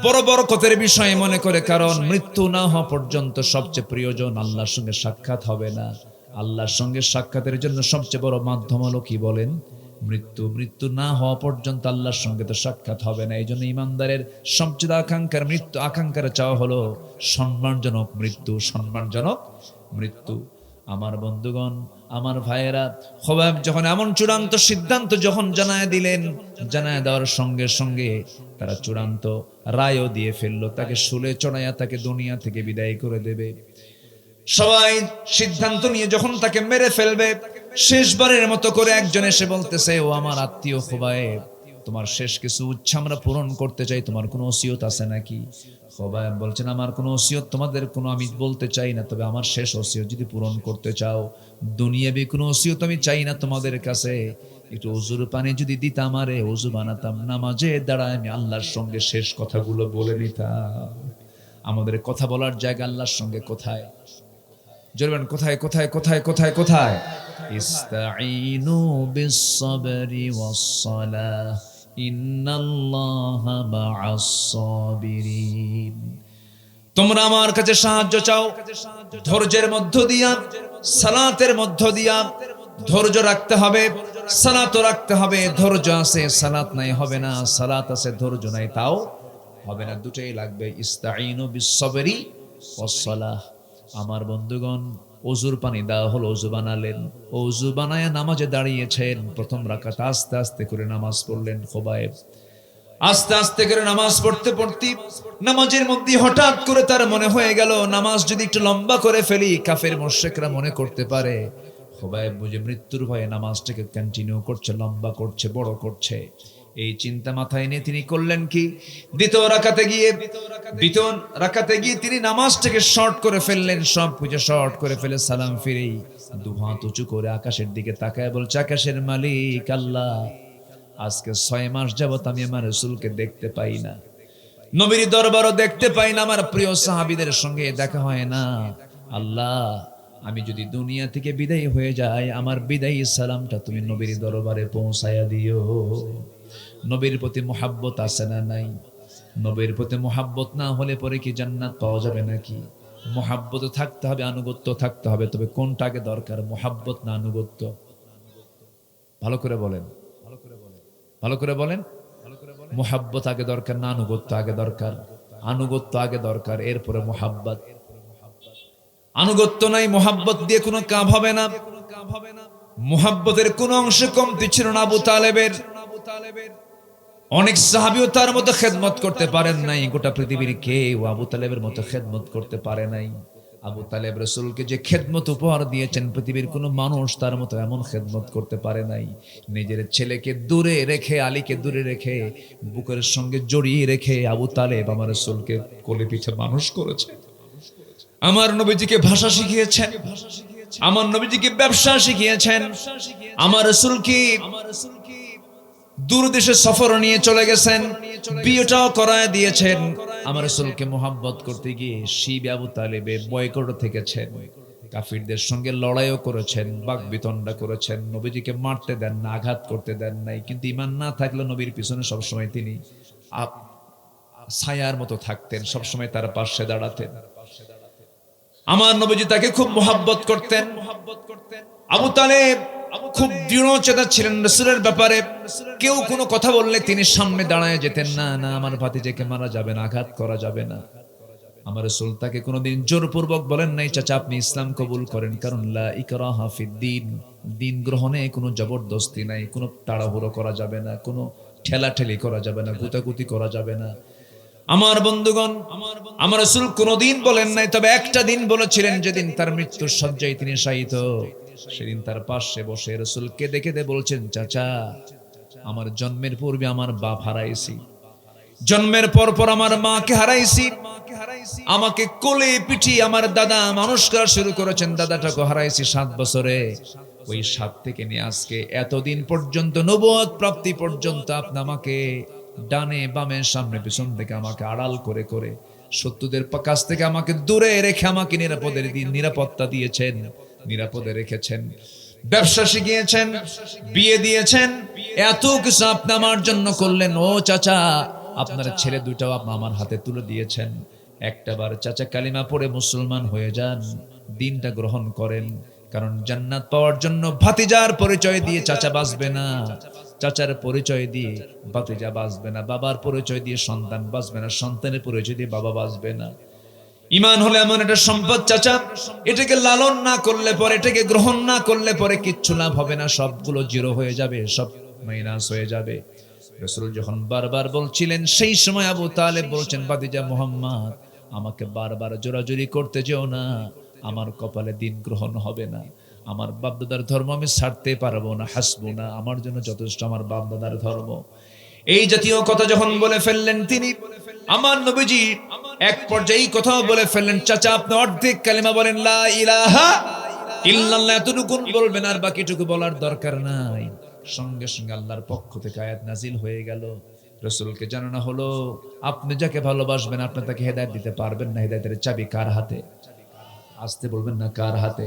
বড় বরকতের বিষয় মনে করে, কারণ মৃত্যু না হওয়া পর্যন্ত সবচেয়ে প্রিয়জন আল্লাহর সঙ্গে সাক্ষাৎ হবে না। আল্লাহর সঙ্গে সাক্ষাতের জন্য সবচেয়ে বড় মাধ্যম হলো কি বলেন? মৃত্যু। মৃত্যু না হওয়া পর্যন্ত আল্লাহর সঙ্গে তো সাক্ষাৎ হবে না। এই জন্য ইমানদারের সবচেয়ে আকাঙ্ক্ষার মৃত্যু, আকাঙ্ক্ষার চাওয়া হলো সম্মানজনক মৃত্যু। সম্মানজনক মৃত্যু। আমার বন্ধুগণ, আমার ভাইয়েরা, খুবাইব যখন এমন চূড়ান্ত সিদ্ধান্ত যখন জানায় দিলেন, জানায় দেওয়ার সঙ্গে সঙ্গে তারা চূড়ান্ত রায়ও দিয়ে ফেললো, তাকে শুলে চড়াইয়া তাকে দুনিয়া থেকে বিদায় করে দেবে। সবাই সিদ্ধান্ত নিয়ে যখন তাকে মেরে ফেলবে, শেষবারের মতো করে একজন এসে বলতেছে, ও আমার আত্মীয় খুবাইব, তোমার শেষ কিছু ইচ্ছা আমরা পূরণ করতে চাই, তোমার কোনো ওসিয়ত আছে নাকি? খুবাইব বলছেন, আমার কোনো ওসিয়ত তোমাদের কোনো আমি বলতে চাই না, তবে আমার শেষ ওসিয়ত যদি পূরণ করতে চাও, দুনিয়াবি কোনো ওসিয়ত আমি চাই না তোমাদের কাছে। একটু ওযুর পানি যদি দিতাম, আরে ওযু বানাতাম, নামাজে দাঁড়ায় আমি আল্লাহর সঙ্গে শেষ কথাগুলো বলে নিতাম। আমাদের কথা বলার জায়গা আল্লাহর সঙ্গে কোথায়? জোরবেন, কোথায় কোথায় কোথায় কোথায় কোথায়? ইস্তাঈনু বিস-সাবরি ওয়াস-সালাহ ইন্নাল্লাহা মা'আস-সাবিরিন। তোমরা আমার কাছে সাহায্য চাও ধৈর্যের মধ্য দিয়া, সালাতের মধ্য দিয়া। ধৈর্য রাখতে হবে, সালাতও রাখতে হবে। ধৈর্য আছে, সালাত নাই হবে না। সালাত আছে, ধৈর্য নাই, তাও হবে না। দুটোই লাগবে। ইস্তাঈনু বিস-সাবরি ওয়াস-সালাহ। আমার বন্ধুগণ, ওযুর পানি দেওয়া হলো, ওযু বানালেন, ওযু বানায়া নামাজে দাঁড়িয়েছেন। প্রথম রাকাত আস্তে আস্তে করে নামাজ পড়লেন খুবাইব। আস্তে আস্তে করে নামাজ পড়তে পড়তে নামাজের মধ্যে হঠাৎ করে তার মনে হয়ে গেল, নামাজ যদি একটু লম্বা করে ফেলি কাফের মুশরিকরা মনে করতে পারে। খুবাইব বুঝে মৃত্যুর ভয়ে নামাজটাকে কন্টিনিউ করছে, লম্বা করছে, বড় করছে। এই চিন্তা মাথায় নিয়ে তিনি করলেন কি, দ্বিতীয় রাকাতে গিয়ে তিনি নামাজটাকে শর্ট করে ফেললেন। সব কিছু শর্ট করে ফেলে সালাম ফিরেই দুহাত উঁচু করে আকাশের দিকে তাকায় বলছে, আকাশের মালিক আল্লাহ, আজকে 6 মাস যাবত আমি আমার রাসূলকে দেখতে পাই না, নবীর দরবারও দেখতে পাই না, আমার প্রিয় সাহাবীদের সঙ্গে দেখা হয় না। আল্লাহ, আমি যদি দুনিয়া থেকে বিদায় হয়ে যাই, আমার বিদায়ী সালামটা তুমি নবীর দরবারে পৌঁছায়া দিও। নবীর প্রতি মুহাব্বত আছে না নাই? নবীর প্রতি মুহাব্বত না হলে পরে কি জান্নাত পাওয়া যাবে নাকি? মুহাব্বত থাকতে হবে, আনুগত্য থাকতে হবে। তবে কোনটা আগে দরকার, মুহাব্বত না আনুগত্য? ভালো করে বলেন, ভালো করে বলেন। মুহাব্বত আগে দরকার না আনুগত্য আগে দরকার? আনুগত্য আগে দরকার, এরপরে মুহাব্বত। আনুগত্য নাই, মুহাব্বত দিয়ে কোনো কাজ হবে না। মুহাব্বতের কোন অংশ কমতি ছিল না আবু তালেবের। অনেক সাহাবীও তার মতো খেদমত করতে পারেন নাই। গোটা পৃথিবীর কেউ আবু তালেবের মতো খেদমত করতে পারে নাই। আবু তালেব রাসূলকে যে খেদমত উপহার দিয়েছেন, পৃথিবীর কোনো মানুষ তার মতো এমন খেদমত করতে পারে নাই। নিজের ছেলেকে দূরে রেখে, আলীকে দূরে রেখে, বুকের সঙ্গে জড়িয়ে রেখে আবু তালেব আমার রাসূলকে কোলে পিঠে মানুষ করেছে। আমার নবীজিকে ভাষা শিখিয়েছেন, আমার নবীজিকে ব্যবসা শিখিয়েছেন, আমার রাসূলকে দূর দেশে সফর নিয়ে চলে গেছেন, বিয়েটাও করায় দিয়েছেন। আমার রাসূলকে মোহাব্বত করতে গিয়ে শিব আবু তালেবে বয়কট থেকেছেন, কাফিরদের সঙ্গে লড়াইও করেছেন, বাকবিতণ্ডা করেছেন, নবীজিকে মারতে দেন না, আঘাত করতে দেন নাই। কিন্তু ঈমান না থাকলে নবীর পিছনে সবসময় তিনি ছায়ার মতো থাকতেন, সবসময় তার পাশে দাঁড়াতেন। আমার নবীজি তাকে খুব মোহাব্বত করতেন। আবু তালেব খুব দৃঢ়চেতা ছিলেন রাসূলের ব্যাপারে। কেউ কোনো কথা বললে তিনি সামনে দাঁড়ায় যেতেন না, না আমার ভাতিজাকে মারা যাবে না, আঘাত করা যাবে না। আমার রাসূল তাকে কোনোদিন জোরপূর্বক বলেন নাই চাচা আপনি ইসলাম কবুল করেন, কারণ লা ইকরাহা ফিদ্দিন, দিন গ্রহণে কোনো জবরদস্তি নাই, কোনো তাড়াহুড়ো করা যাবে না, কোনো ঠেলাঠেলি করা যাবে না, গুতাগুতি করা যাবে না। আমার বন্ধুগণ, আমার রাসূল কোনোদিন বলেন নাই, তবে একটা দিন বলেছিলেন, যেদিন তার মৃত্যুর শয্যায় তিনি শায়িত, সেদিন তার পাশে বসে রাসূল কেঁদে কেঁদে বলছেন, চাচা আমার জন্মের পূর্বে আমার বাপ হারাইছি, জন্মের পর পর আমার মাকে হারাইছি, আমাকে কোলে পিঠি আমার দাদা মানুষ করা শুরু করেছেন, দাদাটাকে হারাইছি 7 বছরে। ওই 7 থেকে নিয়ে আজকে এতদিন পর্যন্ত নবুয়ত প্রাপ্তি পর্যন্ত আপনি আমাকে ডানে বামে সামনে পিছন থেকে আমাকে আড়াল করে করে শত্রুদের কাছ থেকে আমাকে দূরে রেখে আমাকে নিরাপত্তা দিয়েছেন, নিরাপদে রেখেছেন, ব্যবসা শিখিয়েছেন, বিয়ে দিয়েছেন, এত কিছু আপনি আমার জন্য করলেন। ও চাচা আপনার ছেলে দুটাও আপনি আমার হাতে তুলে দিয়েছেন, একটাবার চাচা কালিমা পড়ে মুসলমান হয়ে যান, দিনটা গ্রহণ করেন, কারণ জান্নাত পাওয়ার জন্য ভাতিজার পরিচয় দিয়ে চাচা বাঁচবে না, চাচার পরিচয় দিয়ে ভাতিজা বাঁচবে না, বাবার পরিচয় দিয়ে সন্তান বাঁচবে না, সন্তানের পরিচয় দিয়ে বাবা বাঁচবে না। ঈমান হলো এমন একটা সম্পদ চাচা, এটাকে লালন না করলে পরে, এটাকে গ্রহণ না করলে পরে কিচ্ছু লাভ হবে না, সবগুলো জিরো হয়ে যাবে, সব মাইনাস হয়ে যাবে। রাসূল যখন বারবার বলছিলেন, সেই সময় আবু তালেব বলছেন, ভাতিজা মুহাম্মদ আমাকে বারবার জোরাজুরি করতে যেও না, আমার কপালে দিন গ্রহণ হবে না, আমার বাপদাদার ধর্ম আমি ছাড়তে পারবো না, হাসবুনা আমার জন্য যথেষ্ট আমার বাপদাদার ধর্ম। এই জাতীয় কথা যখন বলে ফেললেন তিনি, আমার নবীজি এক পর্যায়ে এই কথা বলে ফেললেন, চাচা আপনি অর্ধেক কালিমা বলেন, লা ইলাহা ইল্লাল্লাহ, এতটুকু বলবেন, আর বাকিটুকু বলার দরকার নাই। সঙ্গে সঙ্গে আল্লাহর পক্ষ থেকে আয়াত নাজিল হয়ে গেল, রাসূলকে জানানো হলো, আপনি যাকে ভালোবাসবেন আপনি তাকে হেদায়েত দিতে পারবেন না, হেদায়েতের চাবি কার হাতে? আসতে বলবেন না, কার হাতে?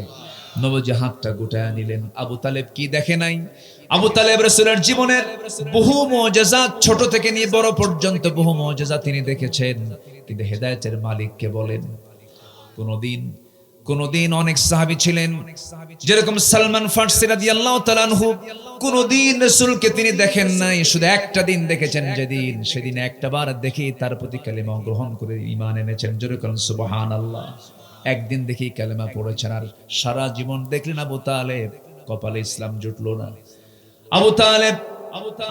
নবীজি হাতটা গুটায় নিলেন। আবু তালেব কি দেখে নাই? আবু তালেব রাসূলের জীবনের বহু মুজিজাত, ছোট থেকে নিয়ে বড় পর্যন্ত বহু মুজিজাত তিনি দেখেছেন, কিন্তু হেদায়েতের মালিককে বলেন কোনদিন অনেক সাহাবী ছিলেন, যেরকম সালমান ফারসি রাদিয়াল্লাহু তাআলা আনহু, কোনদিন রাসূলকে তিনি দেখেন নাই, শুধু একটা দিন দেখেছেন, যেদিন সেদিন একটাবার দেখে তার প্রতি কালিমা গ্রহণ করে ঈমান এনেছেন, যেরকম সুবহানাল্লাহ। একদিন দেখি কালেমা পড়েছেন, আর সারা জীবন দেখলেন আবু তালেব কপালে ইসলাম জুটলো না। আবু তালেব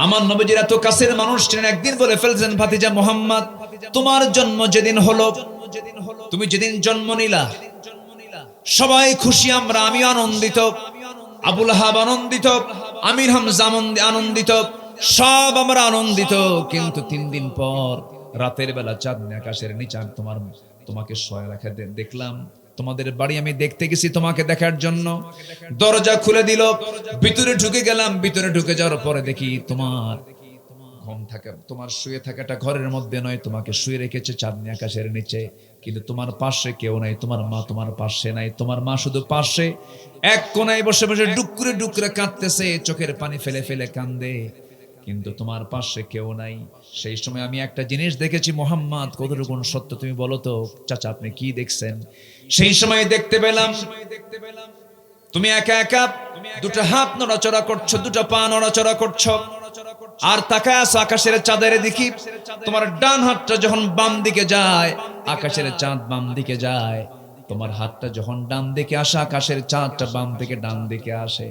আমার নবীজির এত কাছের মানুষ ছিলেন, একদিন বলে ফেলছেন, ভাতিজা মুহাম্মদ তোমার জন্ম যেদিন হলো, তুমি যেদিন জন্ম নিলা সবাই খুশি, আমরা, আমি আনন্দিত, আবু লাহাব আনন্দিত, আমির হামজা আনন্দিত, সব আমরা আনন্দিত, কিন্তু 3 দিন পর রাতের বেলা চাঁদনি আকাশের নিচে তোমাকে শোয়া রাখা দেখলাম, তোমাদের বাড়ি আমি দেখতে গেছি তোমাকে দেখার জন্য, দরজা খুলে দিল, ভিতরে ঢুকে গেলাম, ভিতরে ঢুকে যাওয়ার পরে দেখি তোমার শুয়ে থাকাটা ঘরের মধ্যে নয়, তোমাকে শুয়ে রেখেছে চাঁদনি আকাশের নিচে, কিন্তু তোমার পাশে কেউ নাই, তোমার মা তোমার পাশে নাই, তোমার মা শুধু পাশে এক কোনায় বসে বসে ডুকরে ডুকরে কাঁদতেছে, চোখের পানি ফেলে ফেলে কান্দে, কিন্তু তোমার পাশে কেউ নাই। সেই সময় আমি একটা জিনিস দেখেছি, মুহাম্মদ কতটুকু সত্য তুমি বলো তো। চাচা আপনি কি দেখছেন? সেই সময় দেখতে পেলাম তুমি একা একা দুটো হাত নড়াচড়া করছো, দুটো পা নড়াচড়া করছো, আর তাকায় আছো আকাশের চাঁদের দিকে। তোমার ডান হাতটা যখন বাম দিকে যায়, আকাশের চাঁদ বাম দিকে যায়, তোমার হাতটা যখন ডান দিকে আসে, আকাশের চাঁদটা বাম থেকে ডান দিকে আসে।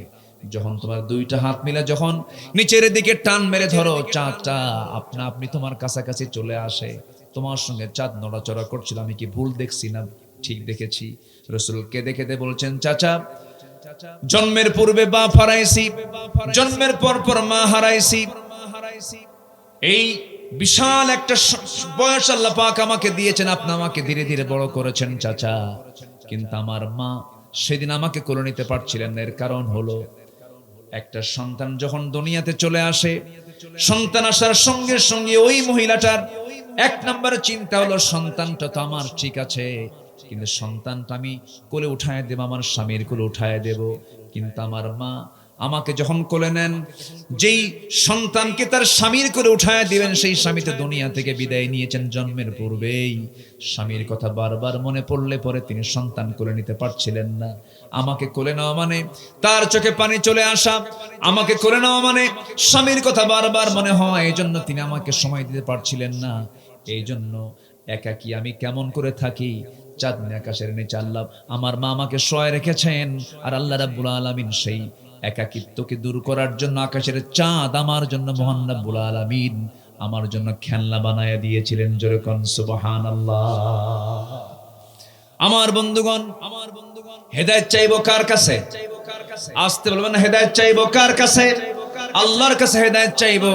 যখন তোমার দুইটা হাত মিলে যখন নিচের দিকে টান মেরে ধরো, চাঁদটা আপনা আপনি তোমার কাছাকাছি চলে আসে। তোমার সঙ্গে চাঁদ নড়াচড়া করছিল, আমি কি ভুল দেখছি না ঠিক দেখেছি? রাসূল কেঁদে কেঁদে বলছেন, চাচা জন্মের পূর্বে বাপ হারাইছি, জন্মের পর পর মা হারাইছি, এই বিশাল একটা বয়স আল্লাহ পাক আমাকে দিয়েছেন, আপনি আমাকে ধীরে ধীরে বড় করেছেন চাচা, কিন্তু আমার মা সেদিন আমাকে কোলে নিতে পারছিলেন না। এর কারণ হলো, একটা সন্তান যখন দুনিয়াতে চলে আসে, সন্তান আসার সঙ্গে সঙ্গে ওই মহিলাটার এক নম্বর চিন্তা হলো, সন্তানটা তো আমার ঠিক আছে, কিন্তু সন্তানটা আমি কোলে উঠায় দেব, আমার স্বামীর কোলে উঠায় দেব। কিন্তু আমার মা আমাকে যখন কোলে নেন, যেই সন্তানকে তার স্বামীর কোলে উঠায় দিবেন, সেই স্বামী তো দুনিয়া থেকে বিদায় নিয়েছেন জন্মের পূর্বেই। স্বামীর কথা বারবার মনে পড়লে পরে তিনি সন্তান কোলে নিতে পারছিলেন না। আমাকে কোলে নেওয়া মানে তার চোখে পানি চলে আসা, আমাকে কোলে নেওয়া মানে স্বামীর কথা বারবার মনে হয়, এই জন্য তিনি আমাকে সময় দিতে পারছিলেন না। এই জন্য একাকী আমি কেমন করে থাকি, চাঁদনি আকাশের নিচে আল্লাহ আমার মা আমাকে শোয়ায় রেখেছেন। আর আল্লাহ রাব্বুল আলামিন সেই একাকিত্বকে দূর করার জন্য আকাশের চাঁদ আমার জন্য মহান রাব্বুল আলামিন আমার জন্য খেলনা বানায়া দিয়েছিলেন। জোরে কোন সুবহানাল্লাহ। আমার বন্ধুগণ, হেদায়েত চাইবো কার কাছে? আসতে বলবেন না, হেদায়েত চাইবো কার কাছে? আল্লাহর কাছে হেদায়েত চাইবো,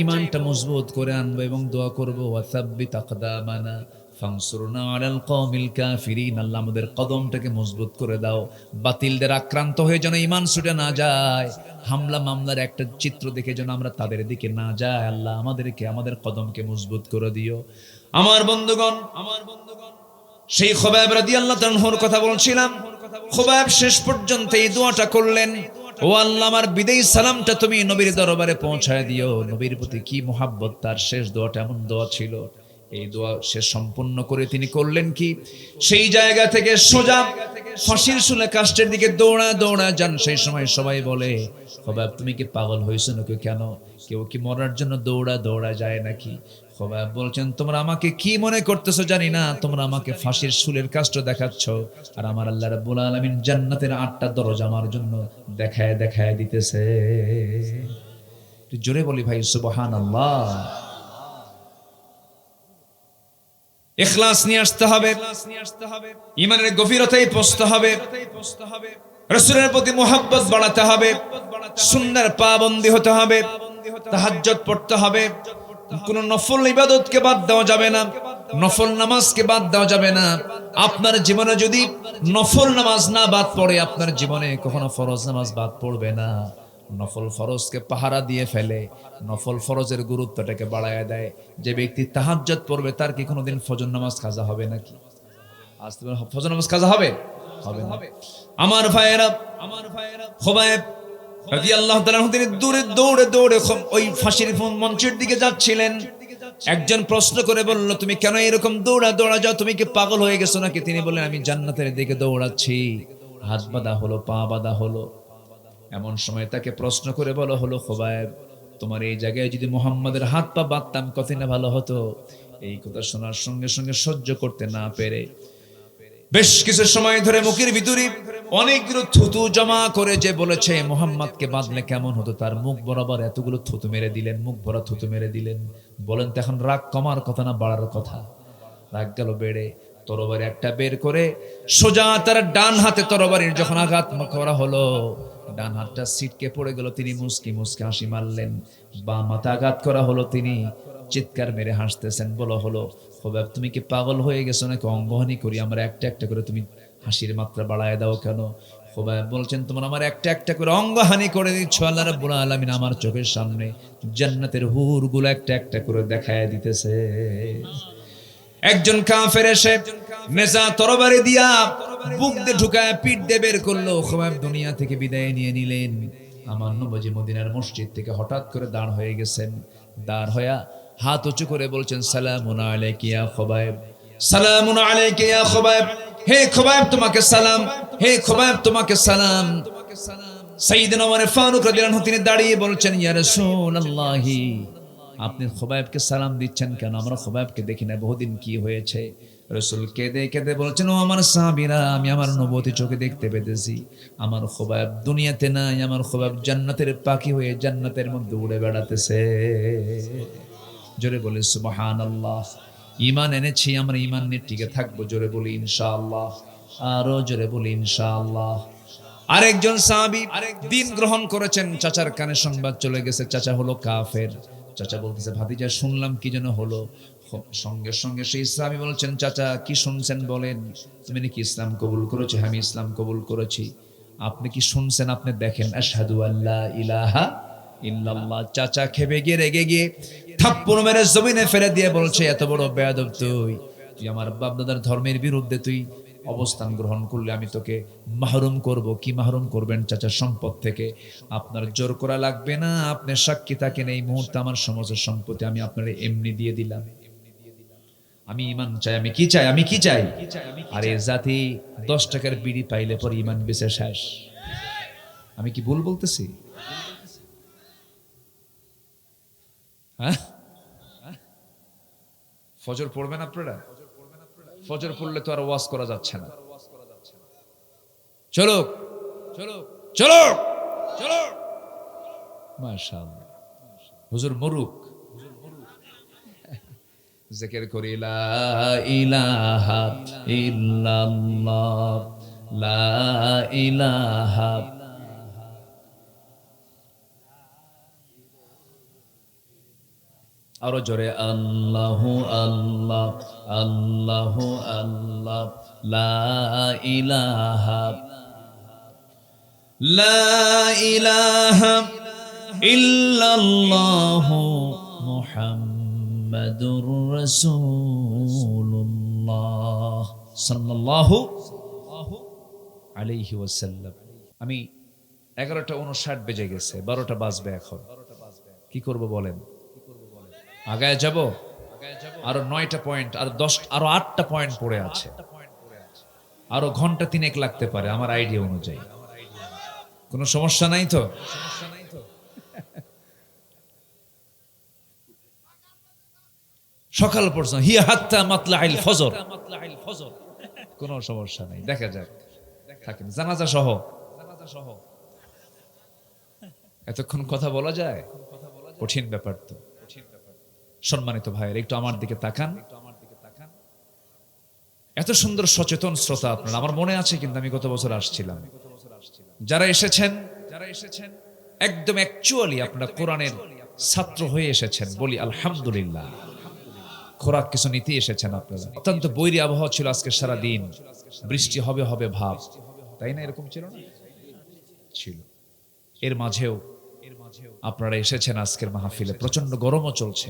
ঈমানটা মজবুত করে আনবো এবং দোয়া করবো, ওয়াসাব্বিত আকদামানা ফানসুরনা আলাল কওমিল কাফিরিন। আল্লাহ আমাদের কদমটাকে মজবুত করে দাও, বাতিলদের আক্রান্ত হয়ে যেন ঈমান ছুটে না যায়, হামলা মামলার একটা চিত্র দেখে যেন আমরা তাদের দিকে না যাই। আল্লাহ আমাদেরকে, আমাদের কদমকে মজবুত করে দিও। আমার বন্ধুগণ, সেই খুবাইব রাদিয়াল্লাহু তাআলার কথা বলছিলাম। খুবাইব শেষ পর্যন্ত এই দোয়াটা করলেন, ও আল্লাহ আমার বিদায়ী সালামটা তুমি নবীর দরবারে পৌঁছায় দিও। নবীর প্রতি কি মুহাব্বত, তার শেষ দোয়াটা এমন দোয়া ছিল। এই দোয়া সে সম্পূর্ণ করে তিনি করলেন কি, সেই জায়গা থেকে সোজা ফাঁসির শুলে কাষ্টের দিকে দৌড়া যান। সেই সময় সবাই বলে, খুবাইব তুমি কি পাগল হয়েছো নাকি? কেন, কেউ কি মরার জন্য দৌড়া যায় নাকি? খুবাইব বলছেন, তোমরা আমাকে কি মনে করতেছো জানি না, তোমরা আমাকে ফাঁসির শুলের কাষ্ট দেখাচ্ছ, আর আমার আল্লাহ রাব্বুল আলামিন জান্নাতের 8টা দরজা আমার জন্য দেখায় দিতেছে। জোরে বলি ভাই সুবহানাল্লাহ। ইখলাস নিয়ে আসতে হবে, ঈমানের গভীরতায় পৌঁছতে হবে, রাসূলের প্রতি মুহাব্বত বাড়াতে হবে, সুন্নাহর পাবন্দি হতে হবে, তাহাজ্জুদ পড়তে হবে, কোন নফল ইবাদতকে বাদ দেওয়া যাবে না, নফল নামাজকে বাদ দেওয়া যাবে না। আপনার জীবনে যদি নফল নামাজ না বাদ পড়ে, আপনার জীবনে কখনো ফরজ নামাজ বাদ পড়বে না। নফল ফরজকে পাহারা দিয়ে ফেলে, নফল ফরজের গুরুত্বটাকে বাড়ায় দেয়। যে ব্যক্তি তাহাজ্জুদ পড়বে, তার কি কোনোদিন ফজর নামাজ কাজা হবে নাকি? আজ ফজর নামাজ কাজা হবে? হবে না। আমার ভাইয়েরা, খুবাইব রাদিয়াল্লাহু তাআলা তিনি দৌড়ে ওই ফাঁসির মঞ্চের দিকে যাচ্ছিলেন। একজন প্রশ্ন করে বলল, তুমি কেন এরকম দৌড়া যাও, তুমি কি পাগল হয়ে গেছো নাকি? তিনি বললেন, আমি জান্নাতের দিকে দৌড়াচ্ছি। হাত বাঁধা হলো, পা বাঁধা হলো। এমন সময় তাকে প্রশ্ন করে বলা হলো, খুবাইব তোমার এই জায়গায় যদি মুহাম্মাদের হাত পা বাঁধতাম কত না ভালো হতো। এই কথা শোনার সঙ্গে সঙ্গে সহ্য করতে না পেরে বেশ কিছু সময় ধরে মুখের ভিতরে অনেকগুলো থুতু জমা করে যে বলেছে মুহাম্মাদকে বাঁধলে কেমন হতো, তার মুখ বরাবর এতগুলো থুতু মেরে দিলেন, মুখ ভরা থুতু মেরে দিলেন। বলেন তো এখন রাগ কমার কথা না বাড়ার কথা? রাগ গেল বেড়ে। তরবারি একটা বের করে সোজা তার ডান হাতে তরবারির যখন আঘাত করা হলো, ডান হাতটা ছিটকে পড়ে গেল। তিনি মুস্কি হাসি মারলেন। বাম হাতে আঘাত করা হলো, তিনি চিৎকার মেরে হাসতেছেন। বলা হলো, খুবাইব তুমি কি পাগল হয়ে গেছো নাকি? অঙ্গহানি করি আমরা একটা করে, তুমি হাসির মাত্রা বাড়ায় দাও কেন? খুবাইব বলছেন, তোমরা আমার একটা করে অঙ্গহানি করে দিচ্ছ। আল্লাহ রাব্বুল আলামিন আমার চোখের সামনে জান্নাতের হুরগুলো একটা করে দেখায় দিতেছে। একজন কাফের এসে নেজা তরবারি দিয়া বুক দিয়ে ঢুকায় পিঠ দিয়ে বের করলো। খুবাইব দুনিয়া থেকে বিদায় নিয়ে নিলেন। আমার নবী মদিনার মসজিদ থেকে হঠাৎ করে দাঁড় হয়ে গেছেন। দাঁড় হইয়া হাত উঁচু করে বলছেন, সালামুন আলাইকা ইয়া খুবাইব, সালামুন আলাইকা ইয়া খুবাইব। হে খুবাইব তোমাকে সালাম, হে খুবাইব তোমাকে সালাম। সাইয়েদনা ওমর ফারুক রাদিয়াল্লাহু আনহু তিনি দাঁড়িয়ে বলছেন, ইয়া রাসূলুল্লাহি আপনি খুবাইবকে সালাম দিচ্ছেন কেন? আমরা খুবাইবকে দেখি না বহুদিন, কি হয়েছে? রাসূল কেঁদে বলছেন, ও আমার সাহাবীরা, আমি আমার নবুয়তি চোখে দেখতে পেতেছি আমার খুবাইব দুনিয়াতে নাই, আমার খুবাইব জান্নাতের পাখি হয়ে জান্নাতের মধ্যে উড়ে বেড়াতেছে। জোরে বলি সুবহানাল্লাহ। ঈমান এনেছি, আমরা ঈমান নিয়ে টিকে থাকবো। জোরে বলি ইনশাআল্লাহ। আরো জোরে বলি ইনশাআল্লাহ। আরেকজন সাহাবী দিন গ্রহণ করেছেন, চাচার কানে সংবাদ চলে গেছে, চাচা হলো কাফের। চাচা বলতেছে, ভাতিজা শুনলাম কি যেন হলো। সঙ্গে সঙ্গে সেই সাহাবী বলছেন, চাচা কি শুনছেন বলেন? তুমি নাকি ইসলাম কবুল করেছো? আমি ইসলাম কবুল করেছি। আপনি কি শুনছেন? আপনি দেখেন, আশহাদু আল্লা ইলাহা ইল্লাল্লাহ। চাচা খেপে গিয়ে রেগে গিয়ে থাপ্পড় মেরে জমিনে ফেলে দিয়ে বলছে, এত বড় বেয়াদব তুই আমার বাপ দাদার ধর্মের বিরুদ্ধে তুই অবস্থান গ্রহণ করলে আমি তোকে মাহরুম করব। কি মাহরুম করবেন? চাচার সম্পদ থেকে। আপনার জোর করা লাগবে না, আপনি সাক্ষী থাকেন, এই মুহূর্তে আমার সমস্ত সম্পত্তি আমি আপনার এমনি দিয়ে দিলাম। আমি ঈমান চাই, আমি কি চাই, আমি কি চাই? আরে জাতি 10 টাকার বিড়ি পাইলে পর ঈমান বেঁচে শেষ। আমি কি ভুল বলতেছি? হ্যাঁ, ফজর পড়বেন আপনারা? ফজর পড়লে তো আর ওয়াজ করা যাচ্ছে না। চলো চলো চলো চলো, মাশাআল্লাহ। হুজুর মরুক, জিকির করি লা ইলাহা ইল্লাল্লাহ, লা ইলাহা। আরো জোরে আল্লাহু আল্লাহ, আল্লাহু আল্লাহ, লা ইলাহা, লা ইলাহা ইল্লাল্লাহু মুহাম্মাদুর রাসূলুল্লাহ সাল্লাল্লাহু আলাইহি ওয়াসাল্লাম। আমি 11:59 বেজে গেছে, 12টা বাজবে এখন। কি করব বলেন? আগায় যাব? আরো 9টা পয়েন্ট, আর 8টা পয়েন্ট পড়ে আছে। আরো ঘন্টা 3 লাগতে পারে আমার আইডিয়া অনুযায়ী। কোনো সমস্যা নাই তো? সকাল পর্যন্ত হিয়া হাত্তা মাতলাইল ফজর, কোনো সমস্যা নাই। দেখা যাক, থাকেন জানাজা সহ। এতক্ষণ কথা বলা যায়? কঠিন ব্যাপার তো। সম্মানিত ভাইয়ের, একটু আমার দিকে তাকান। এত সুন্দর সচেতন শ্রোতা আপনারা, আমার মনে আছে কিন্তু আমি গত বছর আসছিলাম। যারা এসেছেন একদম অ্যাকচুয়ালি আপনারা কোরআনের ছাত্র হয়ে এসেছেন, বলি আলহামদুলিল্লাহ। খোরাক কিছু নিতে এসেছেন আপনারা। অত্যন্ত বৈরী আবহাওয়া ছিল আজকে সারা দিন, বৃষ্টি হবে হবে ভাব, তাই না? এরকম ছিল না? ছিল। এর মাঝেও আপনারা এসেছেন আজকের মাহফিলে। প্রচন্ড গরমও চলছে।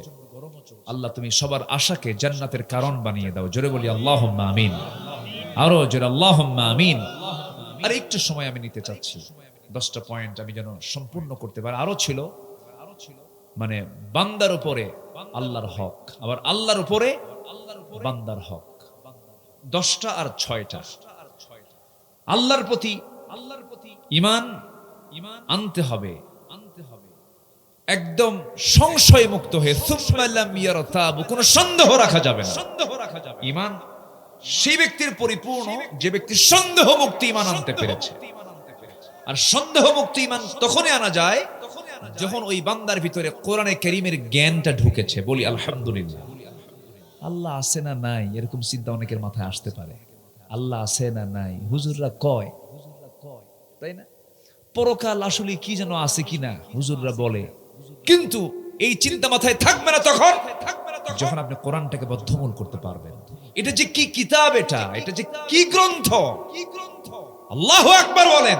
আল্লাহ তুমি সবার আশাকে জান্নাতের কারণ বানিয়ে দাও। জোরে বলি আল্লাহুম্মা আমিন। আরো জোরে আল্লাহুম্মা আমিন। আর একটু সময় আমি নিতে চাচ্ছি, 10টা পয়েন্ট আমি যেন সম্পূর্ণ করতে পারি। আরো ছিল মানে বান্দার উপরে আল্লাহর হক, আবার আল্লাহর উপরে বান্দার হক। 10টা আর 6টা। আল্লাহর প্রতি ঈমান আনতে হবে একদম সংশয় মুক্ত হয়ে। সুম্মা লাম ইয়ারতাবু, কোনো সন্দেহ রাখা যাবে না। ঈমান সেই ব্যক্তির পরিপূর্ণ যে ব্যক্তি সন্দেহ মুক্ত ঈমান আনতে পেরেছে। আর সন্দেহ মুক্ত ঈমান তখনই আনা যায় যখন ওই বান্দার ভিতরে কোরআনে কারীমের জ্ঞানটা ঢুকেছে। বলি আলহামদুলিল্লাহ। আল্লাহ আছে না নাই, এরকম চিন্তা অনেকের মাথায় আসতে পারে। আল্লাহ আছে না নাই হুজুররা কয়, তাই না? পরকাল আসলে কি যেন আছে কিনা হুজুররা বলে, কিন্তু এই চিন্তা মাথায় থাকবে না তখন যখন আপনি কোরআনটাকে বদ্ধমূল করতে পারবেন। এটা যে কি কিতাব, এটা যে কি গ্রন্থ! আল্লাহু আকবার বলেন।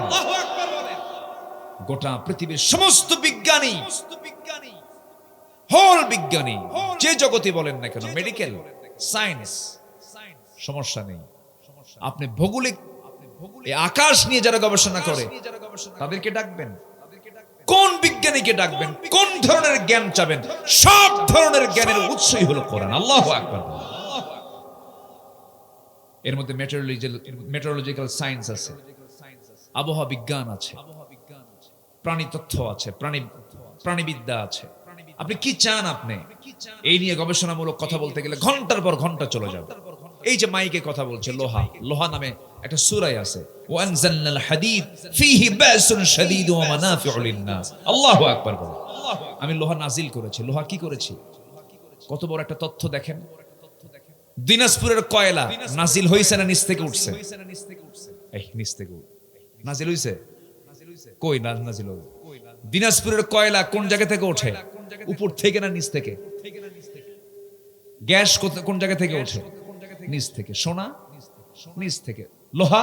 গোটা পৃথিবীর সমস্ত বিজ্ঞানী, হোল বিজ্ঞানী, যে জগতে বলেন না কেন, মেডিকেল সায়েন্স, সমস্যা নেই। আপনি ভৌগোলিক আকাশ নিয়ে যারা গবেষণা করে তাদেরকে ডাকবেন, কোন বিজ্ঞানীকে ডাকবেন, কোন ধরনের জ্ঞান চাবেন, সব ধরনের জ্ঞানের উৎসই হলো কোরআন। আল্লাহু আকবার। এর মধ্যে মেট্রোলজিক্যাল সায়েন্স আছে, আবহাওয়া বিজ্ঞান আছে, প্রাণী তথ্য আছে, প্রাণীবিদ্যা আছে। আপনি কি চান? আপনি এই নিয়ে গবেষণামূলক কথা বলতে গেলে ঘন্টার পর ঘন্টা চলে যাবে। এই যে মাইকে কথা বলছে, লোহা নামে একটা সূরা আছে, ওয়ানজালনাল হাদিদ ফীহি বাসুন শাদীদ ওয়া মানাফিউ লিন-নাস। আল্লাহু আকবার বলেন। আমি লোহা নাজিল করেছি। লোহা কি করেছি? কত বড় একটা তথ্য দেখেন। দিনাজপুরের কয়লা নাজিল হইছে না নিচ থেকে উঠছে? এই নিচ থেকে নাজিল হইছে? কই নাজিল হলো? দিনাজপুরের কয়লা কোন জায়গা থেকে ওঠে? উপর থেকে না নিচ থেকে? গ্যাস কোন জায়গা থেকে ওঠে? নিচ থেকে। সোনা নিচ থেকে। লোহা?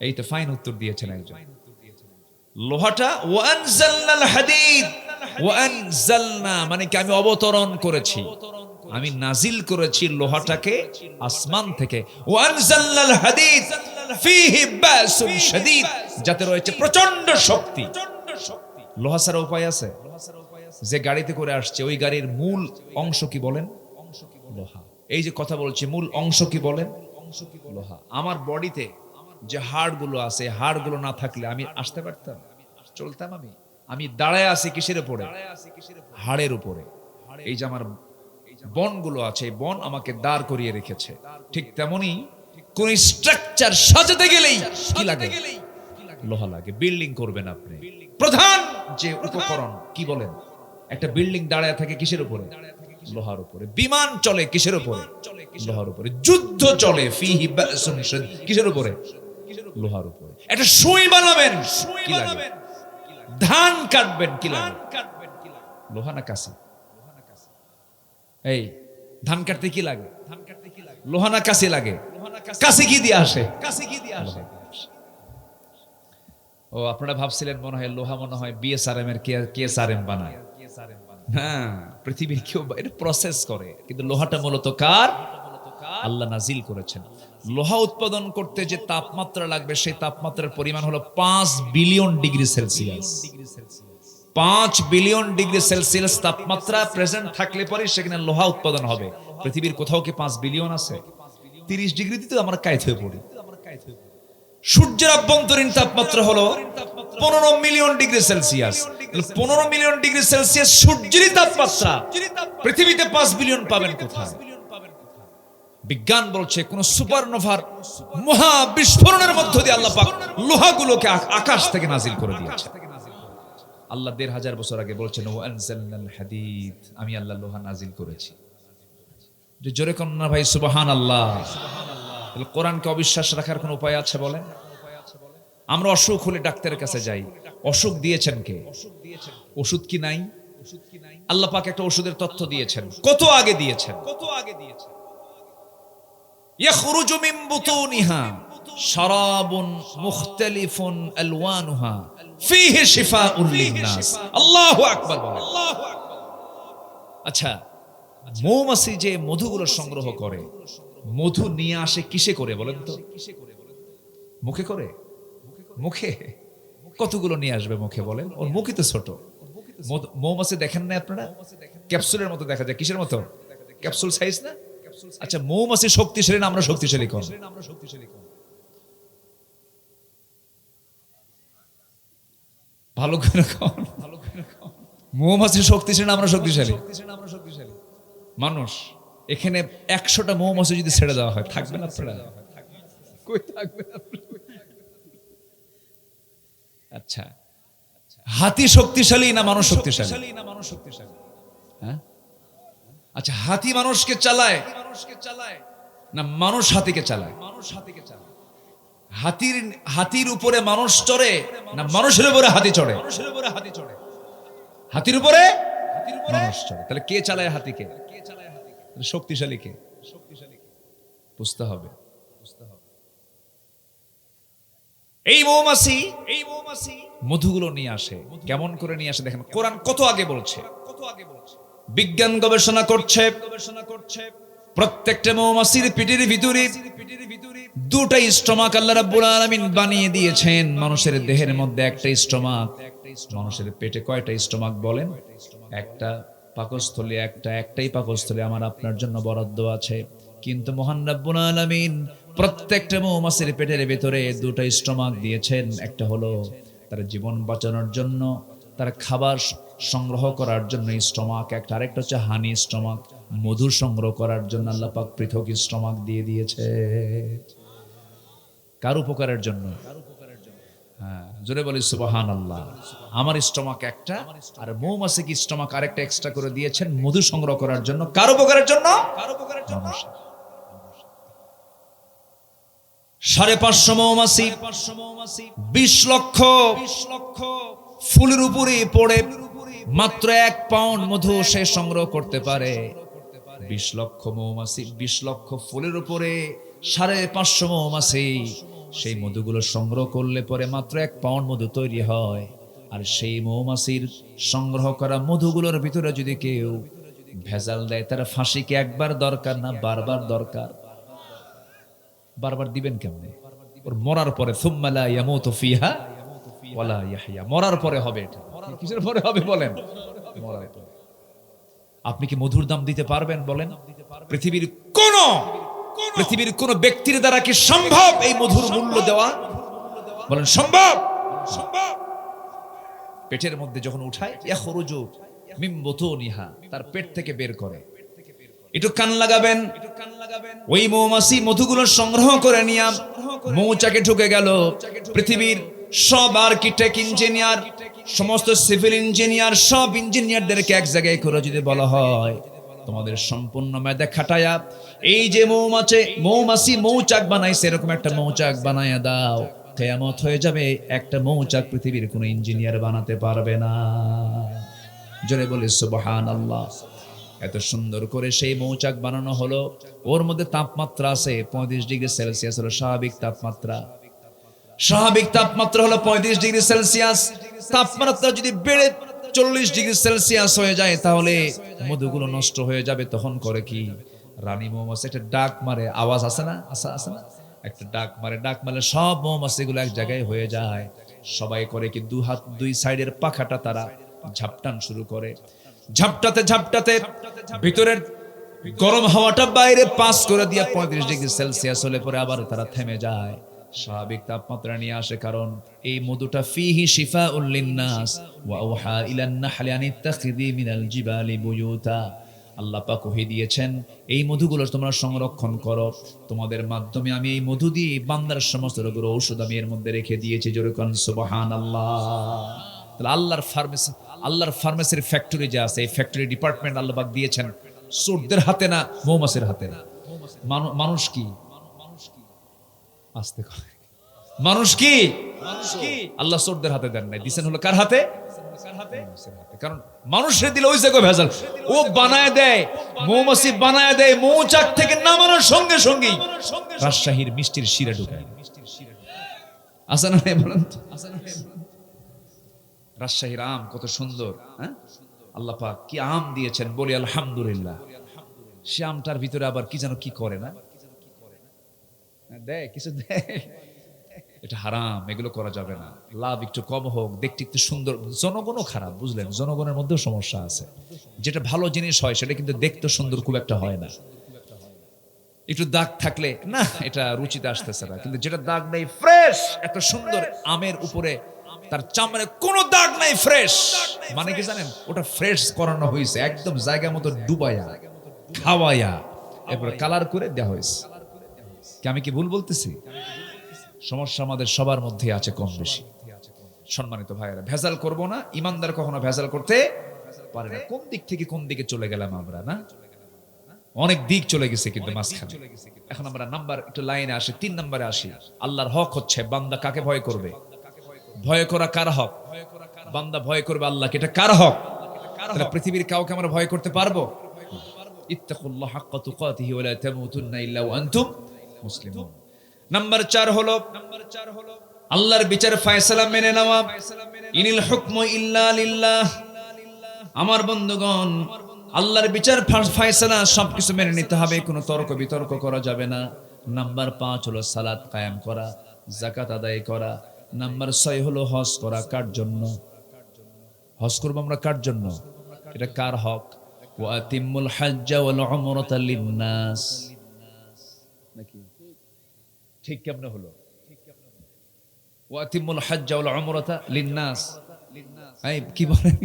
এই তো ফাইন উত্তর দিয়েছেন একজন। লোহাটা ওয়ানজালনাল হাদিদ, ওয়ানজালনা মানে কি আমি অবতরণ করেছি, আমি নাজিল করেছি লোহাটাকে আসমান থেকে। ওয়ানজালনাল হাদিদ ফীহি বাসুন শাদীদ, যাতে রয়েছে প্রচন্ড শক্তি। লোহা ছাড়া উপায় আছে? যে গাড়িতে করে আসছে ওই গাড়ির মূল অংশ কি বলেন? লোহা। এই যে কথা বলছি মূল অংশ কি বলেন? লোহা। আমার বডিতে যে হাড় গুলো আছে, হাড় গুলো না থাকলে আমি আসতে পারতাম, চলতাম? আমি দাঁড়ায় আছি কিসের উপরে? হাড়ের উপরে। এই যে আমার বন গুলো আছে, এই বন আমাকে দাঁড় করিয়ে রেখেছে। ঠিক তেমনি কোন স্ট্রাকচার সাজাতে গেলেই কি লাগে? লোহা লাগে। বিল্ডিং করবেন আপনি, প্রধান যে উপকরণ কি বলেন? একটা বিল্ডিং দাঁড়ায় থাকে কিসের উপরে? লোহার উপরে। বিমান চলে কিসের উপরে? লোহার উপরে। যুদ্ধ চলে ফীহি বাসুন শাদীদ কিসের উপরে? লোহার উপরে। একটা সুই বানাবেন কি লাগে? ধান কাটবেন কি লাগে? লোহা না কাঁচি? এই ধান কাটতে কি লাগে? লোহা না কাঁচি লাগে? কাঁচি কি দিয়ে আসে? ও আপনারা ভাবছিলেন মনে হয় লোহা মনে হয় বিএসআরএম এর কেএসআরএম বানায়। হ্যাঁ, পৃথিবীর কেউ এটা প্রসেস করে, কিন্তু লোহাটা মূলত কার? আল্লাহ নাজিল করেছেন। লোহা উৎপাদন করতে যে তাপমাত্রা লাগবে সেই তাপমাত্রার পরিমাণ হলো 5 billion degree Celsius. 5 billion degree Celsius তাপমাত্রা প্রেজেন্ট থাকলে পরে সেখানে লোহা উৎপাদন হবে। পৃথিবীর কোথাও কি 5 বিলিয়ন আছে? 30 ডিগ্রিতে তো আমরা কায়েত হয়ে পড়ি। সূর্যের অভ্যন্তরীণ তাপমাত্রা হলো 15 million degree Celsius. 15 million degree Celsius সূর্যেরই তাপমাত্রা, পৃথিবীতে 5 বিলিয়ন পাবেন কোথায়? বিজ্ঞান বলছে কোন সুপারনোভার মহা বিস্ফোরণের মধ্য দিয়ে আল্লাহ পাক লোহাগুলোকে আকাশ থেকে নাজিল করে দিয়েছে। আল্লাহ 1500 বছর আগে বলছেন ওয়ানজালনাল হাদিদ, আমি আল্লাহ লোহা নাজিল করেছি। যে জোরে কোন না ভাই সুবহানাল্লাহ। কোরআনকে অবিশ্বাস রাখার কোন উপায় আছে বলেন? আমরা অসুখ হলে ডাক্তারের কাছে যাই, অসুখ দিয়েছেন কে? ওষুধ কি নাই? আল্লাহ পাক একটা ওষুধের তথ্য দিয়েছেন, কত আগে দিয়েছেন? ইয়াখরুজু মিন বুতুনিহা শারাবুন মুখতালিফুন আলওয়ানুহা ফীহি শিফাউন লিন-নাস। আল্লাহু আকবার বলেন। আচ্ছা, মৌমাছি যে মধুগুলো সংগ্রহ করে, মধু নিয়ে আসে কিসে করে বলেন তো? মুখে করে? মুখে কতগুলো নিয়ে আসবে মুখে বলেন? ওর মুখই তো ছোট। মৌমাছি দেখেন না আপনারা? ক্যাপসুলের মতো দেখা যায়। কিসের মতো? ক্যাপসুল সাইজ না? আচ্ছা, মৌমাছি শক্তিশালী না আমরা শক্তিশালী? কোন? ভালো করে কোন? মৌমাছি শক্তিশালী না আমরা শক্তিশালী? মানুষ এখানে 100টা মৌমাছি যদি ছেড়ে দেওয়া হয় থাকবে না আপনারা? কই থাকবে? আচ্ছা, হাতি শক্তিশালী না মানুষ শক্তিশালী? হ্যাঁ, আচ্ছা, হাতি মানুষকে চালায় না মানুষ হাতিকে চালায়? হাতির উপরে মানুষ চড়ে না মানুষের উপরে হাতি চড়ে? হাতির উপরে মানুষ চড়ে। তাহলে কে চালায় হাতিকে? শক্তিশালী কে? বুঝতে হবে। এই মৌমাছি মধুগুলো নিয়ে আসে। কেমন করে নিয়ে আসে দেখেন, কোরআন কত আগে বলছে। বিজ্ঞান গবেষণা করছে প্রত্যেকটা মৌমাছির পিঠের ভিতরে দুটা স্টমাক আল্লাহ রাব্বুল আলামিন বানিয়ে দিয়েছেন। মানুষের দেহের মধ্যে একটা স্টমাক। মানুষের পেটে কয়টা স্টমাক বলেন? একটা পাকস্থলী, একটাই পাকস্থলী আমার আপনার জন্য বরাদ্দ আছে। কিন্তু মহান রাব্বুল আলামিন প্রত্যেকটা মৌমাছির পেটের ভিতরে দুটো স্টমাক দিয়েছেন। একটা হলো তার জীবন বাঁচানোর জন্য, তার খাবার সংগ্রহ করার জন্য স্টমাক একটা, আরেকটা হচ্ছে হানি স্টমাক, মধু সংগ্রহ করার জন্য আল্লাহ পাক পৃথক স্টমাক দিয়ে দিয়েছে। কার উপকারের জন্য? হ্যাঁ, জোরে বলি সুবহানাল্লাহ। আমার স্টমাক একটা, আর মৌমাছি কি স্টমাক আরেকটা এক্সট্রা করে দিয়েছেন মধু সংগ্রহ করার জন্য। কার উপকারের জন্য? 550 মৌমাছি 20 লক্ষ ফুলের উপরে পড়ে মাত্র 1 পাউন্ড মধু সে সংগ্রহ করতে পারে। 20 লক্ষ মৌমাছি 20 লক্ষ ফুলের উপরে 550 মৌমাছি সেই মধুগুলো সংগ্রহ করলে পরে মাত্র 1 পাউন্ড মধু তৈরি হয়। আর সেই মৌমাছির সংগ্রহ করা মধুগুলোর ভিতরে যদি কেউ ভেজাল দেয়, তার ফাঁসি কি একবার দরকার না বারবার দরকার? বারবার দিবেন কেমনে? ওর মরার পরে সুম্মা লা ইয়ামুতু ফিহা ওয়ালা ইয়াহইয়া, মরার পরে হবে। এটা কিসের পরে হবে বলেন? মরার পরে। আপনি কি মধুর দাম দিতে পারবেন বলেন? পৃথিবীর কোন ব্যক্তির দ্বারা কি সম্ভব এই মধুর মূল্য দেওয়া? বলেন সম্ভব? পেটের মধ্যে যখন উঠায়, ইয়াখরুজু মিন বুতুনিহা, তার পেট থেকে বের করে। একটু কান লাগাবেন। ওই মৌমাছি মধুগুলো সংগ্রহ করে নিয়ে মৌচাকে ঢুকে গেল। পৃথিবীর সব আর্কিটেক্ট ইঞ্জিনিয়ার, সমস্ত সিভিল ইঞ্জিনিয়ার, সব ইঞ্জিনিয়ারদেরকে এক জায়গায় করে যদি বলা হয়, তোমাদের সম্পূর্ণ মেধা খাটায়া এই যে মৌমাছি মৌচাক বানাইছে, এরকম একটা মৌচাক বানায়া দাও, কিয়ামত হয়ে যাবে। একটা মৌচাক পৃথিবীর কোনো ইঞ্জিনিয়ার বানাতে পারবে না। জোরে বলি সুবহানাল্লাহ। এত সুন্দর করে সেই মৌচাক বানানো হলো। ওর মধ্যে তাপমাত্রা আছে 35 ডিগ্রি সেলসিয়াস, হলো স্বাভাবিক তাপমাত্রা। স্বাভাবিক তাপমাত্রা হলো 35 ডিগ্রি সেলসিয়াস। তাপমাত্রা যদি বেড়ে 40 ডিগ্রি সেলসিয়াস হয়ে যায়, তাহলে মধুগুলো নষ্ট হয়ে যাবে। তখন করে কি, রানী মৌমাছি একটা ডাক মারে, আওয়াজ আসে না? আসে না? একটা ডাক মারে সব মৌমাছিগুলো এক জায়গায় হয়ে যায়। সবাই করে কি, দুই সাইডের পাখাটা তারা ঝাপটান শুরু করে। ঝাপটাতে ভিতরের গরম হাওয়াটা বাইরে পাস করে দিয়ে 35 ডিগ্রি সেলসিয়াস হলে পরে আবার তারা থেমে যায়, স্বাভাবিক তাপমাত্রা নিয়ে আসে। কারণ এই মধুটা ফিহি শিফাউল লিন্নাস ওয়া আওহা ইলান নাহলি আন ইত্তাখিযি মিনাল জিবালি বুয়ুতা। আল্লাহ পাক ওহী দিয়েছেন, এই মধুগুলো তোমরা সংরক্ষণ করো। তোমাদের মাধ্যমে আমি এই মধু দিয়ে বান্দার সমস্ত রোগের ঔষধ আমি এর মধ্যে রেখে দিয়েছি। জোরে কোন সুবহানাল্লাহ। তাহলে আল্লাহর ফার্মেসির ফ্যাক্টরি যে আছে, এই ফ্যাক্টরি ডিপার্টমেন্ট আল্লাহ পাক দিয়েছেন চোরদের হাতে না, মৌমাছির হাতে না। মানুষ কি আস্তে করে, মানুষ কি আল্লাহ চোরদের হাতে দেন নাই, দিয়েছেন হলো কার হাতে? কারণ মানুষের দিলে ওই জায়গায় ভেজাল। ও বানায় দেয়, মৌমাছি বানায় দেয়, মৌচাক থেকে নামানোর সঙ্গে সঙ্গেই রাজশাহীর মিষ্টির শিরা ঢুকায়। আসে না বলেন? রাজশাহীর আম কত সুন্দর, হ্যাঁ? আল্লাহ পাক কি আম দিয়েছেন, বলি আলহামদুলিল্লাহ। সে আমটার ভিতরে আবার কি যেন কি করে না, দেয় কিছু দেয়, এটা হারাম, এগুলো করা যাবে না। লাভ একটু কম হোক, দেখতে একটু সুন্দর। জনগণও খারাপ, বুঝলেন? জনগণের মধ্যেও সমস্যা আছে। যেটা ভালো জিনিস হয় সেটা কিন্তু দেখতে সুন্দর খুব একটা হয় না। একটু দাগ থাকলে না, এটা রুচিতে আসতেছে না। কিন্তু যেটা দাগ নেই, ফ্রেশ, এত সুন্দর আমের উপরে তার চামড়ায় কোনো দাগ নাই, ফ্রেশ, মানে কি জানেন? ওটা ফ্রেশ করানো হয়েছে, একদম জায়গা মতো ডুবাইয়া খাওয়াইয়া এরপরে কালার করে দেওয়া হয়েছে। কি আমি কি ভুল বলতেছি? সমস্যা আমাদের সবার মধ্যে আছে কম বেশি। সম্মানিত ভাইয়েরা, ভেজাল করব না, ইমানদার কখনো ভেজাল করতে পারে না। কোন দিক থেকে কোন দিকে চলে গেলাম আমরা, না? অনেক দিক চলে গেছে কিন্তু মাঝখানে। এখন আমরা নাম্বার একটু লাইনে আসি, 3 নম্বরে আসি। আল্লাহর হক হচ্ছে বান্দা কাকে ভয় করবে? ভয় করা কার হক? বান্দা ভয় করবে আল্লাহকে, এটা কার হক? তাহলে পৃথিবীর কাউকে আমরা ভয় করতে পারবো? ইত্তাকুল্লাহ হাক্কা তুকাতিহি ওয়া লা তামুতুন্না ইল্লা ওয়া আনতুম মুসলিমুন। নাম্বার 4 হলো আল্লাহর বিচার ফয়সালা মেনে নেওয়া। ইনিল হুকমু ইল্লা লিল্লাহ। আমার বন্ধুগণ, আল্লাহর বিচার ফয়সালা সবকিছু মেনে নিতে হবে, কোনো তর্ক বিতর্ক করা যাবে না। নাম্বার 5 হলো সালাত কায়েম করা, যাকাত আদায় করা। নাম্বার 6 হলো হজ করা। কার জন্য হজ করব আমরা? কার জন্য? এটা কার হক? ওয়া আতিমুল হাজ্জা ওয়াল উমরাতা লিন-নাস। নাকি ঠিক কেমনে হলো? ওয়া আতিমুল হাজ্জা ওয়াল উমরাতা লিন-নাস। এই কি বলেন?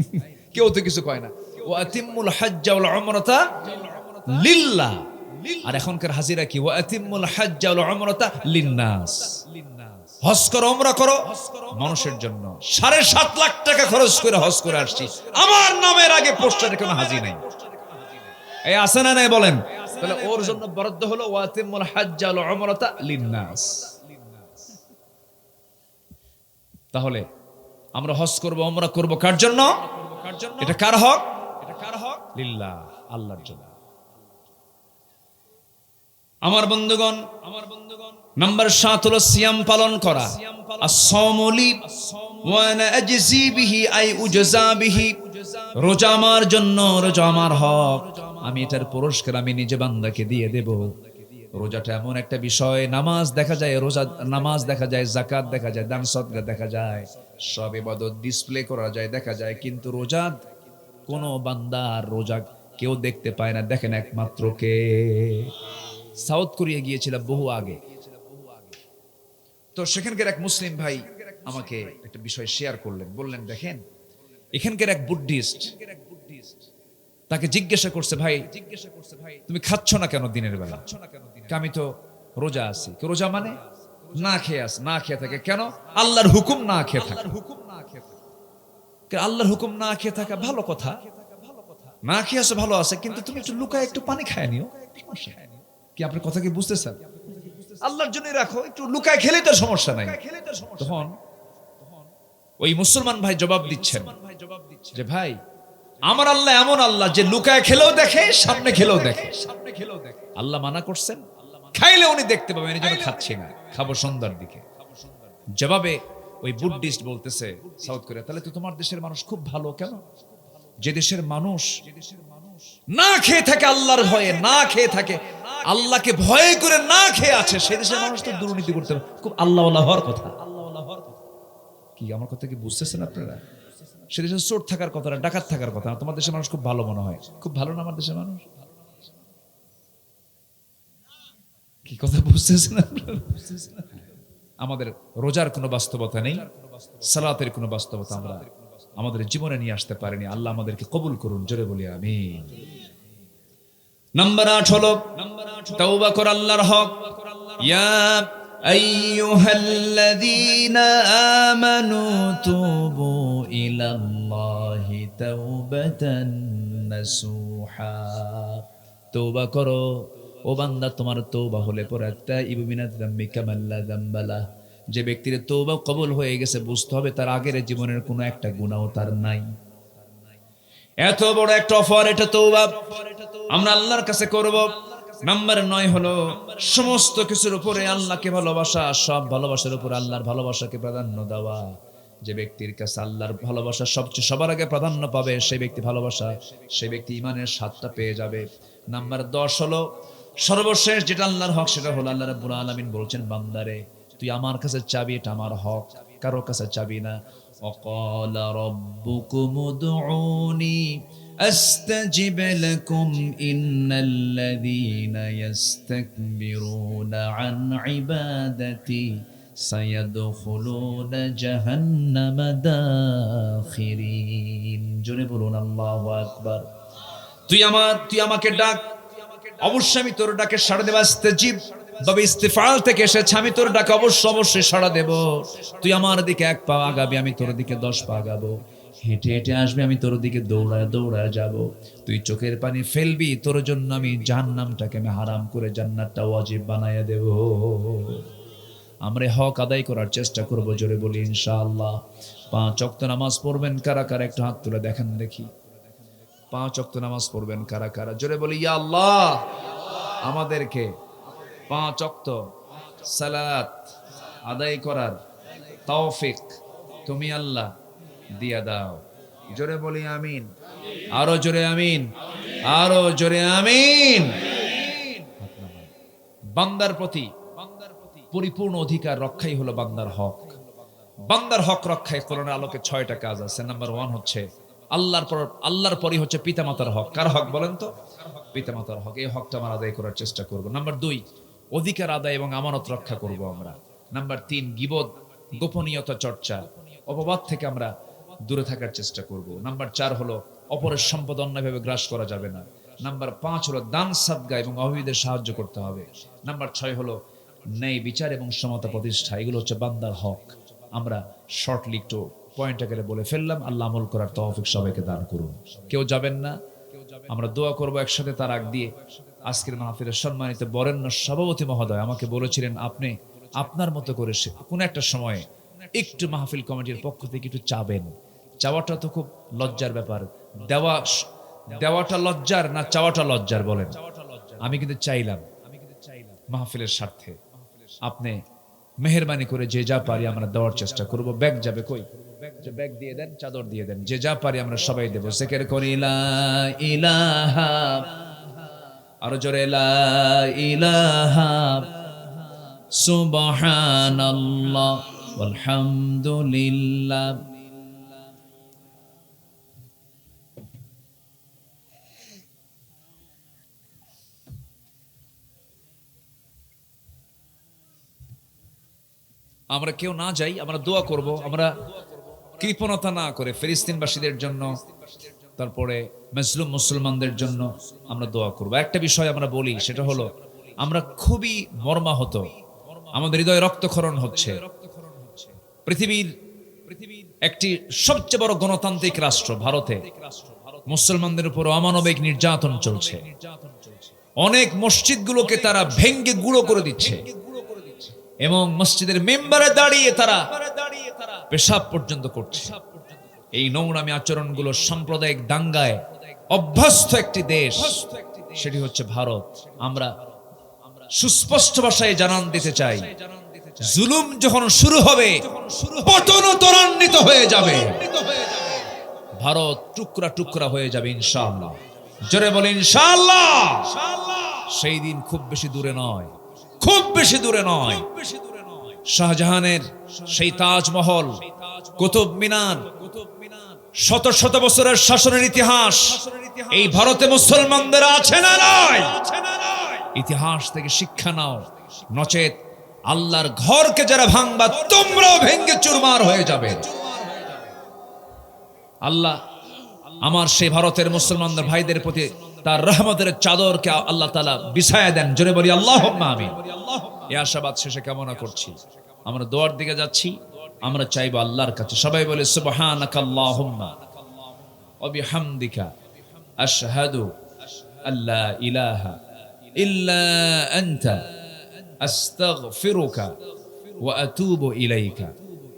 কেউ তো কিছু কয় না। ওয়া আতিমুল হাজ্জা ওয়াল উমরাতা লিল্লাহ। আর এখনকার হাজিরা কি? ওয়া আতিমুল হাজ্জা ওয়াল উমরাতা লিন-নাস। হজ করো, উমরা করো মানুষের জন্য। 7.5 লাখ টাকা খরচ করে হজ করে আসছি, আমার নামের আগে পোস্টারে কোনো হাজি নাই। এই আছে না নাই বলেন? তাহলে ওর জন্য বরাদ্দ হলো ওয়া আতিমুল হাজ্জা ওয়াল উমরাতা লিন-নাস। তাহলে আমরা হজ করব, উমরা করব কার জন্য? এটা কার হক? লিল্লাহ, আল্লাহর জন্য। আমার বন্ধুগণ, নাম্বার 7 হলো সিয়াম পালন করা। as-সাওমু লি ওয়া আনা আজজি বিহি আই উজজা বিহি। রোজা আমার জন্য, রোজা আমার হক, আমি এটার পুরস্কার আমি নিজে বান্দাকে দিয়ে দেব। রোজাটা এমন একটা বিষয়, নামাজ দেখা যায়, রোজা নামাজ দেখা যায়, যাকাত দেখা যায়, দান সদকা দেখা যায়, সব ইবাদত ডিসপ্লে করা যায়, দেখা যায়, কিন্তু রোজা কোন বান্দার রোজা কেউ দেখতে পায় না। দেখেন একমাত্র কে? সাউথ কোরিয়া গিয়েছিলাম বহু আগে, তো সেখানকার এক মুসলিম ভাই আমাকে একটা বিষয় শেয়ার করলেন, বললেন দেখেন এখানকার এক বুদ্ধিস্ট তাকে জিজ্ঞাসা করছে, ভাই তুমি খাচ্ছ না কেন দিনের বেলা? আমি তো রোজা আছি। রোজা মানে না খেয়ে আস, না খেয়ে থাকে কেন? আল্লাহর হুকুম না খেয়ে থাকে। আল্লাহর হুকুম না খেয়ে থাকা ভালো কথা, না খেয়ে আসো ভালো আছে, কিন্তু তুমি একটু লুকায় একটু পানি খায় নিও, কি আপনার কথা কি বুঝতেছেন? আল্লাহর জন্য রাখো, একটু লুকায় খেলে তো সমস্যা নাই। তখন ওই মুসলমান ভাই জবাব দিচ্ছেন যে ভাই আমার আল্লাহ এমন আল্লাহ যে লুকায় খেলেও দেখে, সামনে খেলেও দেখে। আল্লাহ মানা করছেন, খাইলে উনি দেখতে পাবেন, এই জন্য খাচ্ছি না, খাবো সন্ধ্যার দিকে। জবাবে ওই বুদ্ধিস্ট বলতেছে সাউথ কোরিয়া, তাহলে তো তোমার দেশের মানুষ খুব ভালো। কেন? যে দেশের মানুষ না খেয়ে থাকে আল্লাহর ভয়ে, না খেয়ে থাকে আল্লাহকে ভয় করে না খেয়ে আছে, সেই দেশের মানুষ তো দুর্নীতি করতে পারে, খুব আল্লাহওয়ালা হওয়ার কথা। কি আমার কথা কি বুঝতেছেন আপনারা? সে দেশে চোর থাকার কথা না, ডাকাত থাকার কথা না। তোমার দেশের মানুষ খুব ভালো মনে হয়, খুব ভালো না আমার দেশের মানুষ? কি কথা বুঝতেছেন আপনারা? আমাদের রোজার কোনো বাস্তবতা নেই, সালাতের কোনো বাস্তবতা আমরা আমাদের জীবনে নিয়ে আসতে পারিনি। আল্লাহ আমাদেরকে কবুল করুন, জোরে বলি আমিন। নাম্বার 8 হলো তওবা করা আল্লাহর হক। ইয়া আইয়ুহাল্লাযীনা আমানু তুবু ইলাল্লাহি তাওবাতান নাসুহা। তওবা করো ও বান্দা, তোমার তওবা হলে পরে তাইবু মিনাজ যামবি কামাল্লা যামবালা। যে ব্যক্তির তওবা কবুল হয়ে গেছে, বুঝতে হবে তার আগের জীবনের কোনো একটা গুনাহও তার নাই। এত বড় একটা অফার এটা তওবা, আমরা আল্লাহর কাছে করব। নাম্বার 9 হলো সমস্ত কিছুর উপরে আল্লাহকে ভালোবাসা, সব ভালোবাসার উপরে আল্লাহর ভালোবাসাকে প্রাধান্য দেওয়া। যে ব্যক্তির কাছে আল্লাহর ভালোবাসা সবচেয়ে সবার আগে প্রাধান্য পাবে, সেই ব্যক্তি ভালোবাসা, সেই ব্যক্তি ঈমানের স্বাদটা পেয়ে যাবে। নাম্বার 10 হলো সর্বশেষ যেটা আল্লাহর হক, সেটা হলো আল্লাহ রাব্বুল আলামিন বলছেন, বান্দারে তুই আমার কাছে চাবি, এটা আমার হক, কারো কাছে চাবি না। وقال ربكم ادعوني أستجب لكم إن الذين يستكبرون عن عبادتي سيدخلون جهنم داخرين। জোরে বলুন আল্লাহু আকবার। তুই আমাকে ডাক, অবশ্যই আমি তোর ডাকে সাড়া দেব। ইস্তাজিব তবে ইস্তিফাল থেকে এসেছে, আমি তোর ডাকে অবশ্যই সাড়া দেব। তুই আমার দিকে 1 পা আগাবি, আমি তোর দিকে 10 পা আগাবো। হেঁটে হেঁটে আসবি, আমি তোর দিকে দৌড়ায় দৌড়ায় যাব। তুই চোখের পানি ফেলবি, তোর জন্য আমি জাহান্নামটাকে আমি হারাম করে জান্নাতটা ওয়াজিব বানায়া দেব। আমরা হক আদায় করার চেষ্টা করব, জোরে বলি ইনশাআল্লাহ। 5 ওয়াক্ত নামাজ পড়বেন কারা কারা? একটু হাত তুলে দেখেন দেখি। 5 ওয়াক্ত নামাজ পড়বেন কারা কারা? জোরে বলি ইয়া আল্লাহ, আমাদেরকে 5 ওয়াক্ত সালাত আদায় করার তৌফিক তুমি আল্লাহ দিয়া দাও। জোরে বলি আমিন, আরো জোরে আমিন, আরো জোরে আমিন। বান্দার প্রতি পরিপূর্ণ অধিকার রক্ষাই হলো বান্দার হক। বান্দার হক রক্ষায় কোরআনের আলোকে 6টা কাজ আছে। নাম্বার 1 হচ্ছে আল্লাহর পরই হচ্ছে পিতামাতার হক। কার হক বলেন তো? পিতামাতার হক। এই হকটা আমরা আদায় করার চেষ্টা করব। নাম্বার 2 অধিকার আদায় এবং আমানত রক্ষা করব আমরা। নাম্বার 3 গীবত, গোপনীয়তা চর্চা, অপবাদ থেকে আমরা দূরে থাকার চেষ্টা করব। নাম্বার 4 হলো অপরের সম্পদ অন্যায়ভাবে গ্রাস করা যাবে না। নাম্বার 5 হলো দান সাদকা এবং অভাবীদের সাহায্য করতে হবে। নাম্বার 6 হলো ন্যায় বিচার এবং সমতা প্রতিষ্ঠা। এগুলো হচ্ছে বান্দার হক। আমরা শর্টলি একটু পয়েন্ট আকারে বলে ফেললাম। আল্লাহ আমল করার তৌফিক সবাইকে দান করুন। কেউ যাবেন না, আমরা দোয়া করব একসাথে। তার আগ দিয়ে আজকের মাহফিলের সম্মানিত বরেণ্য সভাপতি মহোদয় আমাকে বলেছিলেন, আপনি আপনার মতো করে কোন একটা সময়ে একটু মাহফিল কমিটির পক্ষ থেকে একটু চাবেন। চাওয়াটা তো খুব লজ্জার ব্যাপার। দেওয়াটা লজ্জার না চাওয়াটা লজ্জার বলেন? আমি কিন্তু চাইলাম, মাহফিলের স্বার্থে আপনি মেহেরবানি করে যে যা পারি আমরা দেওয়ার চেষ্টা করব। ব্যাগ যাবে কই? ব্যাগ দিয়ে দেন, চাদর দিয়ে দেন, যে যা পারি আমরা সবাই দেব। জিকির করি লা ইলাহা, আরো জোরে লা ইলাহা সুবহানাল্লাহ আলহামদুলিল্লাহ। আমরা কেউ না যাই, আমরা দোয়া করব, আমরা কৃপণতা না করে ফিলিস্তিনবাসীদের জন্য, তারপরে মুসলিম মুসলমানদের জন্য আমরা দোয়া করব। একটা বিষয় আমরা বলি, সেটা হলো আমরা খুবই মর্মাহত, আমাদের হৃদয়ে রক্তক্ষরণ হচ্ছে। পৃথিবীর একটি সবচেয়ে বড় গণতান্ত্রিক রাষ্ট্র ভারতে মুসলমানদের উপর অমানবিক নির্যাতন চলছে। অনেক মসজিদগুলোকে তারা ভেঙ্গে গুঁড়ো করে দিচ্ছে এবং মসজিদের মেম্বারে দাঁড়িয়ে তারা পেশাব পর্যন্ত করছে। এই নোংরামি আচরণগুলো সাম্প্রদায়িক দাঙ্গায় অভ্যস্ত একটি দেশ, সেটি হচ্ছে ভারত। আমরা সুস্পষ্ট ভাষায় জানান দিতে চাই, জুলুম যখন শুরু হবে পতন ত্বরান্বিত হয়ে যাবে, ভারত টুকরা টুকরা হয়ে যাবে ইনশাআল্লাহ। জোরে বলেন ইনশাআল্লাহ। সেই দিন খুব বেশি দূরে নয়, খুব বেশি দূরে নয়। শাহজাহানের সেই তাজমহল, কুতুব মিনার, শত শত বছরের শাসনের ইতিহাস এই ভারতে মুসলমানদের আছে না নাই? ইতিহাস থেকে শিক্ষা নাও, নচেত আল্লাহর ঘরকে যারা ভাঙবা তোমরাও ভেঙ্গে চুরমার হয়ে যাবে। আল্লাহ আমার সেই ভারতের মুসলমানদের ভাইদের প্রতি তার রহমতের চাদরকে আল্লাহ তাআলা বিছায়া দেন। জোরে বলি আল্লাহুম্মা আমিন। এই আশাবাদ শেষে কামনা করছি, আমরা দোয়ার দিকে যাচ্ছি। আমরা চাইবো আল্লাহর কাছে, সবাই বলে সুবহানাকা আল্লাহুম্মা ওয়া বিহামদিকা আশহাদু আল্লা ইলাহা ইল্লা আনতা আস্তাগফিরুকা ওয়া আতুবু ইলাইকা।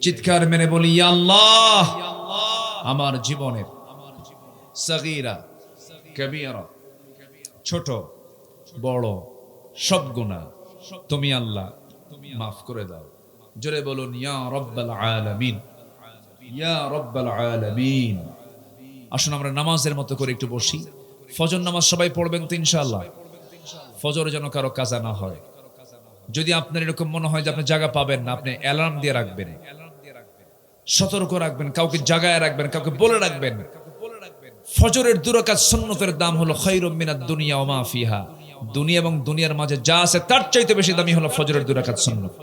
চিৎকার মেরে বলি ইয়া আল্লাহ, আমার জীবনের সগীরা কবীরা, ছোট বড় সব গুনাহ তুমি আল্লাহ মাফ করে দাও। জোরে বলুন ইয়া রাব্বাল আলামিন, ইয়া রাব্বাল আলামিন। আসুন আমরা নামাজের মতো করে একটু বসি। ফজর নামাজ সবাই পড়বেন তো ইনশাআল্লাহ। ফজরে যেন কারো কাজা না হয়। যদি আপনার এরকম মনে হয় যে আপনি জায়গা পাবেন না, আপনি অ্যালার্ম দিয়ে রাখবেন, সতর্ক রাখবেন, কাউকে জাগায় রাখবেন, কাউকে বলে রাখবেন। ফজরের 2 রাকাত সুন্নতের দাম হলো খায়রুম মিনাদ দুনিয়া ওয়া মা ফিহা। দুনিয়া এবং দুনিয়ার মাঝে যা আছে তার চাইতে বেশি দামি হলো ফজরের 2 রাকাত সুন্নত।